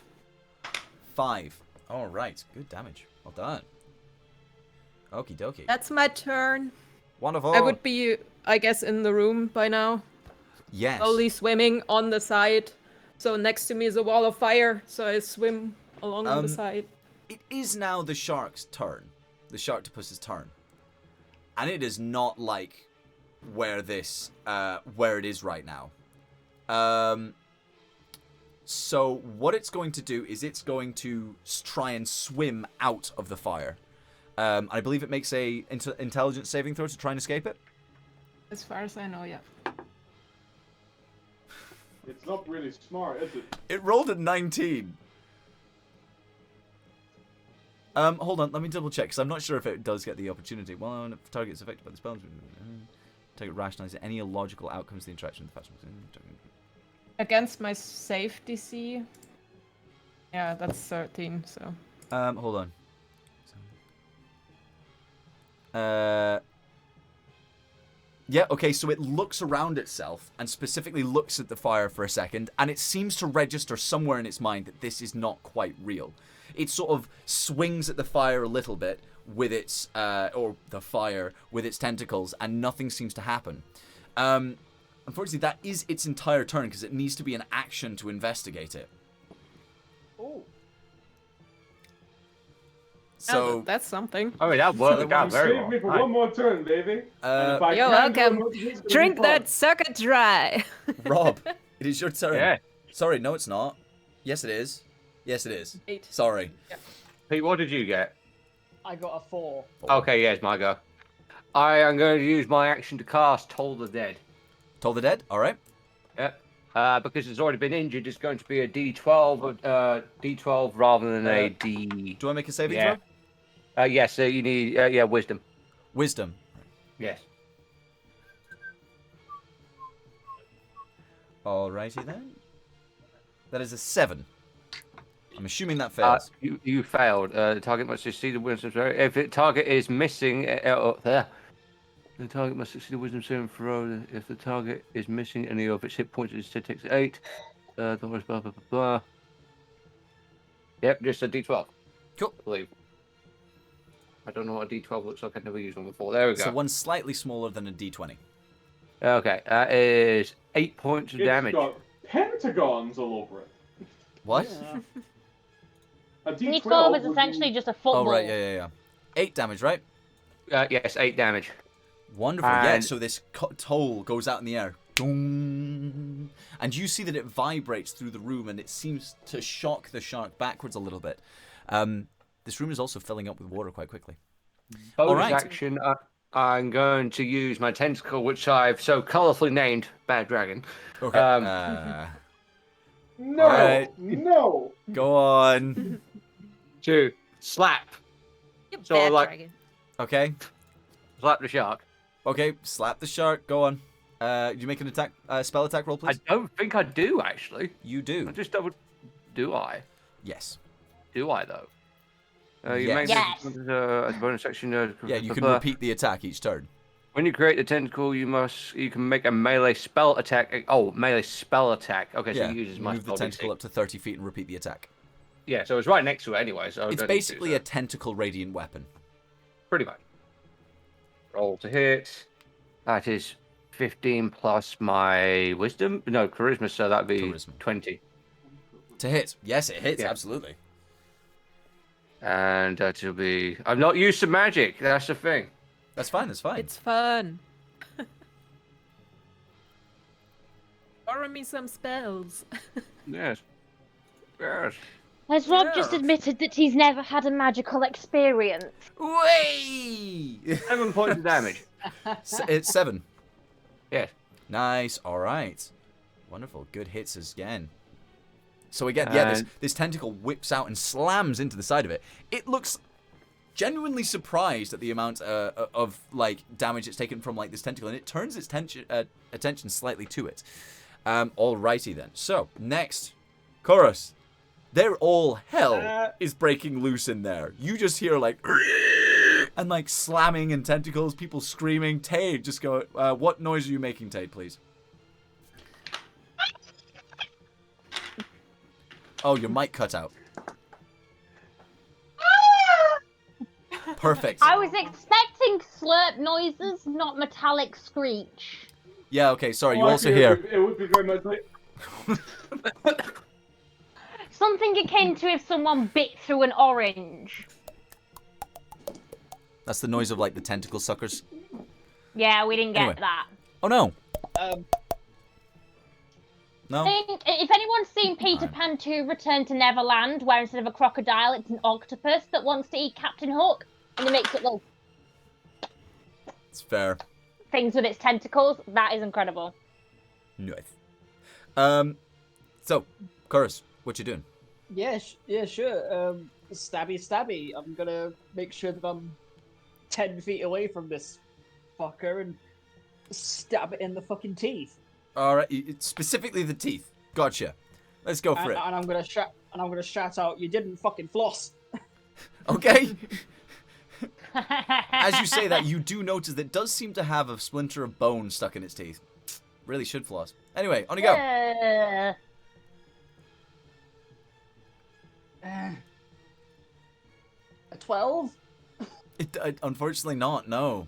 5. All right, good damage. Well done. Okie dokie. That's my turn. Wonderful. I would be, I guess, in the room by now. Yes. Slowly swimming on the side. So next to me is a wall of fire. So I swim along the side. It is now the shark's turn. The Sharktopus's turn. And it is not like where it is right now. So what it's going to do is it's going to try and swim out of the fire. I believe it makes a intelligence saving throw to try and escape it. As far as I know, yeah. It's not really smart, is it? It rolled a 19. Hold on, let me double check, because I'm not sure if it does get the opportunity. Well, if the target is affected by the spell, target rationalizes any illogical outcomes of the interaction with the fast. Against my safe DC. Yeah, that's 13, so. Hold on. Yeah, okay, so it looks around itself and specifically looks at the fire for a second, and it seems to register somewhere in its mind that this is not quite real. It sort of swings at the fire a little bit with its, or the fire with its tentacles, and nothing seems to happen. Unfortunately, that is its entire turn, because it needs to be an action to investigate it. Oh. So, That's something. Oh, that worked out very Save well. me for Nice. one more turn, baby. And if I You're can do welcome. it, it's gonna Drink be fun. that sucker dry. Rob, it is your turn. Yeah. Sorry, no, it's not. Yes, it is. Yes, it is. 8. Sorry. Pete, what did you get? I got a 4. Okay, yeah, it's my go. I am going to use my action to cast Toll the Dead. Toll the Dead? All right. Yeah. Because it's already been injured, it's going to be a D12 rather than a D. Do I make a saving Yeah. throw? Yes, you need wisdom. Wisdom. Yes. Alrighty then. That is a 7. I'm assuming that fails. You failed. The target must succeed a wisdom throw. If the target is missing, the target must succeed a wisdom saving throw. If the target is missing any of its hit points, it takes 8. Blah, blah, blah, blah, blah. Yep, just a D12. Cool. I believe. I don't know what a D12 looks like. I've never used one before. There we go. So one's slightly smaller than a D20. Okay, that is 8 points of damage. It's got pentagons all over it. What? Yeah. A D12 D12 is would essentially be- just a football. Oh, right, yeah. 8 damage, right? Yes, 8 damage. Wonderful. Yeah, And- so this toll goes out in the air. Dong. And you see that it vibrates through the room and it seems to shock the shark backwards a little bit. This room is also filling up with water quite quickly. Bonus Alright. action, I'm going to use my tentacle, which I've so colourfully named Bad Dragon. Okay. No, Alright. no. Go on. To slap. You So, bad like- dragon. Okay. Slap the shark. Okay, slap the shark. Go on. You make an attack, spell attack roll, I please? don't think I do, actually. You do. I just double. Do I? Yes. Do I, though? You Yes. make Yes. this as a bonus action. Yeah, you can repeat the attack each turn. When you create the tentacle, you can make a melee spell attack. Oh, melee spell attack. Okay, so Yeah, you use you my move the spell tentacle DC. up to 30 feet and repeat the attack. Yeah, so it's right next to it anyway. So I It's don't need to do basically a that. tentacle radiant weapon. Pretty much. Roll to hit. That is 15 plus my wisdom. No, charisma. So that'd be Charisma. 20. To hit. Yes, it hits, Yeah. absolutely. And that'll be. I'm not used to magic. That's the thing. That's fine, that's fine. It's fun. Borrow me some spells. Yes. Yes. Has Rob just Yeah. admitted that he's never had a magical experience? Way! 7 points of damage. It's 7. Yes. Nice, alright. Wonderful, good hits again. So again, yeah, And- this tentacle whips out and slams into the side of it. It looks genuinely surprised at the amount of like damage it's taken from like this tentacle, and it turns its attention slightly to it. Alrighty then. So next, Chorus. They're all hell is breaking loose in there. You just hear like and like slamming and tentacles, people screaming. Tade, just go. What noise are you making, Tade, please? Oh, your mic cut out. Perfect. I was expecting slurp noises, not metallic screech. Yeah, okay, sorry. You Oh, also actually, hear. It would be very much like. Something akin to if someone bit through an orange. That's the noise of like the tentacle suckers. Yeah, we didn't get Anyway. that. Oh no. Um, No? I think if anyone's seen Peter Pan 2 Return to Neverland, where instead of a crocodile, it's an octopus that wants to eat Captain Hook, and it makes little It's fair. things with its tentacles, that is incredible. Nice. So, Chorus, what you doing? yeah, yeah, sure. Stabby. I'm gonna make sure that I'm 10 feet away from this fucker and stab it in the fucking teeth. Alright, specifically the teeth. Gotcha. Let's go for And, it. and I'm gonna shout out, "You didn't fucking floss." Okay. As you say that, you do notice that it does seem to have a splinter of bone stuck in its teeth. Really should floss. Anyway, on you go. A 12? Unfortunately not, no.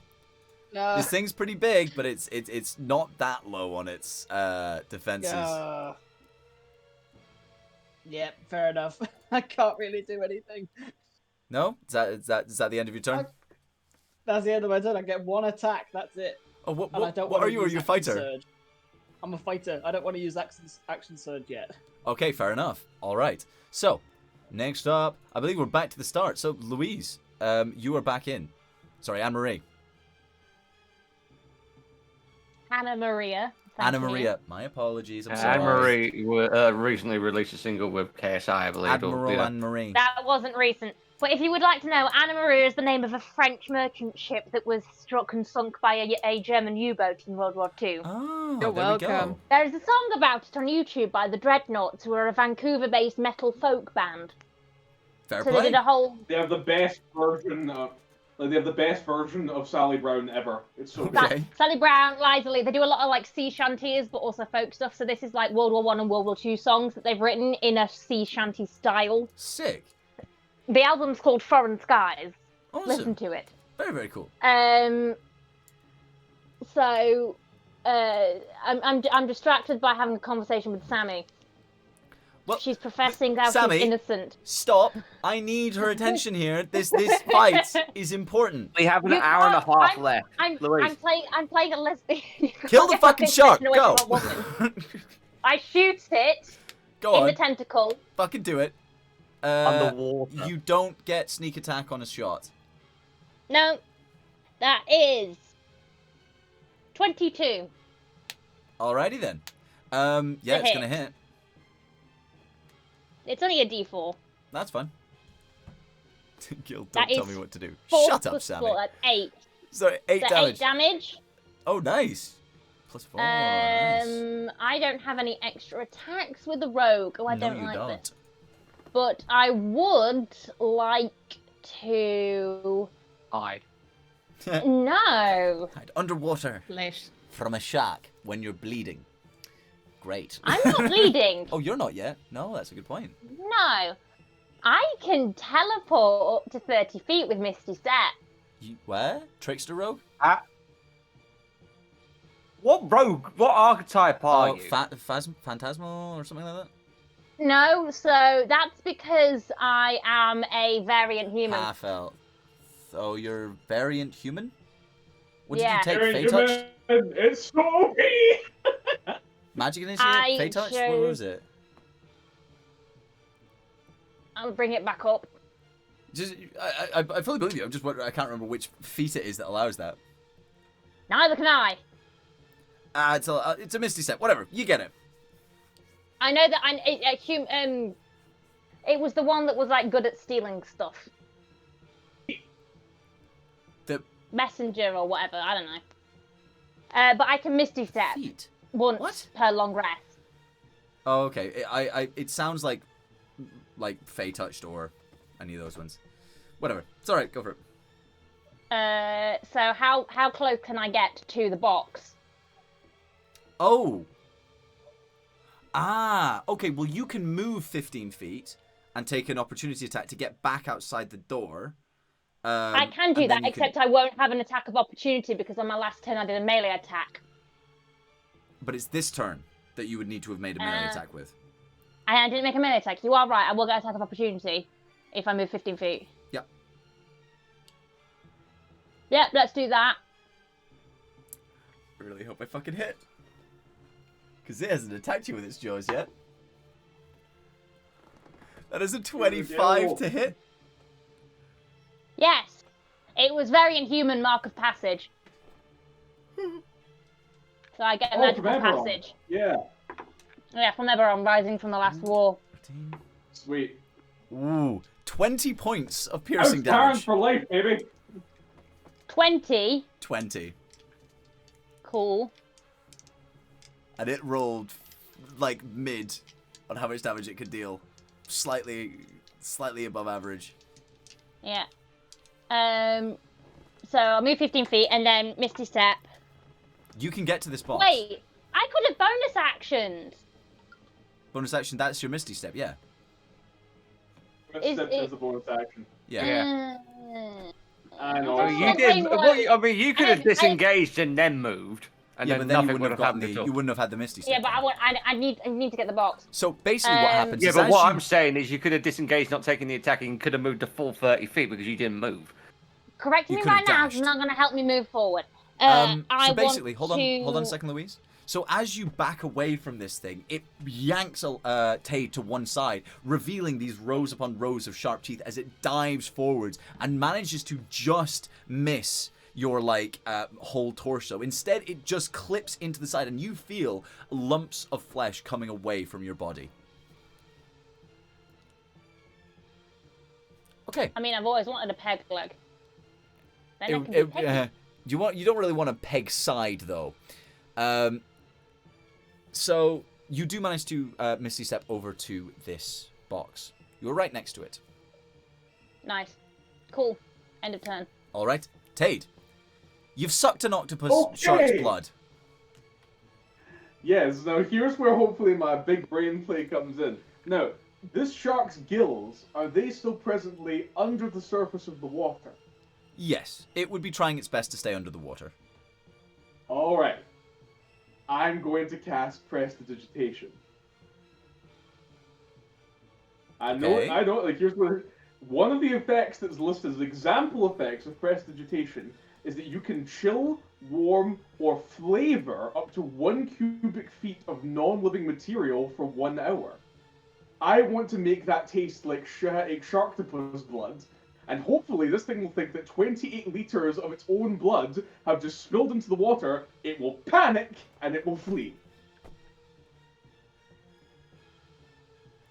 No. This thing's pretty big, but it's not that low on its defenses. Yeah, fair enough. I can't really do anything. No? Is that the end of your turn? That's the end of my turn. I get one attack. That's it. Oh, what And I don't what wanna are you? Are use you a action fighter? surge. I'm a fighter. I don't want to use action surge yet. Okay, fair enough. All right. So, next up, I believe we're back to the start. So, Louise, you are back in. Sorry, Anne Marie. Anna Maria. thank Anna you. Maria. My apologies. I'm sorry. Anne Marie recently released a single with KSI, I believe. Admiral Anne Marie. That wasn't recent. But if you would like to know, Anna Maria is the name of a French merchant ship that was struck and sunk by a German U-boat in World War II. Oh, You're there we go. welcome. There is a song about it on YouTube by the Dreadnoughts, who are a Vancouver-based metal folk band. Fair So play. they did a whole... They have the best version of Sally Brown ever. It's so good. Okay. Sally Brown, Liza Lee, they do a lot of like sea shanties, but also folk stuff. So this is like World War One and World War II songs that they've written in a sea shanty style. Sick. The album's called Foreign Skies. Awesome. Listen to it. Very, very cool. So, I'm distracted by having a conversation with Sammy. Well, She's professing that Sammy, she's innocent. Stop. I need her attention here. This fight is important. We have an You hour and a can't- half left. I'm Louise. playing a lesbian. Kill the fucking shark. Go. I shoot it Go in on. the tentacle. Fucking do it. Underwater. You don't get sneak attack on a shot. No, that is 22. Alrighty then. Yeah, To it's hit. gonna hit. It's only a D4. That's fine. Gil, That don't tell is me what to do. 4 Shut up, plus Sammy. 4, that's 8. Sorry, 8 So damage. 8 damage. Oh, nice. Plus 4. Nice. I don't have any extra attacks with the rogue. Oh, I No, don't you like don't. this. But I would like to. Hide. No, Hide underwater Flesh. from a shark when you're bleeding. Great. I'm not bleeding. Oh, you're not yet? No, that's a good point. No, I can teleport up to 30 feet with Misty Step. You, where? Trickster rogue? What rogue? What archetype are Oh, you? phantasmal or something like that? No, so that's because I am a variant human. Half elf. Oh, you're variant human? What Yeah. did you Very take? Fey touch? human. It's so OP. Magic initiate? I Fey touch? What chose- was it? I'll bring it back up. Just, I fully believe you. I'm just wondering, I can't remember which feat it is that allows that. Neither can I. It's a misty step. Whatever. You get it. I know that it was the one that was like good at stealing stuff. The Messenger or whatever, I don't know. But I can Misty Step feat. once What? per long rest. Oh, okay. It sounds like Fey touched or any of those ones. Whatever. It's alright. Go for it. So how close can I get to the box? Oh. Ah. Okay. Well, you can move 15 feet and take an opportunity attack to get back outside the door. I can do and then that, you can- except I won't have an attack of opportunity because on my last turn I did a melee attack. But it's this turn that you would need to have made a melee Uh, attack with. I didn't make a melee attack. You are right. I will get attack of opportunity if I move 15 feet. Yep. Yep, let's do that. I really hope I fucking hit. Because it hasn't attacked you with its jaws yet. That is a 25 to hit. Yes. It was very inhuman mark of passage. So I get a Oh, magical from Eberron. passage. Yeah. Yeah, from Eberron, rising from the last war. Sweet. Ooh, 20 points of I'm piercing Karen damage. for life, baby. 20. 20. Cool. And it rolled like mid on how much damage it could deal. Slightly above average. Yeah. So I'll move 15 feet and then Misty Step. You can get to this box. Wait, I could have bonus actions. Bonus action, that's your Misty Step, yeah. Steps as a bonus action. Yeah. I know. Well, I you don't did. think Well, so. I mean, you could have disengaged and then moved, and Yeah, then but then you nothing would wouldn't have have gotten happened the, at all. you wouldn't have had the Misty Step. Yeah, but I need to get the box. So basically what happens Yeah, is but as what you- I'm saying is you could have disengaged, not taking the attack, and you could have moved the full 30 feet because you didn't move. Correct You me could have right now. dashed. It's not going to help me move forward. So I basically, want hold on a to- second, Louise. So as you back away from this thing, it yanks Tay to one side, revealing these rows upon rows of sharp teeth as it dives forwards and manages to just miss your whole torso. Instead, it just clips into the side, and you feel lumps of flesh coming away from your body. Okay. I mean, I've always wanted a peg leg. Then I can be peggy. You don't really want a peg side though. So you do manage to Misty Step over to this box. You're right next to it. Nice. Cool. End of turn. All right, Tade. You've sucked an octopus Okay. shark's blood. Yes, now here's where hopefully my big brain play comes in. Now, this shark's gills, are they still presently under the surface of the water? Yes, it would be trying its best to stay under the water. Alright. I'm going to cast Prestidigitation. I Okay. know, like, here's where... One of the effects that's listed as example effects of Prestidigitation is that you can chill, warm, or flavor up to 1 cubic feet of non-living material for 1 hour. I want to make that taste like sharktopus blood, and hopefully this thing will think that 28 liters of its own blood have just spilled into the water, it will panic, and it will flee.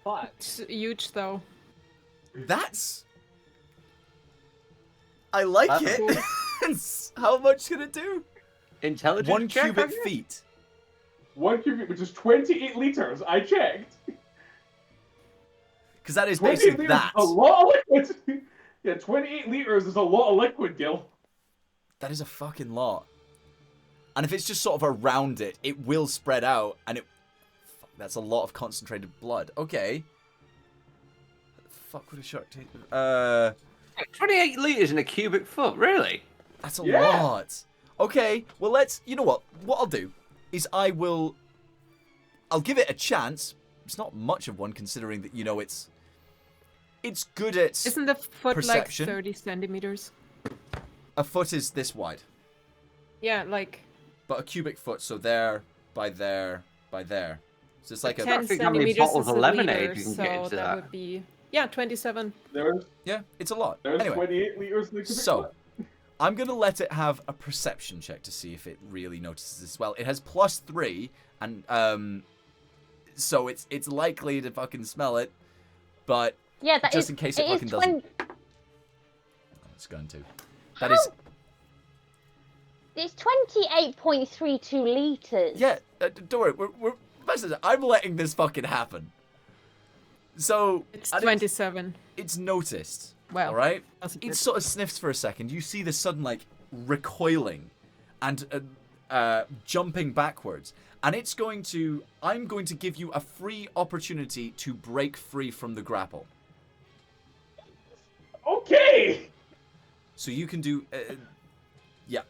But It's huge though. That's... I like That's it. How much can it do? Intelligence 1 check, cubic have you? feet. 1 cubic, which is 28 liters, I checked. Because that is 28 basically liters that. is a lot of liquid. Yeah, 28 liters is a lot of liquid, Gil. That is a fucking lot. And if it's just sort of around it, it will spread out, and it... Fuck, that's a lot of concentrated blood. Okay. Fuck would a shark take? 28 liters in a cubic foot, really? That's a Yeah. lot. Okay, well let's... You know what? What I'll do is I'll give it a chance. It's not much of one considering that, you know, it's good at... Isn't the foot Perception. like 30 centimeters? A foot is this wide. Yeah, like But a cubic foot, so there, by there, by there. So it's like a... 10 think how many centimeters bottles is of a lemonade liter, you can so get into that that. would be 27. There's Yeah, it's a lot. there's Anyway. 28 liters in the cubic So, foot. I'm going to let it have a perception check to see if it really notices this well. It has +3, and so it's likely to fucking smell it, but Yeah, that just is- in case it is fucking doesn't. It's going to. That How? is... It's 28.32 liters. Yeah, don't worry, we're I'm letting this fucking happen. So, It's and 27. it's noticed, Well, alright? that's a It bit- sort of sniffs for a second. You see the sudden, like, recoiling and jumping backwards. And it's going to... I'm going to give you a free opportunity to break free from the grapple. Okay! So you can do... yeah.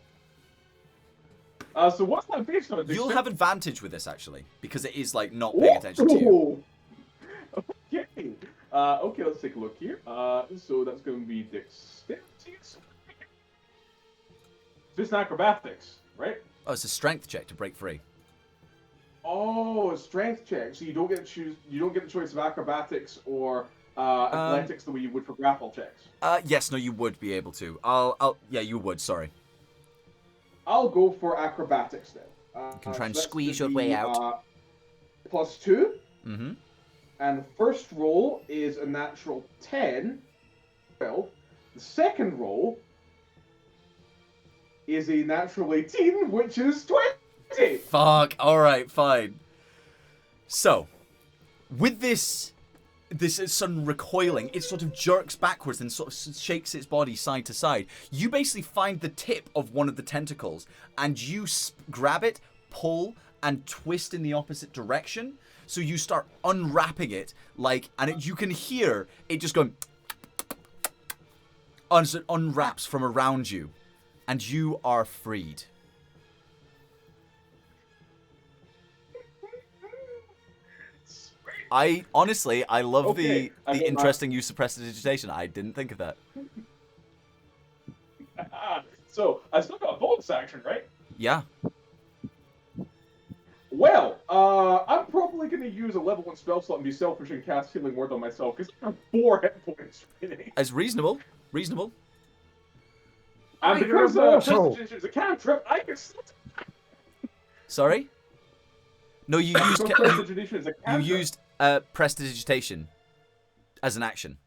So what's that based on? You'll have advantage with this, actually. Because it is, like, not paying attention to you. Ooh. Okay. Okay, let's take a look here. So that's going to be dexterity. Just acrobatics, right? Oh, it's a strength check to break free. Oh, a strength check. So you don't get to choose. You don't get the choice of acrobatics or athletics the way you would for grapple checks. Yes, no, you would be able to. Yeah, you would, sorry. I'll go for acrobatics then. You can try and so that's squeeze gonna your way be, out. +2. Mm-hmm. And the first roll is a natural 10. 12. The second roll is a natural 18, which is 20. Fuck. Alright, fine. So, with this sudden recoiling, it sort of jerks backwards and sort of shakes its body side to side. You basically find the tip of one of the tentacles, and you grab it, pull, and twist in the opposite direction. So you start unwrapping it, like, and you can hear it just going... as it unwraps from around you, and you are freed. I love Okay, I the got my- interesting use of prestidigitation. I didn't think of that. So, I still got a bonus action, right? Yeah. Well, I'm probably going to use a level 1 spell slot and be selfish and cast Healing Word on myself, because I have 4 hit points remaining. As reasonable. Reasonable. And you're because immortal. Prestidigitation is a cantrip, I can still... Sorry? No, you used So Prestidigitation is a you cantrip. used prestidigitation as an action.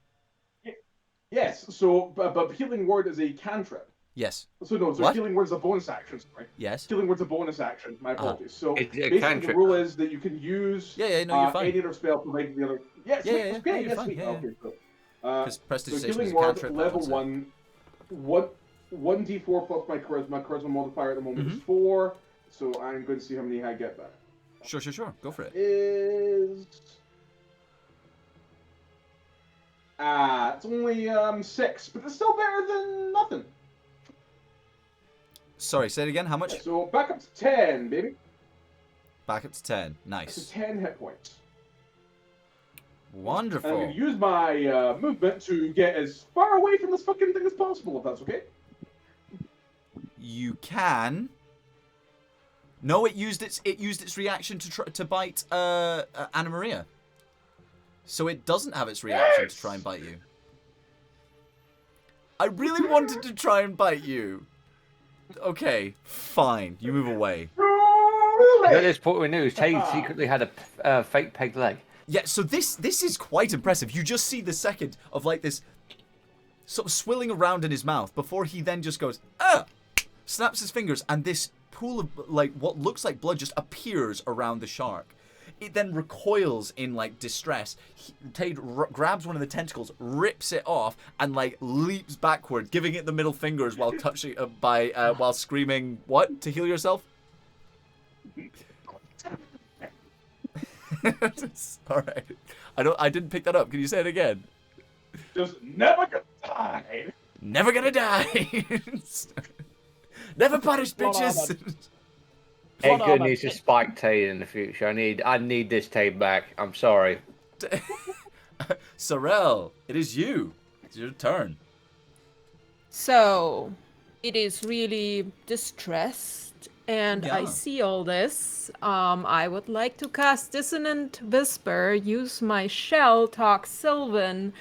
Yes. So, but healing word is a cantrip. Yes. So no. So What? healing word is a bonus action. Sorry. Yes. Healing word's a bonus action. My apologies. So Is it a basically, cantrip? the rule is that you can use Yeah, no, you're fine. any other spell provided the other. Yes. Yeah, Yeah, yeah, yeah. okay. No, you're Yes. fine. Sweet. Yeah, yeah. Okay. So, Because so prestidigitation is healing a word cantrip. level that's it. 1d4 plus my charisma. My charisma modifier at the moment Mm-hmm. is 4. So I'm going to see how many I get back. Sure. Go for it. Is it's only 6, but it's still better than nothing. Sorry, say it again. How much? So back up to 10, baby. Back up to 10. To Nice. 10 hit points. And I'm Wonderful. going to use my movement to get as far away from this fucking thing as possible, if that's okay. You can. No, it used its reaction to bite Anna Maria. So it doesn't have its reaction to try and bite you. I really wanted to try and bite you. Okay, fine. You move away. At this point, we knew Tane secretly had a fake peg leg. Yeah, so this is quite impressive. You just see the second of like this sort of swilling around in his mouth before he then just goes, snaps his fingers, and this pool of like what looks like blood just appears around the shark. It then recoils in like distress. Tade grabs one of the tentacles, rips it off, and like leaps backward, giving it the middle fingers while touching while screaming, "What? To heal yourself?" All right. I didn't pick that up. Can you say it again? Just never gonna die. Never gonna die. Never punish, Well, bitches. Edgar needs to spike Tane in the future. I need this Tane back. I'm sorry. Sorrel, it is you. It's your turn. So, it is really distressed, and I Yeah. see all this. I would like to cast Dissonant Whisper, use my shell, talk Sylvan,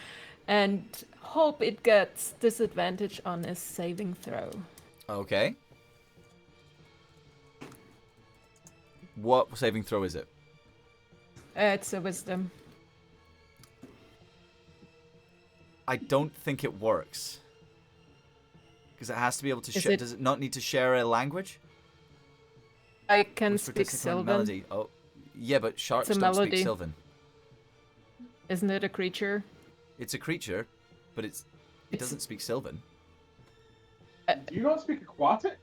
and hope it gets disadvantage on a saving throw. Okay. What saving throw is it? It's a wisdom. I don't think it works. Because it has to be able to share. it- Does it not need to share a language? I can Whisper speak Dissonant Sylvan. Melody. Oh, yeah, but sharks a don't speak melody. Sylvan. Isn't it a creature? It's a creature, but it It's- doesn't speak Sylvan. Do you not speak aquatic?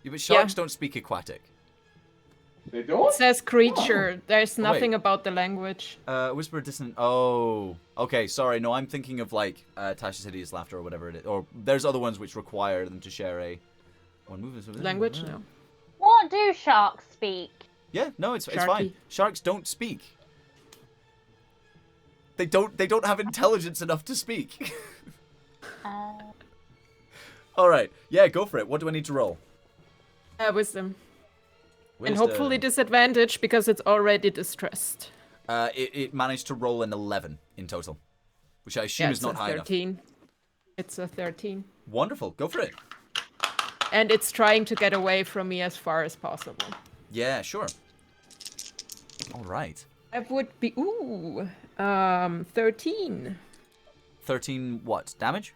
Yeah, but sharks don't speak aquatic. They don't? It says creature. There's Oh, wait. nothing about the language. Whisper Dissonant. Oh, okay. Sorry, no, I'm thinking of like Tasha's Hideous Laughter or whatever it is. Or there's other ones which require them to share a one movement. Language? No. What do sharks speak? Yeah, no, it's fine. Sharky. Sharks don't speak. They don't have intelligence enough to speak. All right, yeah, go for it. What do I need to roll? Wisdom. And hopefully disadvantage because it's already distressed. It managed to roll an 11 in total, which I assume Yeah, is not it's a high enough. 13. It's a 13. Wonderful, go for it. And it's trying to get away from me as far as possible. Yeah, sure. All right. That would be 13 13 what? Damage?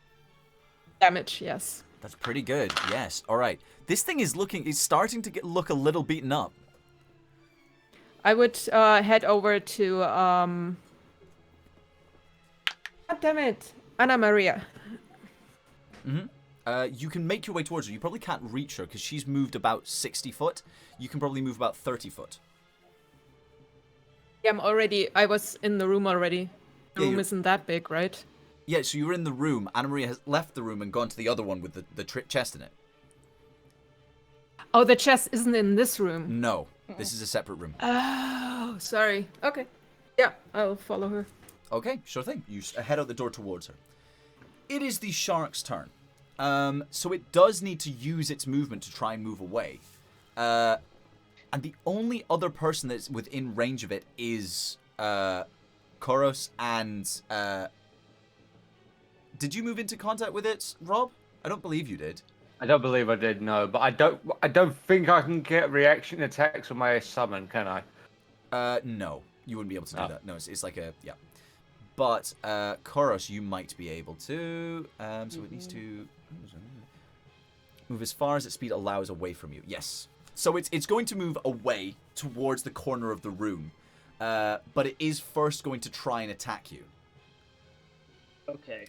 damage. Yes. That's pretty good. Yes. All right. This thing is starting to look a little beaten up. I would head over to God damn it, Anna Maria. You can make your way towards her. You probably can't reach her because she's moved about 60 foot. You can probably move about 30 foot. Yeah, I was in the room already. The Yeah, room you- isn't that big, right? Yeah, so you were in the room. Anna Maria has left the room and gone to the other one with the chest in it. Oh, the chest isn't in this room. No, this is a separate room. Oh, sorry. Okay. Yeah, I'll follow her. Okay, sure thing. You head out the door towards her. It is the shark's turn. So it does need to use its movement to try and move away. And the only other person that's within range of it is Koros and... Did you move into contact with it, Rob? I don't believe you did. I don't believe I did, no. But I don't think I can get reaction attacks on my summon, can I? No. You wouldn't be able to do that. No, it's like a... Yeah. But Koros, you might be able to. So with these two, move as far as its speed allows away from you. Yes. So it's going to move away towards the corner of the room, but it is first going to try and attack you. Okay.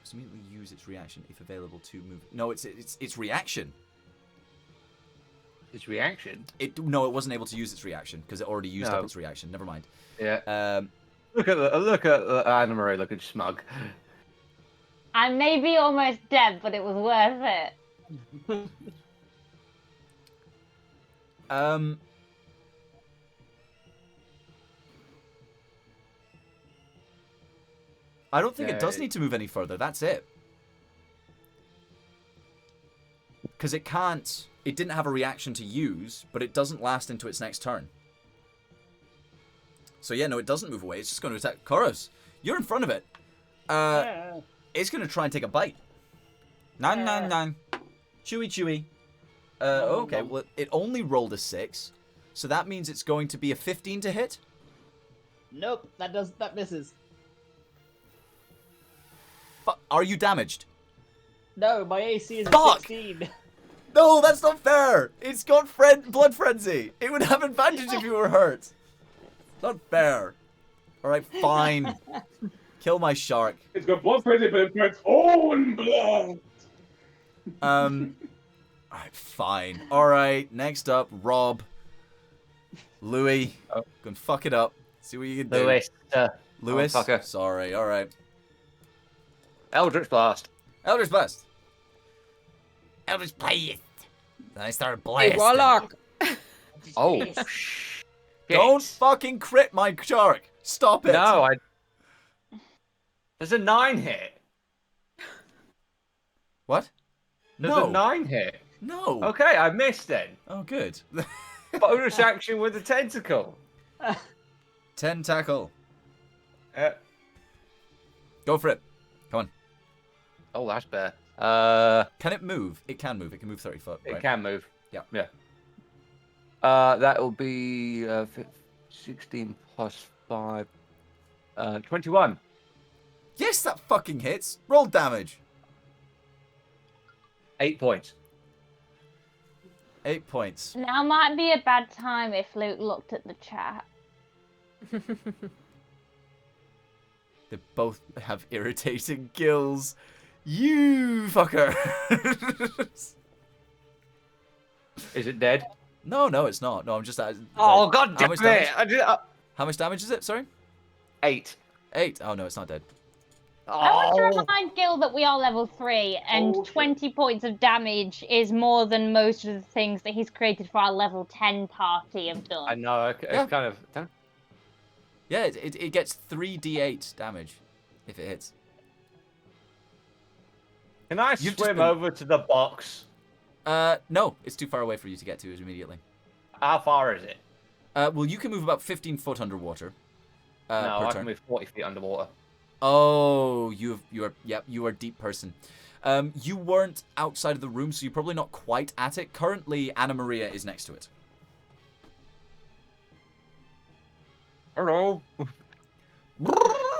So immediately use its reaction if available to move. No, it's reaction. Its reaction? No, it wasn't able to use its reaction because it already used No. up its reaction. Never mind. Yeah. Look at Anna Marie looking smug. I may be almost dead, but it was worth it. I don't think it does need to move any further. That's it. Because it can't. It didn't have a reaction to use, but it doesn't last into its next turn. So yeah, no, it doesn't move away. It's just going to attack. Koros, you're in front of it. It's going to try and take a bite. Nan. Chewy, chewy. Okay, well, it only rolled a 6. So that means it's going to be a 15 to hit? Nope, that misses. Are you damaged? No, my AC is Fuck! 16. No, that's not fair. It's got blood frenzy. It would have advantage if you were hurt. Not fair. All right, fine. Kill my shark. It's got blood frenzy, but it's own blood. All right, fine. All right, next up, Rob. Louis. Oh. Go and fuck it up. See what you can do. Louis. Oh, fucker. Sorry. All right. Eldritch Blast. Eldritch Blast. Eldritch Blast. Then I started blasting. Hey, Warlock. Oh, Don't fucking crit my shark. Stop it. No, There's a 9 hit. What? There's a 9 hit. No. Okay, I missed then. Oh, good. Bonus action with the tentacle. Tentacle. Go for it. Come on. Oh, that's better. Can it move? It can move. It can move 30 foot. It Right? can move. Yeah. Yeah. That will be 16 plus 5. 21. Yes, that fucking hits. Roll damage. 8 points. 8 points. Now might be a bad time if Luke looked at the chat. They both have irritating gills. You fucker. Is it dead? No, it's not. No, I'm just. Oh, god how damn much it! damage? How much damage is it? Sorry. 8. 8. Oh no, it's not dead. I want to Oh, remind Gil that we are level 3, and Oh, shit. 20 points of damage is more than most of the things that he's created for our level 10 party have done. I know. It's Yeah. kind of. Don't... Yeah, it gets 3d8 damage if it hits. Can I You've just swim been- over to the box? No, it's too far away for you to get to immediately. How far is it? Well, you can move about 15 foot underwater. No, Per I turn. can move 40 feet underwater. Oh, you are a deep person. You weren't outside of the room, so you're probably not quite at it. Currently, Anna Maria is next to it. Hello. I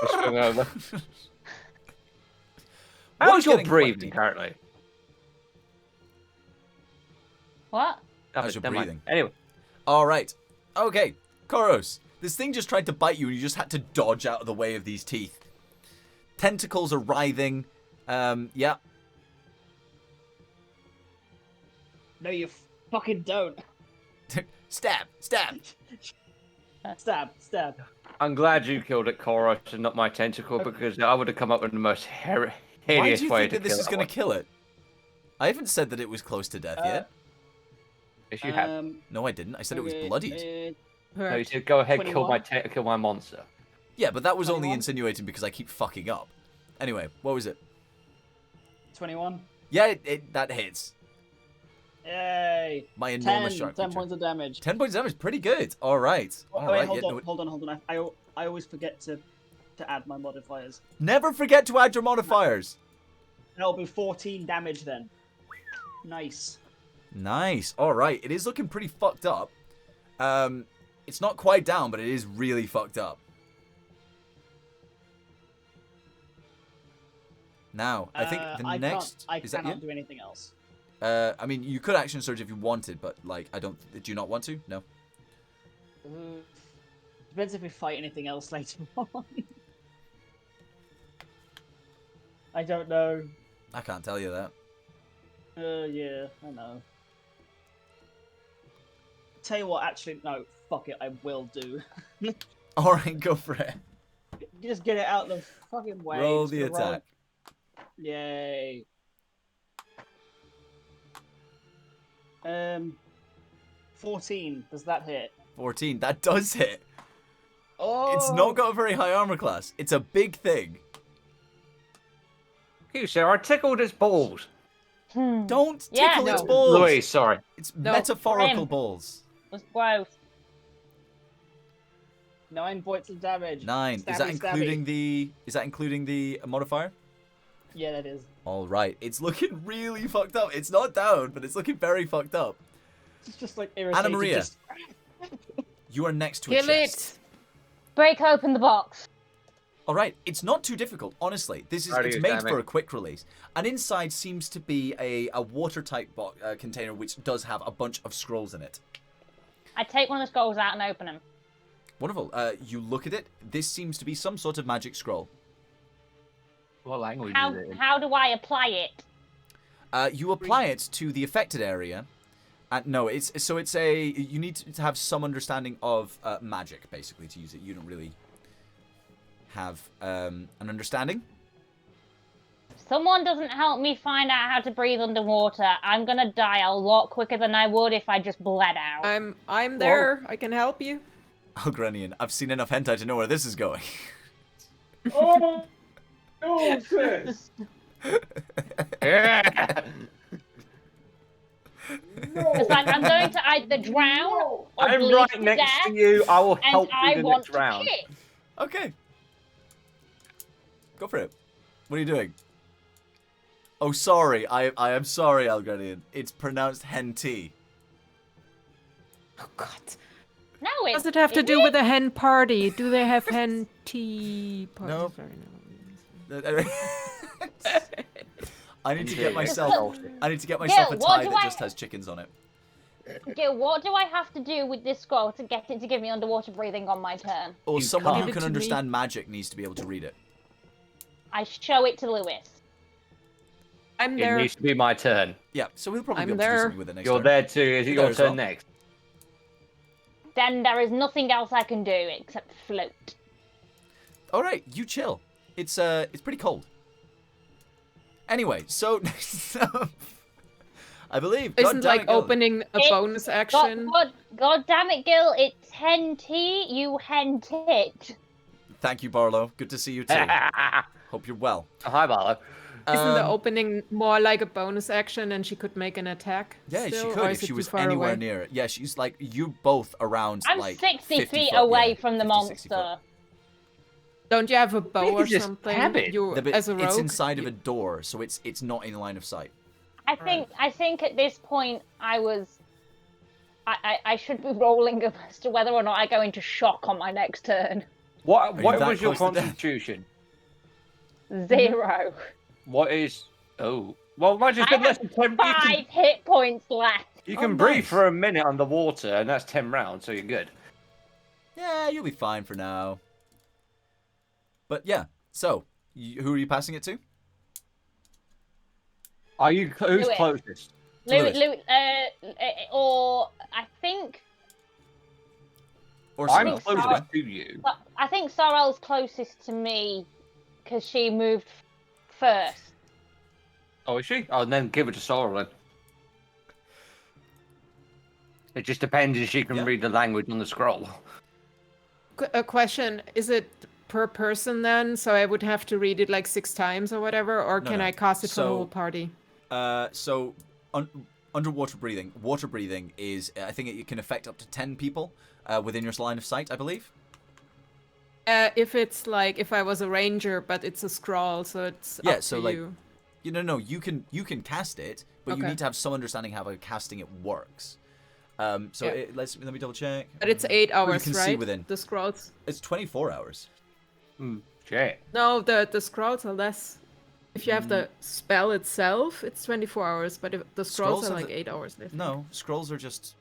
swim over. What How's is your getting quite breathing deep? currently? What? How's your Never mind. breathing? Anyway, All right. Okay, Koros. This thing just tried to bite you, and you just had to dodge out of the way of these teeth. Tentacles are writhing. Yeah. No, you fucking don't. Stab. Stab. I'm glad you killed it, Koros, and not my tentacle, because I would have come up with the most Why hideous do you way think to that this kill is that going one. to kill it? I haven't said that it was close to death yet. Yes, you have. No, I didn't. I said it was bloodied. No, you said go ahead, 21? kill my monster. Yeah, but that was only 21? insinuating because I keep fucking up. Anyway, what was it? 21. Yeah, that hits. Yay. My enormous 10 shark 10 creature. points of damage. 10 points of damage, pretty good. All right. Oh, All wait, right. hold yeah, on, no, hold on. I always forget to add my modifiers. never forget to add your modifiers. That'll be 14 damage then. Nice. Nice. All right. It is looking pretty fucked up. It's not quite down, but it is really fucked up. Now, I think the next I is that cannot you? do anything else. I mean, you could action surge if you wanted, but like, I don't. Do you not want to? No. Depends if we fight anything else later on. I don't know. I can't tell you that. Yeah, I know. Tell you what, actually, no, fuck it, I will do. All right, go for it. Just get it out of the fucking way. Roll Just the gonna attack. Yay. 14. Does that hit? 14. That does hit. Oh. It's not got a very high armor class. It's a big thing. You sir, I tickled its balls. Don't Yeah, tickle its no. balls. Louise, sorry. It's No, metaphorical Grim. balls. Was gross. 9 points of damage. 9. Is that Stabby, including stabby. the? Is that including the modifier? Yeah, that is. All right. It's looking really fucked up. It's not down, but it's looking very fucked up. It's just like irritated. Anna Maria. Just... You are next to a Kill chest. it. Break open the box. All right, it's not too difficult, honestly. It's made for a quick release, and inside seems to be a watertight container which does have a bunch of scrolls in it. I take one of the scrolls out and open them. Wonderful. You look at it. This seems to be some sort of magic scroll. What language How is it in? how do I apply it? You apply it to the affected area. No, it's a. You need to have some understanding of magic, basically, to use it. You don't really have an understanding. If someone doesn't help me find out how to breathe underwater, I'm gonna die a lot quicker than I would if I just bled out. I'm there. I can help you. Algrenian, I've seen enough hentai to know where this is going. Oh no, sis! Yeah. It's like I'm going to either drown or I'm bleed right to next death, to you. I will and help I you the want next to round. kick. Okay. Go for it. What are you doing? Oh, sorry. I am sorry, Algrenian. It's pronounced henty. Oh God. No, What it does it have to is do it? with a hen party? Do they have hen tea parties? No. Sorry, I need to Indeed. get myself. I need to get myself a what tie do that I- just has chickens on it. Gil, what do I have to do with this scroll to get it to give me underwater breathing on my turn? Or You someone can't. who Give it can to me. understand magic needs to be able to read it. I show it to Lewis. I'm It there. needs to be my turn. Yeah, so he'll probably I'm be able to do there. something with it next You're turn. there too. Is it You're your there as turn well. next? Then there is nothing else I can do except float. All right, you chill. It's pretty cold. Anyway, so next up, I believe. Isn't God damn like it, Gil. opening a It's bonus action? God damn it, Gil! It's hen tea, you hen tit. Thank you, Barlow. Good to see you too. Hope you're well. Hi, Barlow. Isn't the Um, opening more like a bonus action and she could make an attack? Yeah, still, she or could is if it she too was far anywhere away? near it. Yeah, she's like you both around I'm like 60 50 feet foot, away yeah, from the 50, 60 foot. monster. Don't you have a bow or can just something? stab it. You Yeah, but as a rogue? it's inside of a door, so it's not in line of sight. I think at this point I should be rolling as to whether or not I go into shock on my next turn. What you what that was your close to death? constitution? 0. What is? Oh, well, imagine it's I been less have than 10. 5 hit points left. You Oh, can breathe nice. for a minute underwater, and that's 10 rounds, so you're good. Yeah, you'll be fine for now. But yeah, so who are you passing it to? Are you who's Lewis. closest? Louis, Lewis. or I think Or I'm Sorrel? Sorrel. closest to you. I think Sorrel's closest to me because she moved first. Oh, is she? Oh, then give it to Sorrel then. It just depends if she can Yeah. read the language on the scroll. A question: is it per person then? So I would have to read it like 6 times or whatever, or No, can no. I cast it for the So- whole party? So underwater breathing. Water breathing is, I think it can affect up to 10 people within your line of sight, I believe. If it's like if I was a ranger, but it's a scroll, so it's Yeah, up so to like you. no, you can cast it, but you Okay. need to have some understanding how casting it works. So Yeah. let me double check. But it's 8 hours, can right? see within. The scrolls. It's 24 hours. Shit. No, the scrolls are less. If you have the spell itself, it's 24 hours, but if the scrolls are have like 8 hours. I think. No, scrolls are just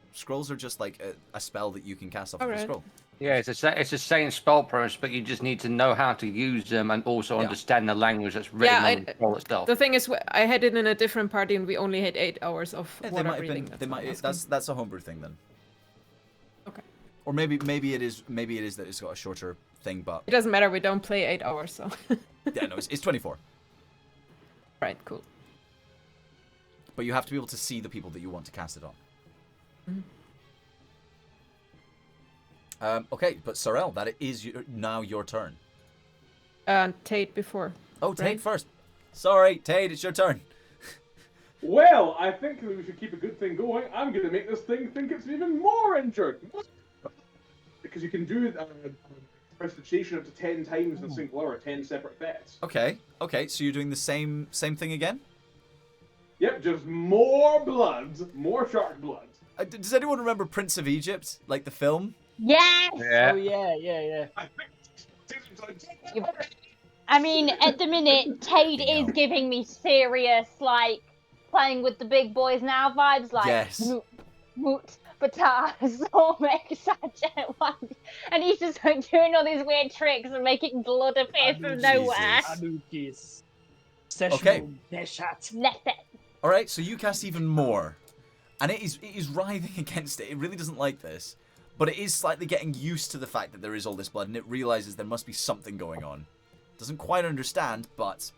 like a spell that you can cast off of a Alright. scroll. Yeah, it's the same spell premise, but you just need to know how to use them and also Yeah. understand the language that's written Yeah, on the scroll itself. The thing is, I had it in a different party, and we only had 8 hours of Yeah, they water might have breathing. been. They why I'm might. asking. That's a homebrew thing then. Okay. Or maybe it is that it's got a shorter thing, but It doesn't matter. We don't play 8 hours, so. yeah, no, it's 24. Right. Cool. But you have to be able to see the people that you want to cast it on. Okay, but Sorel, that is now your turn. And Tate before. Oh, Tate Right. first. Sorry, Tate, it's your turn. Well, I think we should keep a good thing going. I'm going to make this thing think it's even more injured. Because you can do prestidigitation up to 10 times in a single hour, 10 separate bets. Okay, so you're doing the same thing again? Yep, just more blood, more shark blood. Does anyone remember Prince of Egypt, like the film? Yes. Yeah. Oh yeah. I think I mean, at the minute, Tade is giving me serious, like, playing with the big boys now vibes, like, Yes. moot, batar, Zormek, Sajet, and he's just like doing all these weird tricks and making blood appear from nowhere. Anukis. Okay. Neshat. Left it. All right, so you cast even more, and it is writhing against it. It really doesn't like this, but it is slightly getting used to the fact that there is all this blood, and it realizes there must be something going on. Doesn't quite understand, but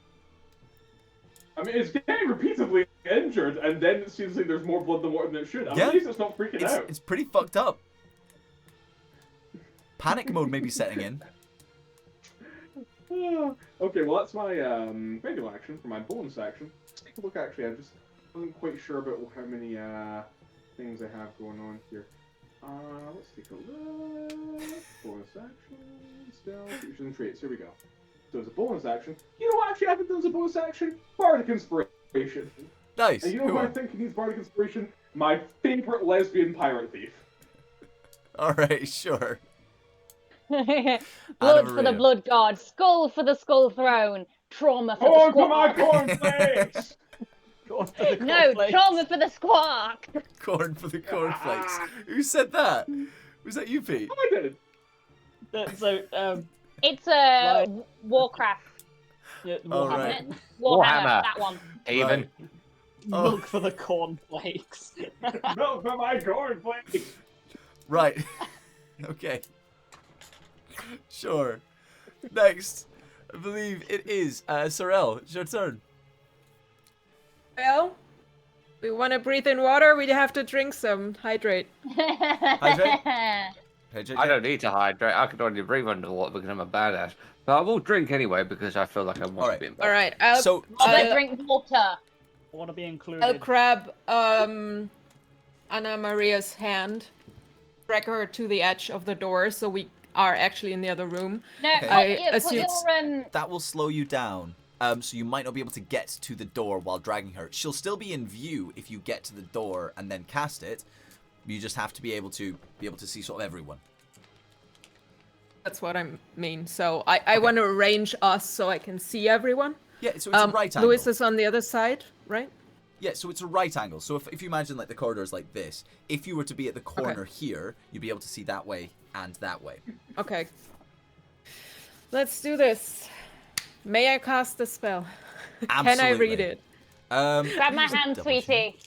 I mean, it's getting repeatedly injured, and then it seems like there's more blood than it should. At Yeah. least it's not freaking out. it's pretty fucked up. Panic mode may be setting in. Okay, well that's my regular action for my bonus action. Let's take a look. Actually, I just wasn't quite sure about how many things I have going on here. Let's take a look. Bonus action, stealth, features and traits. Here we go. So as a bonus action, you know what? Actually, I haven't done as a bonus action. Bardic Inspiration. Nice. And you know Cool. who I think needs Bardic Inspiration? My favorite lesbian pirate thief. All right, sure. Blood for the Maria. blood god, skull for the skull throne, trauma for Oh, the to my squawk. cornflakes! No, trauma for the squawk. Corn for the cornflakes. Who said that? Was that you, Pete? I did. So It's a Warcraft. yeah, Oh, Warhammer. right. Warhammer. That one. Even. Right. Milk for the cornflakes. Milk for my cornflakes! Right. Okay. Sure. Next, I believe it is Sorel. It's your turn. Well, we want to breathe in water. We have to drink some. Hydrate. Hydrate. Hey, JJ. I don't need to hydrate. I can already breathe underwater because I'm a badass. But I will drink anyway because I feel like I want Alright. to be in All right. I'll, So, I'll drink water. I want to be included. I'll grab Anna Maria's hand, drag her to the edge of the door, so we are actually in the other room. No, Okay. I put assume- your that will slow you down. So you might not be able to get to the door while dragging her. She'll still be in view if you get to the door and then cast it. You just have to be able to see sort of everyone. That's what I mean. So I want to arrange us so I can see everyone. Yeah, so it's a right angle. Louis is on the other side, right? Yeah, so it's a right angle. So if you imagine like the corridor is like this, if you were to be at the corner here, you'd be able to see that way and that way. Okay. Let's do this. May I cast the spell? Can I Absolutely. read it? grab my just hand, double check. sweetie.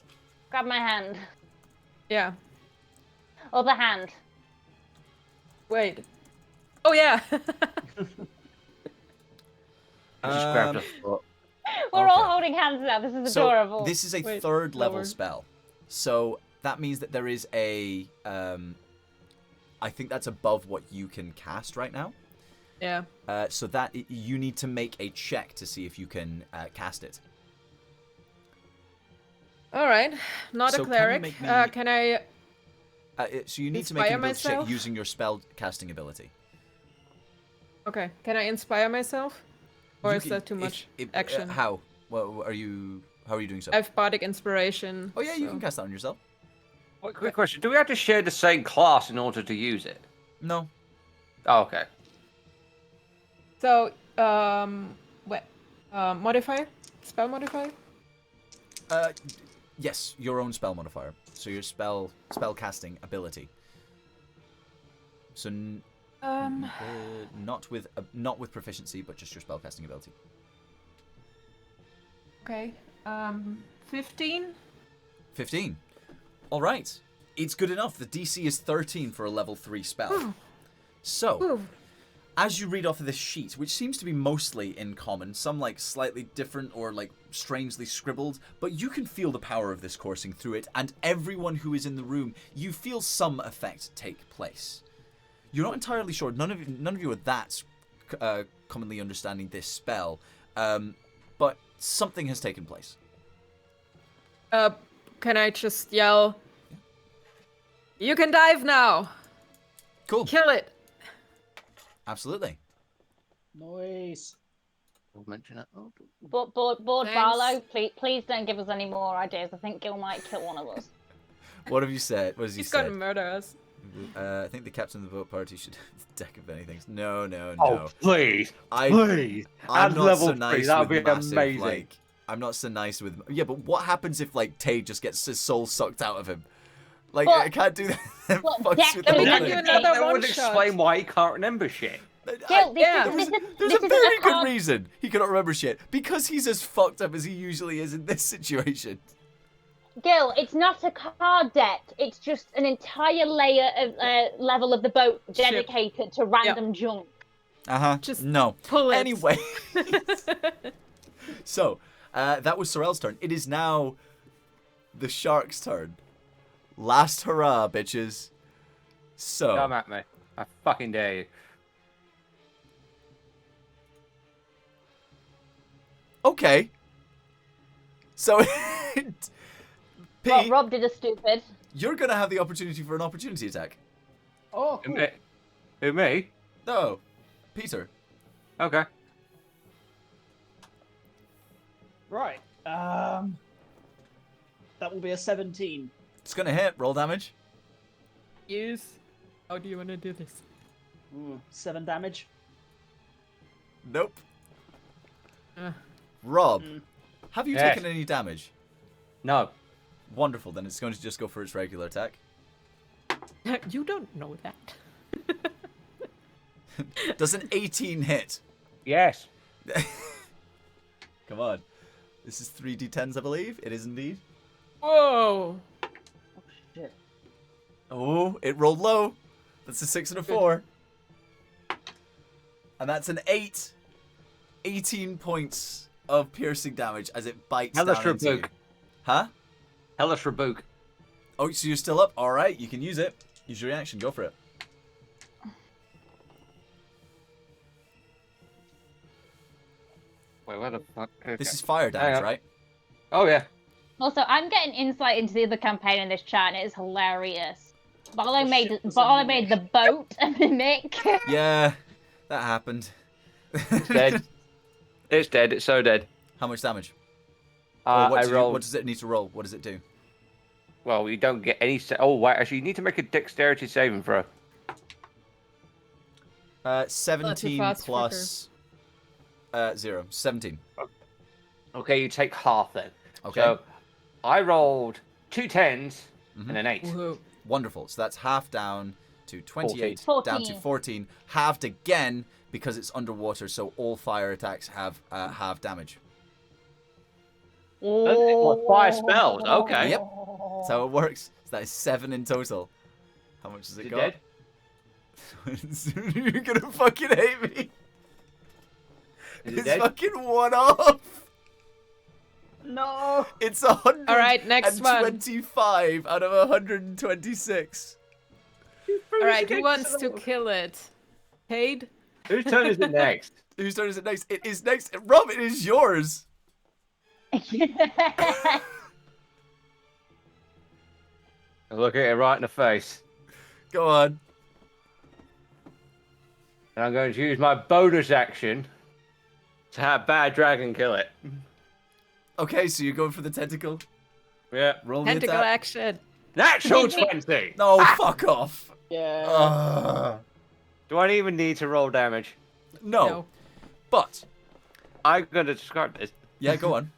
Grab my hand. Yeah. Other hand. Wait. Oh yeah. I just grabbed a foot. We're all Okay. holding hands now. This is So adorable. this is a Wait, third level lower. spell. So that means that there is a I think that's above what you can cast right now. Yeah. So that you need to make a check to see if you can cast it. All right. Not So a can you cleric. make me- Can I? So you need to make Inspire an ability check myself? using your spell casting ability. Okay. Can I inspire myself? Or You is can- that too if- much if- action? How? Well, are you? How are you doing so? I have bardic inspiration. Oh yeah, you so- can cast that on yourself. Quick question. Do we have to share the same class in order to use it? No. Oh, okay. So, Modifier? Spell modifier? Yes, your own spell modifier. So your spell casting ability. So not with proficiency, but just your spell casting ability. Okay. 15? 15. All right. It's good enough. The DC is 13 for a level 3 spell. So, Ooh. as you read off of this sheet, which seems to be mostly in common, some like slightly different or like strangely scribbled, but you can feel the power of this coursing through it, and everyone who is in the room, you feel some effect take place. You're not entirely sure. None of you are that commonly understanding this spell, but something has taken place. Can I just yell? You can dive now! Cool. Kill it! Absolutely. Nice. We'll mention it. Oh, Board Thanks. Barlow, please don't give us any more ideas. I think Gil might kill one of us. What have you said? What has he He's said? gonna murder us. I think the captain of the boat party should have a deck of anything. No. oh please, please. I'm Add not level so nice 3, that'd with be massive, amazing. like, I'm not so nice with... Yeah, but what happens if, like, Tay just gets his soul sucked out of him? Like, Well- I can't do that. It well, fucks with definitely the not mechanic. you another That would one-shot. explain why he can't remember shit. Gil, Yeah. this There's is a very good card. reason he cannot remember shit. Because he's as fucked up as he usually is in this situation. Gil, it's not a card deck. It's just an entire layer of level of the boat dedicated to random junk. Uh-huh. Just no. pull it. Anyway. So, that was Sorel's turn. It is now the shark's turn. Last hurrah, bitches. So, Come at me. I fucking dare you. okay. So, P, Well, Rob did a stupid. you're going to have the opportunity for an opportunity attack. Oh, Who cool. me? Who, me? No, Peter. Okay. Right. That will be a 17. It's going to hit. Roll damage. Use. How do you want to do this? 7 damage. Nope. Uh, Rob, have you Yes. taken any damage? No. Wonderful. Then it's going to just go for its regular attack. you don't know that. Does an 18 hit? Yes. Come on. This is 3d10s, I believe. It is indeed. Whoa! Shit. Oh, it rolled low. That's a 6 and a 4. And that's an 8. 18 points of piercing damage as it bites Hellish down into you. Rebuke. Huh? Hellish Rebuke. Oh, so you're still up? Alright, you can use it. Use your reaction. Go for it. Wait, where the fuck? Okay. This is fire damage, on. right? Oh, yeah. Also, I'm getting insight into the other campaign in this chat, and it is hilarious. Barlow The made ship was a Barlow mimic. made the boat a mimic. Yeah, that happened. It's dead. It's dead. It's so dead. How much damage? Or what, I rolled. what does it need to roll? What does it do? Well, you don't get any. Oh, wait. Actually, you need to make a dexterity saving throw. 17 fast, plus 0. 17. Okay, you take half then. Okay. So, I rolled 2 10s and an 8. Woohoo. Wonderful. So that's half down to 28, 14. down to 14, halved again because it's underwater. So all fire attacks have half damage. What, 5 spells? Okay. Yep. That's how it works. So that is 7 in total. How much does it Is it go? dead? You're gonna fucking hate me. Is it It's dead? fucking 1 off. No. It's 125 All right, next one. out of 126. All right, who wants to kill it? Cade? Whose turn is it next? Whose turn is it next? It is next. Rob, it is yours. I look at it right in the face. Go on. And I'm going to use my bonus action to have Bad Dragon kill it. Okay, so you're going for the tentacle. Yeah. Roll the Tentacle attack. action. Natural Did we- 20! No, fuck off. Yeah. Ugh. Do I even need to roll damage? No. No. But I'm going to describe this. Yeah, go on.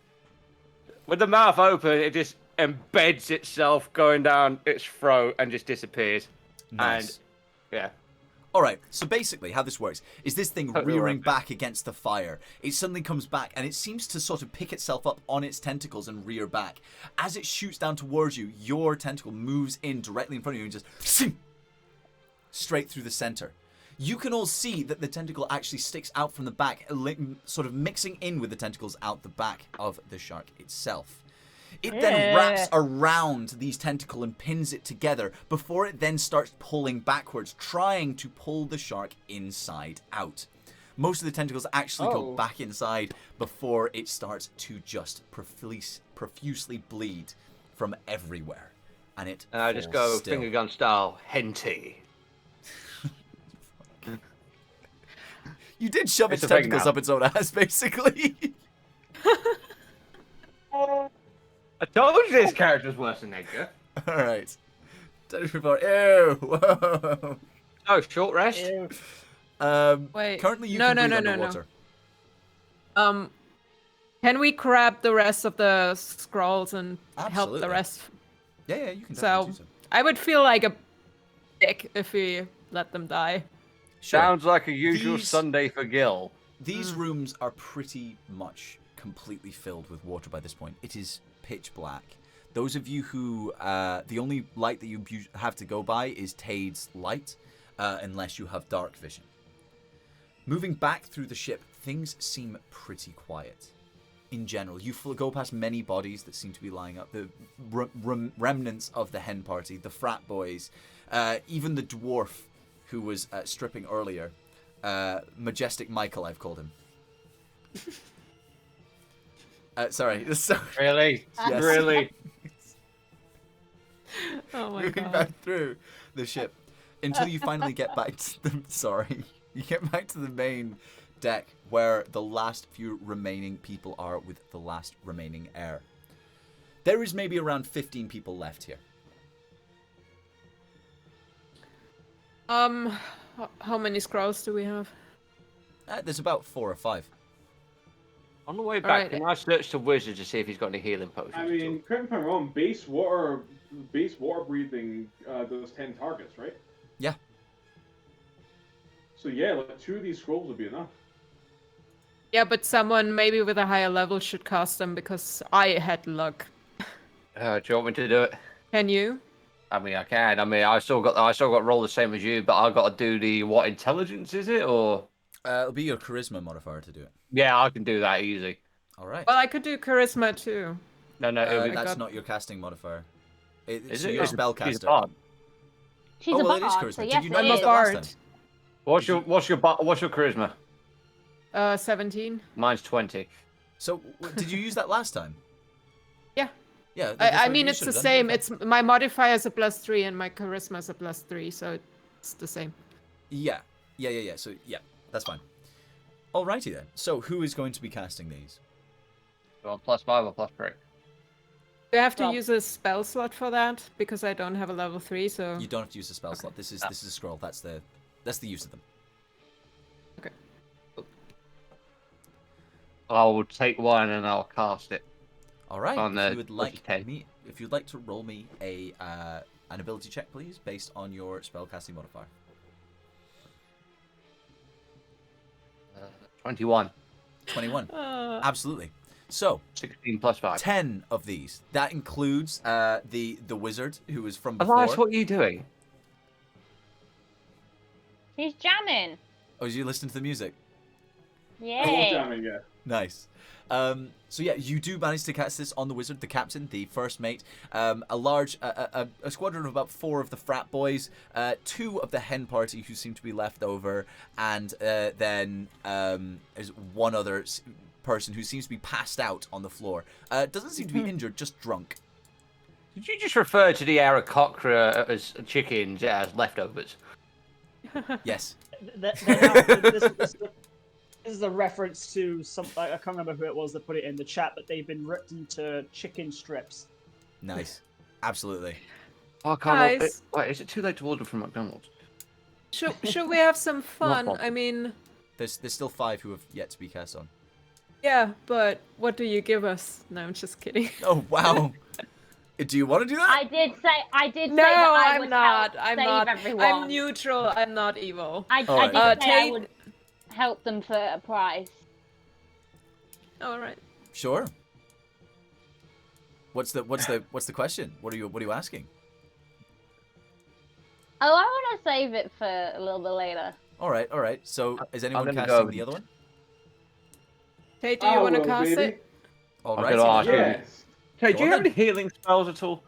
With the mouth open, it just embeds itself going down its throat and just disappears. Nice. And yeah. All right, so basically how this works is this thing Totally rearing right. back against the fire. It suddenly comes back and it seems to sort of pick itself up on its tentacles and rear back. As it shoots down towards you, your tentacle moves in directly in front of you and just straight through the center. You can all see that the tentacle actually sticks out from the back, sort of mixing in with the tentacles out the back of the shark itself. It then wraps around these tentacles and pins it together before it then starts pulling backwards, trying to pull the shark inside out. Most of the tentacles actually go back inside before it starts to just profusely bleed from everywhere. And it And I just falls go still. finger gun style, henty. You did shove It's its a thing tentacles now. up its own ass, basically. I told you this character's worse than Edgar. All right. Ew. Whoa. Oh, short rest? Ew. Wait. Currently, you No, can no, breathe no, no, no. underwater. Can we grab the rest of the scrolls and help Absolutely. the rest? Yeah, you can So definitely do so. I would feel like a dick if we let them die. Sure. Sounds like a usual These- Sunday for Gil. These rooms are pretty much completely filled with water by this point. It is pitch black. Those of you who, the only light that you have to go by is Tade's light, unless you have dark vision. Moving back through the ship, things seem pretty quiet. In general, you go past many bodies that seem to be lying up. The remnants of the hen party, the frat boys, even the dwarf who was stripping earlier. Majestic Michael, I've called him. Sorry. Really? Yes. Really? Oh my Moving god. back through the ship until you finally get back to the you get back to the main deck where the last few remaining people are with the last remaining air. There is maybe around 15 people left here. How many scrolls do we have? There's about 4 or 5. On the way back, Alright. can I search the wizard to see if he's got any healing potions? I mean, correct me if I'm wrong. Base water breathing does 10 targets, right? Yeah. So yeah, like 2 of these scrolls would be enough. Yeah, but someone maybe with a higher level should cast them because I had luck. Do you want me to do it? Can you? I mean, I can. I mean, I still got to roll the same as you, but I got to do the what intelligence is it or? It'll be your charisma modifier to do it. Yeah, I can do that easy. All right. Well, I could do charisma too. No, it'll be. I That's got- not your casting modifier. Is So it? you're a He's a spellcaster. bard. She's Oh, a well, it is bard, charisma. so Did yes, you it not I'm use a is. that last bard. time? What's your charisma? 17. Mine's 20. So did you use that last time? Yeah. Yeah. that's I what mean, you it's the should've done. same. Okay. It's my modifier is a +3 and my charisma is a +3, so it's the same. Yeah. So yeah, that's fine. Alrighty then. So who is going to be casting these? Well, +5 or +3. Do I have to Well- use a spell slot for that because I don't have a level 3? So You don't have to use the spell slot. This is a scroll. That's the use of them. I'll take one and I'll cast it. All right. On if the you would like 10. if you'd like to roll me an ability check, please, based on your spellcasting modifier. 21. 21. Absolutely. So 16 +5. 10 of these. That includes the wizard who was from before. Elias, what are you doing? She's jamming. Oh, did you listen to the music? I love Yay. jamming, yeah. Nice. So yeah, you do manage to cast this on the wizard, the captain, the first mate, a large, a squadron of about 4 of the frat boys, 2 of the hen party who seem to be left over, and then there's one other person who seems to be passed out on the floor. Doesn't seem to be injured, just drunk. Did you just refer to the Aarakocra as chickens as leftovers? Yes. This is a reference to something. I can't remember who it was that put it in the chat, but they've been ripped into chicken strips. Nice. Absolutely. Oh, I can't Guys. wait, is it too late to order from McDonald's? should we have some fun? Not I mean, There's still 5 who have yet to be cast on. Yeah, but what do you give us? No, I'm just kidding. Oh wow. Do you want to do that? I did say No, that I I'm would not. help I'm save not. everyone. I'm neutral. I'm not evil. I Alright. did say I Tate- would help them for a price. All right. Sure. What's the question? What are you asking? Oh, I want to save it for a little bit later. All right. So is anyone gonna casting go- the other one? Tate, do you want to will, cast baby. it? All I'm right. gonna ask you. Yes. Hey, Go do you on have then. any healing spells at all?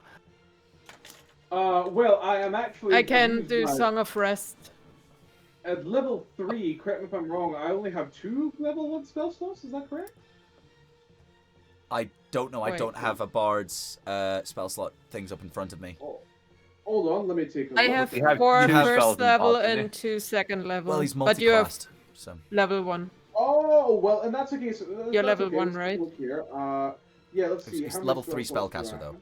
Well, I am actually. I can used do my- Song of Rest. At level 3, correct me if I'm wrong, I only have 2 level 1 spell slots, is that correct? I don't know. I Wait. don't have a bard's spell slot things up in front of me. Oh, hold on, let me take a look. I have You have 4 two first spells in level part, don't you? and 2 second level. Well, he's but you have multiclassed. So level 1. Oh, well, in that case... You're that's level okay. 1, Let's take a right? look here. Yeah, let's see. He's how many level 3 spell slots spellcaster do I though. have?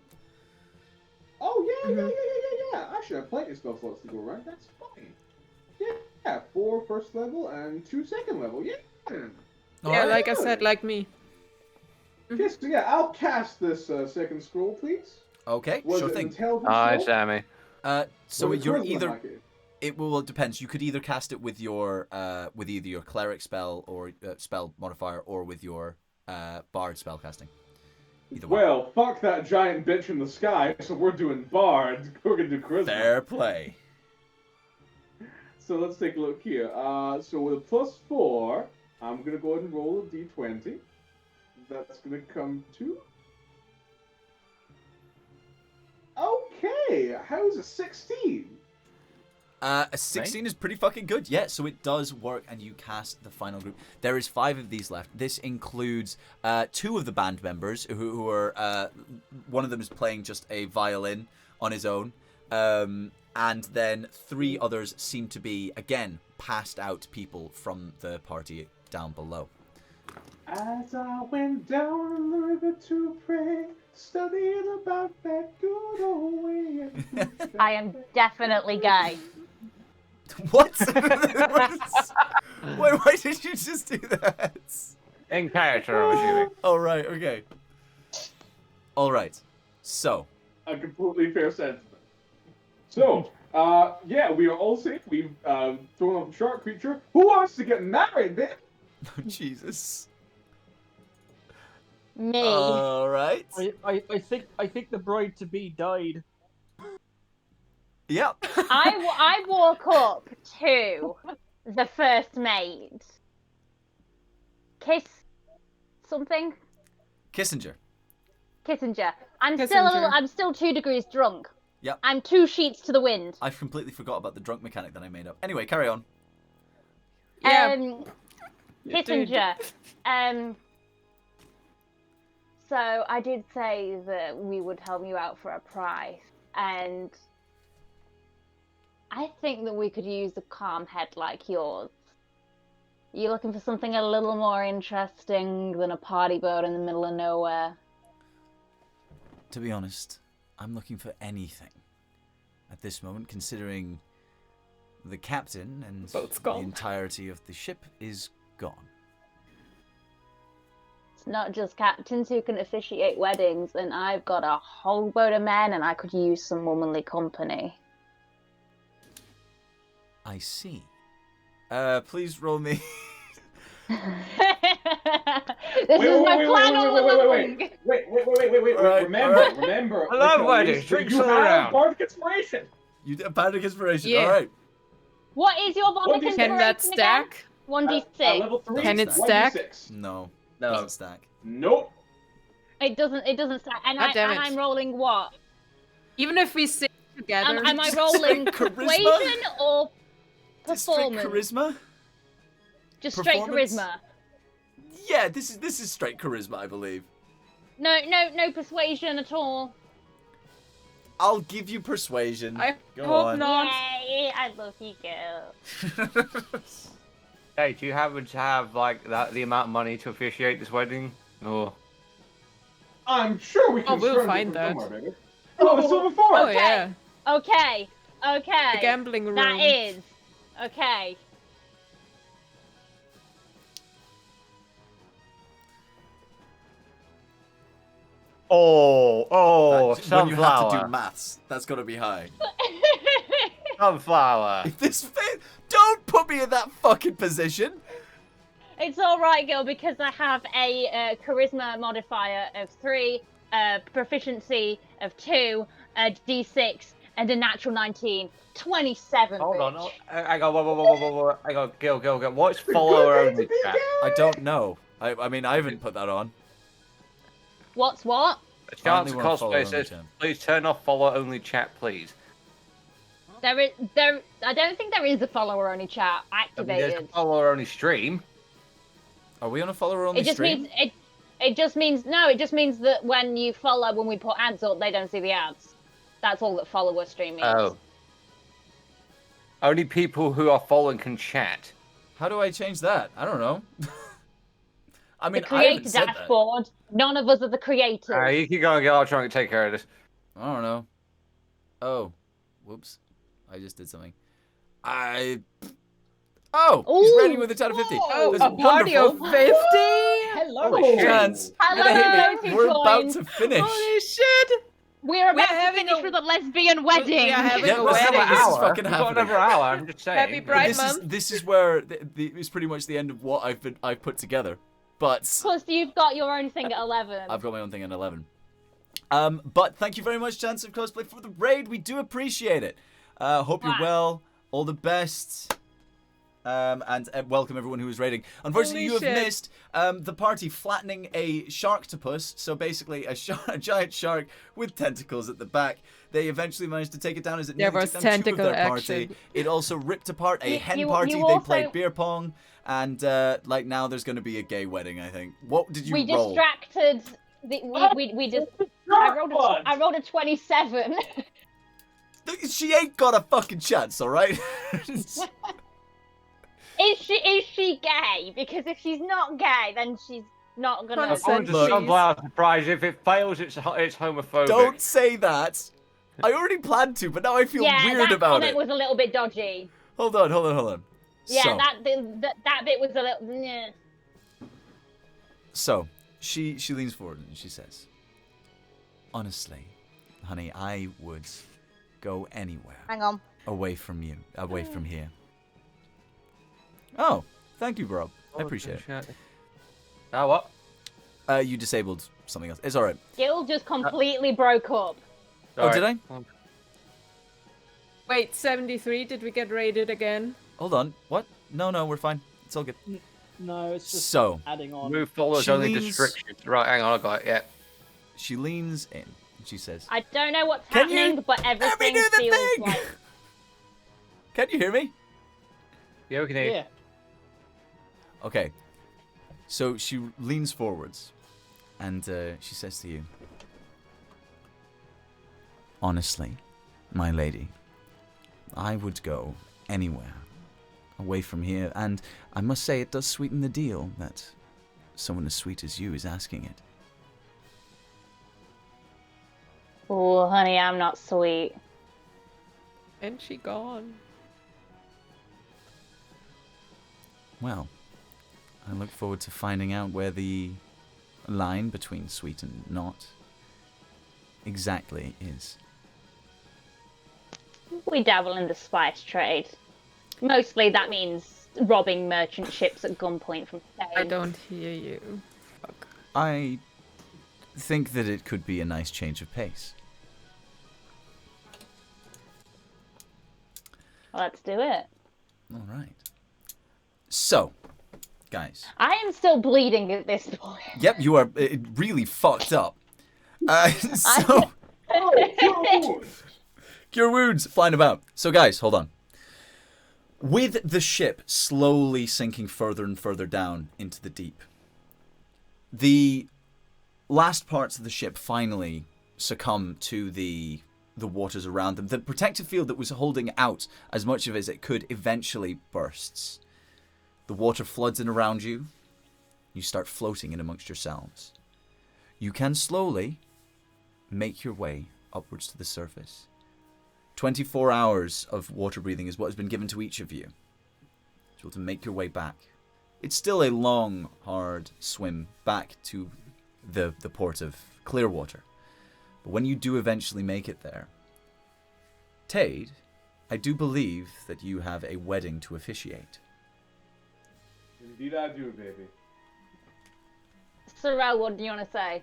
Oh, yeah. Mhm. I should have plenty of spell slots to go around. That's fine. Yeah, 4 first level and 2 second level. Yeah. All Yeah, right. like I said, like me. Okay, so yeah, I'll cast this second scroll, please. Okay, Was sure it thing. intelligence Hi, scroll? Sammy. So Was it you're charisma, either Mikey? it depends. You could either cast it with your with either your cleric spell or spell modifier or with your bard spell casting. Either one. Well, fuck that giant bitch in the sky, so we're doing bard. We're gonna do charisma. Fair play. So let's take a look here. So with a +4, I'm gonna go ahead and roll a d20. That's gonna come to. Okay, how's a 16? A 16 is pretty fucking good. Yeah, so it does work, and you cast the final group. There is 5 of these left. This includes 2 of the band members who are one of them is playing just a violin on his own, and then 3 others seem to be again passed out people from the party down below. As I went down the river to pray, studying about that good old way. I am definitely gay. What? Why did you just do that? In character, I'm assuming. Oh right, okay. All right. So A completely fair sentiment. So, yeah, we are all safe. We've thrown off the shark creature. Who wants to get married, bitch? Jesus. Me. All right. I think the bride to be died. Yep. I walk up to the first maid. Kiss something. Kissinger. Kissinger. I'm Kissinger. still 2 degrees drunk. Yep. I'm 2 sheets to the wind. I completely forgot about the drunk mechanic that I made up. Anyway, carry on. Yeah. Kissinger. So I did say that we would help you out for a price, and I think that we could use a calm head like yours. You're looking for something a little more interesting than a party boat in the middle of nowhere. To be honest, I'm looking for anything at this moment, considering the captain and Boat's the gone. entirety of the ship is gone. It's not just captains who can officiate weddings, and I've got a whole boat of men, and I could use some womanly company. I see. Please roll me. This is my plan all along. Wait. All right, Remember, all right. remember. I love Nicholas, weddings. that Drinks you all have around. bardic inspiration. You did a bardic inspiration. Yeah. All right. What is your What bardic do you- inspiration Can that again? stack? 1d6. Level 3. Can it 1d6. stack? No. No. Doesn't stack. Nope. It doesn't stack. And, God damn it. I'm rolling what? Even if we sing together. Am I rolling Charisma? persuasion or District performance? charisma? Just straight Performance? charisma. Yeah, this is straight charisma, I believe. No persuasion at all. I'll give you persuasion. I Go hope on. not. Yay! I love you, girl. Hey, do you happen to have like the amount of money to officiate this wedding? Or I'm sure we can Oh, we'll scrounge it find from that. somewhere, baby. Oh, the silver fork! Oh Okay. yeah. Okay. The gambling room. That is. Okay. Oh, When you have to do sunflower. maths, that's got to be high. Sunflower. If this don't put me in that fucking position. It's all right, girl, because I have a charisma modifier of 3, proficiency of 2, a d6, and a natural 19. 27. Hold on. bitch. I go. Whoa. I go. Gil. What's follower only chat? I don't know. I mean, I haven't put that on. What's what? Chance only want follower cosplay only says, chat. please turn off follow only chat, please. I don't think there is a follower only chat I mean, there's a activated. follower only stream. Are we on a follower only It just stream? means it just means that when you follow, when we put ads up, they don't see the ads. That's all that follower stream means. Oh. Only people who are following can chat. How do I change that? I don't know. I mean, The I creator haven't said that. dashboard. None of us are the creators. You keep going, Gil. I'll try and take care of this. I don't know. Oh, whoops! I just did something. Oh, he's Ooh. ready with a 10 of 50. Oh, That's A party of wonderful. 50? Hello. Holy shit. Chance. Hello, You're gonna hit those me. who We're about joined. to finish. Holy shit! We're about to having finish a- with a lesbian wedding. We are having Yeah, a this is wedding. this is fucking We've got happening. another hour. I'm just saying. Happy Pride This is Month. this is where it's pretty much the end of what I've put together. But Plus, you've got your own thing at 11. I've got my own thing at 11. But thank you very much, Chance of Cosplay, for the raid. We do appreciate it. Hope you're Wow. well. All the best. And welcome everyone who is raiding. Unfortunately, Holy you have shit. missed the party flattening a sharktopus. So basically, a giant shark with tentacles at the back. They eventually managed to take it down as it There nearly was took down 2 of their tentacle party. action. It also ripped apart a You- hen you- party. you They also- played beer pong. And like now there's going to be a gay wedding, I think. What did you We roll? distracted. We just. I rolled a 27. She ain't got a fucking chance, all right? Is she gay? Because if she's not gay, then she's not gonna. Consent. I'm just Look. sunflower surprise. If it fails, it's homophobic. Don't say that. I already planned to, but now I feel Yeah, weird that about comment it. was a little bit dodgy. Hold on. Yeah, so, that bit was a little. Yeah. so she leans forward and she says, "Honestly, honey, I would go anywhere Hang on. away from you, away from here." Oh, thank you, bro. I appreciate it. Now what? You disabled something else. It's all right. Gil just completely broke up. Oh, did I? Wait, 73, did we get raided again? Hold on. What? No, we're fine. It's all good. No, it's just So, adding on. Move followers She only leans- restrictions. Right, hang on, I got it. Yeah. she leans in and she says, I don't know what's Can you happening, but "Let me everything do the feels thing!" like. Can you hear me? Yeah, we can hear you. Yeah. Okay. So she leans forwards and she says to you, "Honestly, my lady, I would go anywhere away from here, and I must say it does sweeten the deal that someone as sweet as you is asking it." Oh, honey, I'm not sweet. And she gone. Well, I look forward to finding out where the line between sweet and not exactly is. We dabble in the spice trade. Mostly that means robbing merchant ships at gunpoint from Spain. I don't hear you. Fuck. I think that it could be a nice change of pace. Let's do it. All right. So, guys. I am still bleeding at this point. Yep, you are really fucked up. So, cure wounds flying about. So, guys, hold on. With the ship slowly sinking further and further down into the deep, the last parts of the ship finally succumb to the waters around them. The protective field that was holding out as much of it as it could eventually bursts. The water floods in around you. You start floating in amongst yourselves. You can slowly make your way upwards to the surface. 24 hours of water breathing is what has been given to each of you. So to make your way back. It's still a long, hard swim back to the port of Clearwater. But when you do eventually make it there, Tade, I do believe that you have a wedding to officiate. Indeed I do, baby. Sorrel, what do you want to say?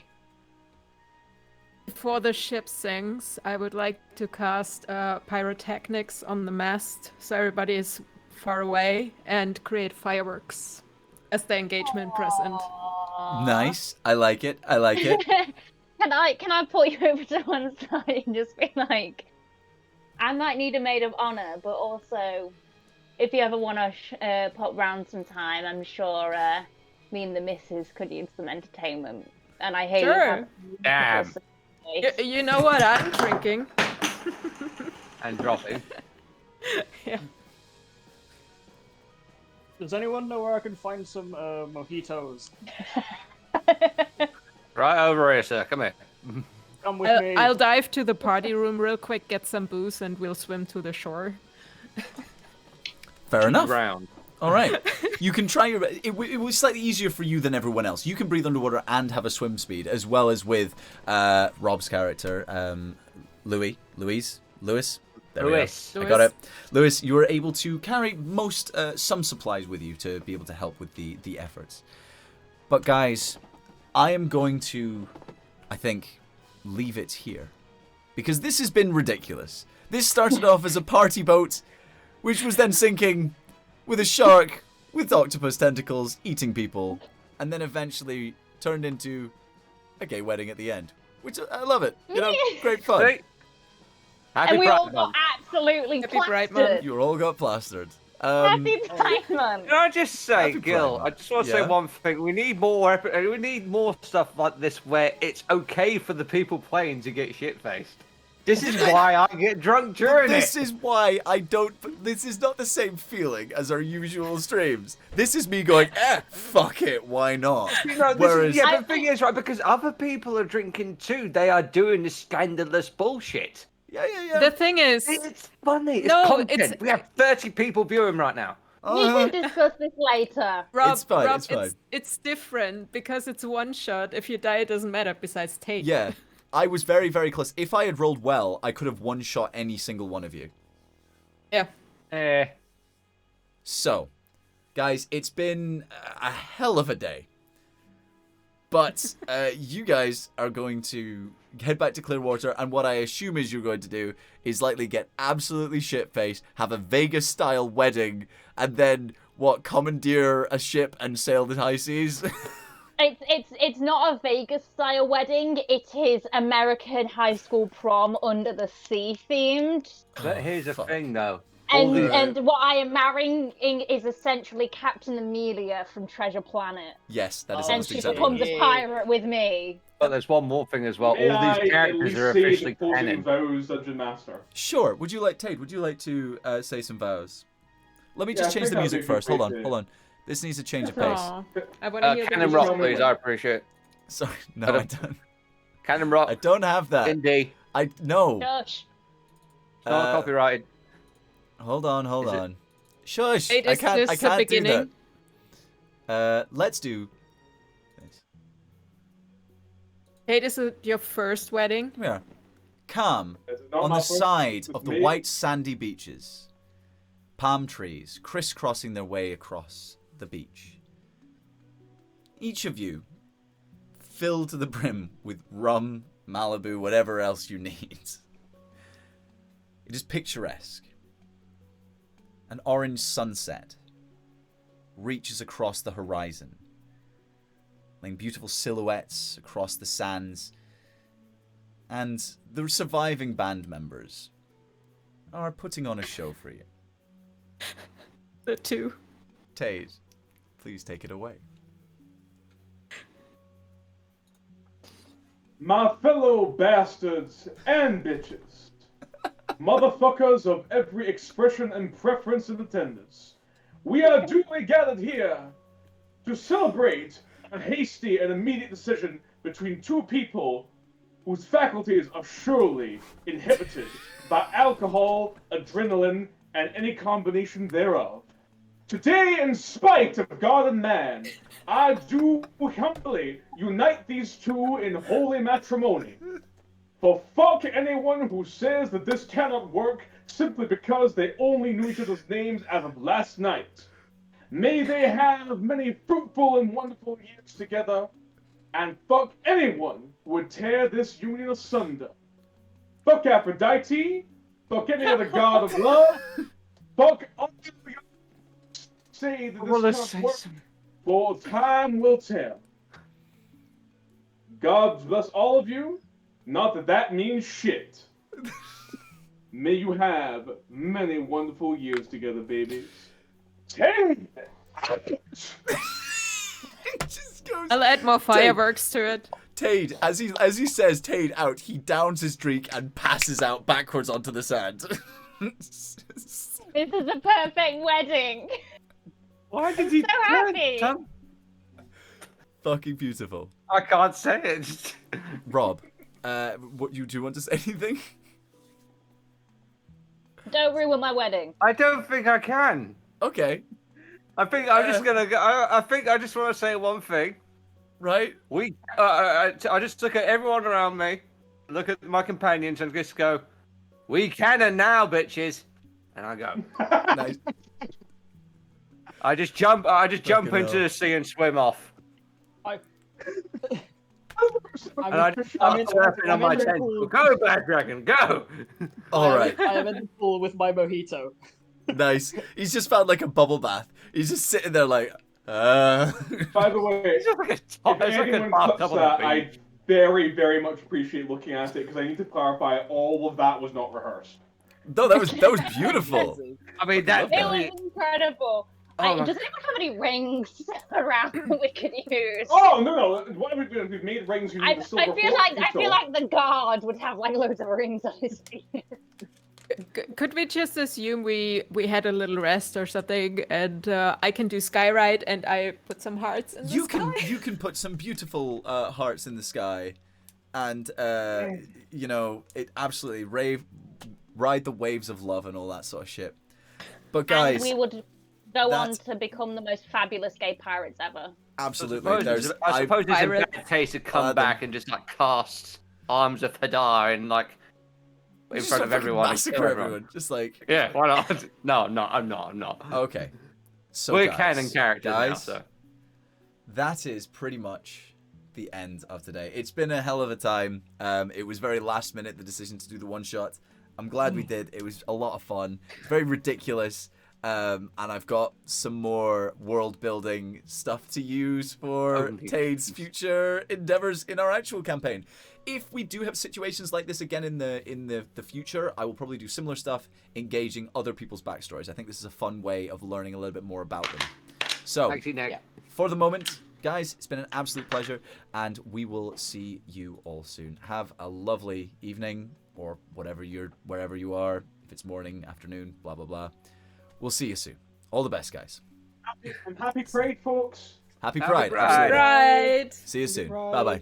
Before the ship sinks, I would like to cast pyrotechnics on the mast so everybody is far away and create fireworks as the engagement present. Nice. I like it. I like it. Can I pull you over to one side and just be like, I might need a maid of honor, but also, if you ever want to pop round sometime, I'm sure me and the missus could use some entertainment. And I hear Sure. Damn. You know what I'm drinking. And dropping. Yeah. Does anyone know where I can find some mojitos? Right over here, sir. Come here. Come with me. I'll dive to the party room real quick, get some booze, and we'll swim to the shore. Fair enough. Round. All right. You can try your... It was slightly easier for you than everyone else. You can breathe underwater and have a swim speed, as well as with Rob's character, Louis. There we Louis. go. I got it. Louis, you were able to carry some supplies with you to be able to help with the efforts. But guys, I am going to, I think, leave it here. Because this has been ridiculous. This started off as a party boat, which was then sinking with a shark with octopus tentacles eating people, and then eventually turned into a gay wedding at the end. Which, I love it. You know, great fun. See? Happy And we all Pride got Month. absolutely Happy Pride Month. plastered. You all got plastered. Happy Pride Month. Can I just say, Happy Gil? Pride I just want to Yeah. say one thing. We need more stuff like this where it's okay for the people playing to get shit faced. This is why I get drunk during This it. is why I don't. This is not the same feeling as our usual streams. This is me going, fuck it, why not? You know, Whereas, yeah, but the thing is, right, because other people are drinking too. They are doing this scandalous bullshit. yeah. The thing is, It's funny. It's No, content. it's- We have 30 people viewing right now. We can discuss this later. Rob, It's fine, Rob, it's fine. it's different because it's one shot. If you die, it doesn't matter besides Tate. Yeah, I was very, very close. If I had rolled well, I could have one-shot any single one of you. Yeah. So, guys, it's been a hell of a day. But you guys are going to head back to Clearwater, and what I assume is you're going to do is likely get absolutely shit-faced, have a Vegas-style wedding, and then, commandeer a ship and sail the high seas? It's not a Vegas style wedding. It is American high school prom under the sea themed. But here's the fuck. thing, though. All And the- what I am marrying is essentially Captain Amelia from Treasure Planet. Yes, that is Oh, And almost she exactly becomes what it a is. pirate with me. But there's one more thing as well. May All I these at characters least are say the officially closing canon. vows, Dungeon Master? Sure. Would you like, Tate, would you like to say some vows? Let me Yeah, just I change think the I'll music do first. Hold on, great hold on. This needs a change of pace. Aw. I want to hear the Cannon music. Rock, please. I appreciate it. Sorry, no, I I don't- don't. Cannon Rock, I don't have that. indie. No. Shush. It's not Uh, copyrighted. Hold on, hold Is it- on. Shush! Wait, I is can't. this I the can't do beginning? that. Let's do this. Tate, is it your first wedding? Come here. Calm Is it not on my the first? side It's of the me. white sandy beaches. Palm trees crisscrossing their way across the beach. Each of you filled to the brim with rum, Malibu, whatever else you need. It is picturesque. An orange sunset reaches across the horizon, laying beautiful silhouettes across the sands, and the surviving band members are putting on a show for you. The two. Tate, please take it away. My fellow bastards and bitches, motherfuckers of every expression and preference in attendance, we are duly gathered here to celebrate a hasty and immediate decision between two people whose faculties are surely inhibited by alcohol, adrenaline, and any combination thereof. Today, in spite of God and man, I do humbly unite these two in holy matrimony. For fuck anyone who says that this cannot work simply because they only knew each other's names as of last night. May they have many fruitful and wonderful years together, and fuck anyone who would tear this union asunder. Fuck Aphrodite, fuck any other god of love, fuck all of you say that this cannot work, for time will tell. God bless all of you, not that that means shit. May you have many wonderful years together, babies. Ten! Just goes. I'll add more fireworks to it. Tade, as he says Tade out, he downs his drink and passes out backwards onto the sand. This is a perfect wedding. Why did he So happy. Fucking beautiful. I can't say it. Rob, what do you want to say anything? Don't ruin my wedding. I don't think I can. Okay, I think I'm just gonna go. I think I just want to say one thing. right. I just look at everyone around me, look at my companions, and just go, "We can and now, bitches," and I go. Nice. I just jump Fucking into hell. the sea and swim off. I'm And I just start surfing on my tent. Go, Black Dragon, go! All right. I am in the pool with my mojito. Nice. He's just found like a bubble bath. He's just sitting there like, By the way, It's just like a if it's like a anyone bathtub cuts on that, the I beach. very, very much appreciate looking at it because I need to clarify all of that was not rehearsed. no, that was beautiful. I mean, that. It was incredible. Oh my- Does anyone have any rings around that we could use? Oh no! What have we done? We've made rings. I feel like the guard would have like loads of rings on his feet. Could we just assume we had a little rest or something, and I can do skyride, and I put some hearts in the sky? You can put some beautiful hearts in the sky, and you know, it absolutely ride the waves of love and all that sort of shit. But guys, And we would go on that's- to become the most fabulous gay pirates ever. absolutely, I there's suppose it's a Pirate. bad taste to come Then- back and just like cast Arms of Hadar and like in just front of fucking everyone. and massacre kill everyone. Just like, Yeah, why not? No, I'm not. okay. So We're guys, canon characters now, guys, so. that is pretty much the end of today. It's been a hell of a time. It was very last minute, the decision to do the one shot. I'm glad we did. It was a lot of fun. It's very ridiculous. And I've got some more world building stuff to use for Oh, indeed. Tade's future endeavors in our actual campaign. If we do have situations like this again in the future, I will probably do similar stuff, engaging other people's backstories. I think this is a fun way of learning a little bit more about them. So, Actually, Nick. Yeah. for the moment, guys, it's been an absolute pleasure, and we will see you all soon. Have a lovely evening, or wherever you are. If it's morning, afternoon, blah blah blah. We'll see you soon. All the best, guys. And happy Pride, folks. Happy Happy Pride. Pride. Absolutely. Right. See you soon. Pride. Bye bye.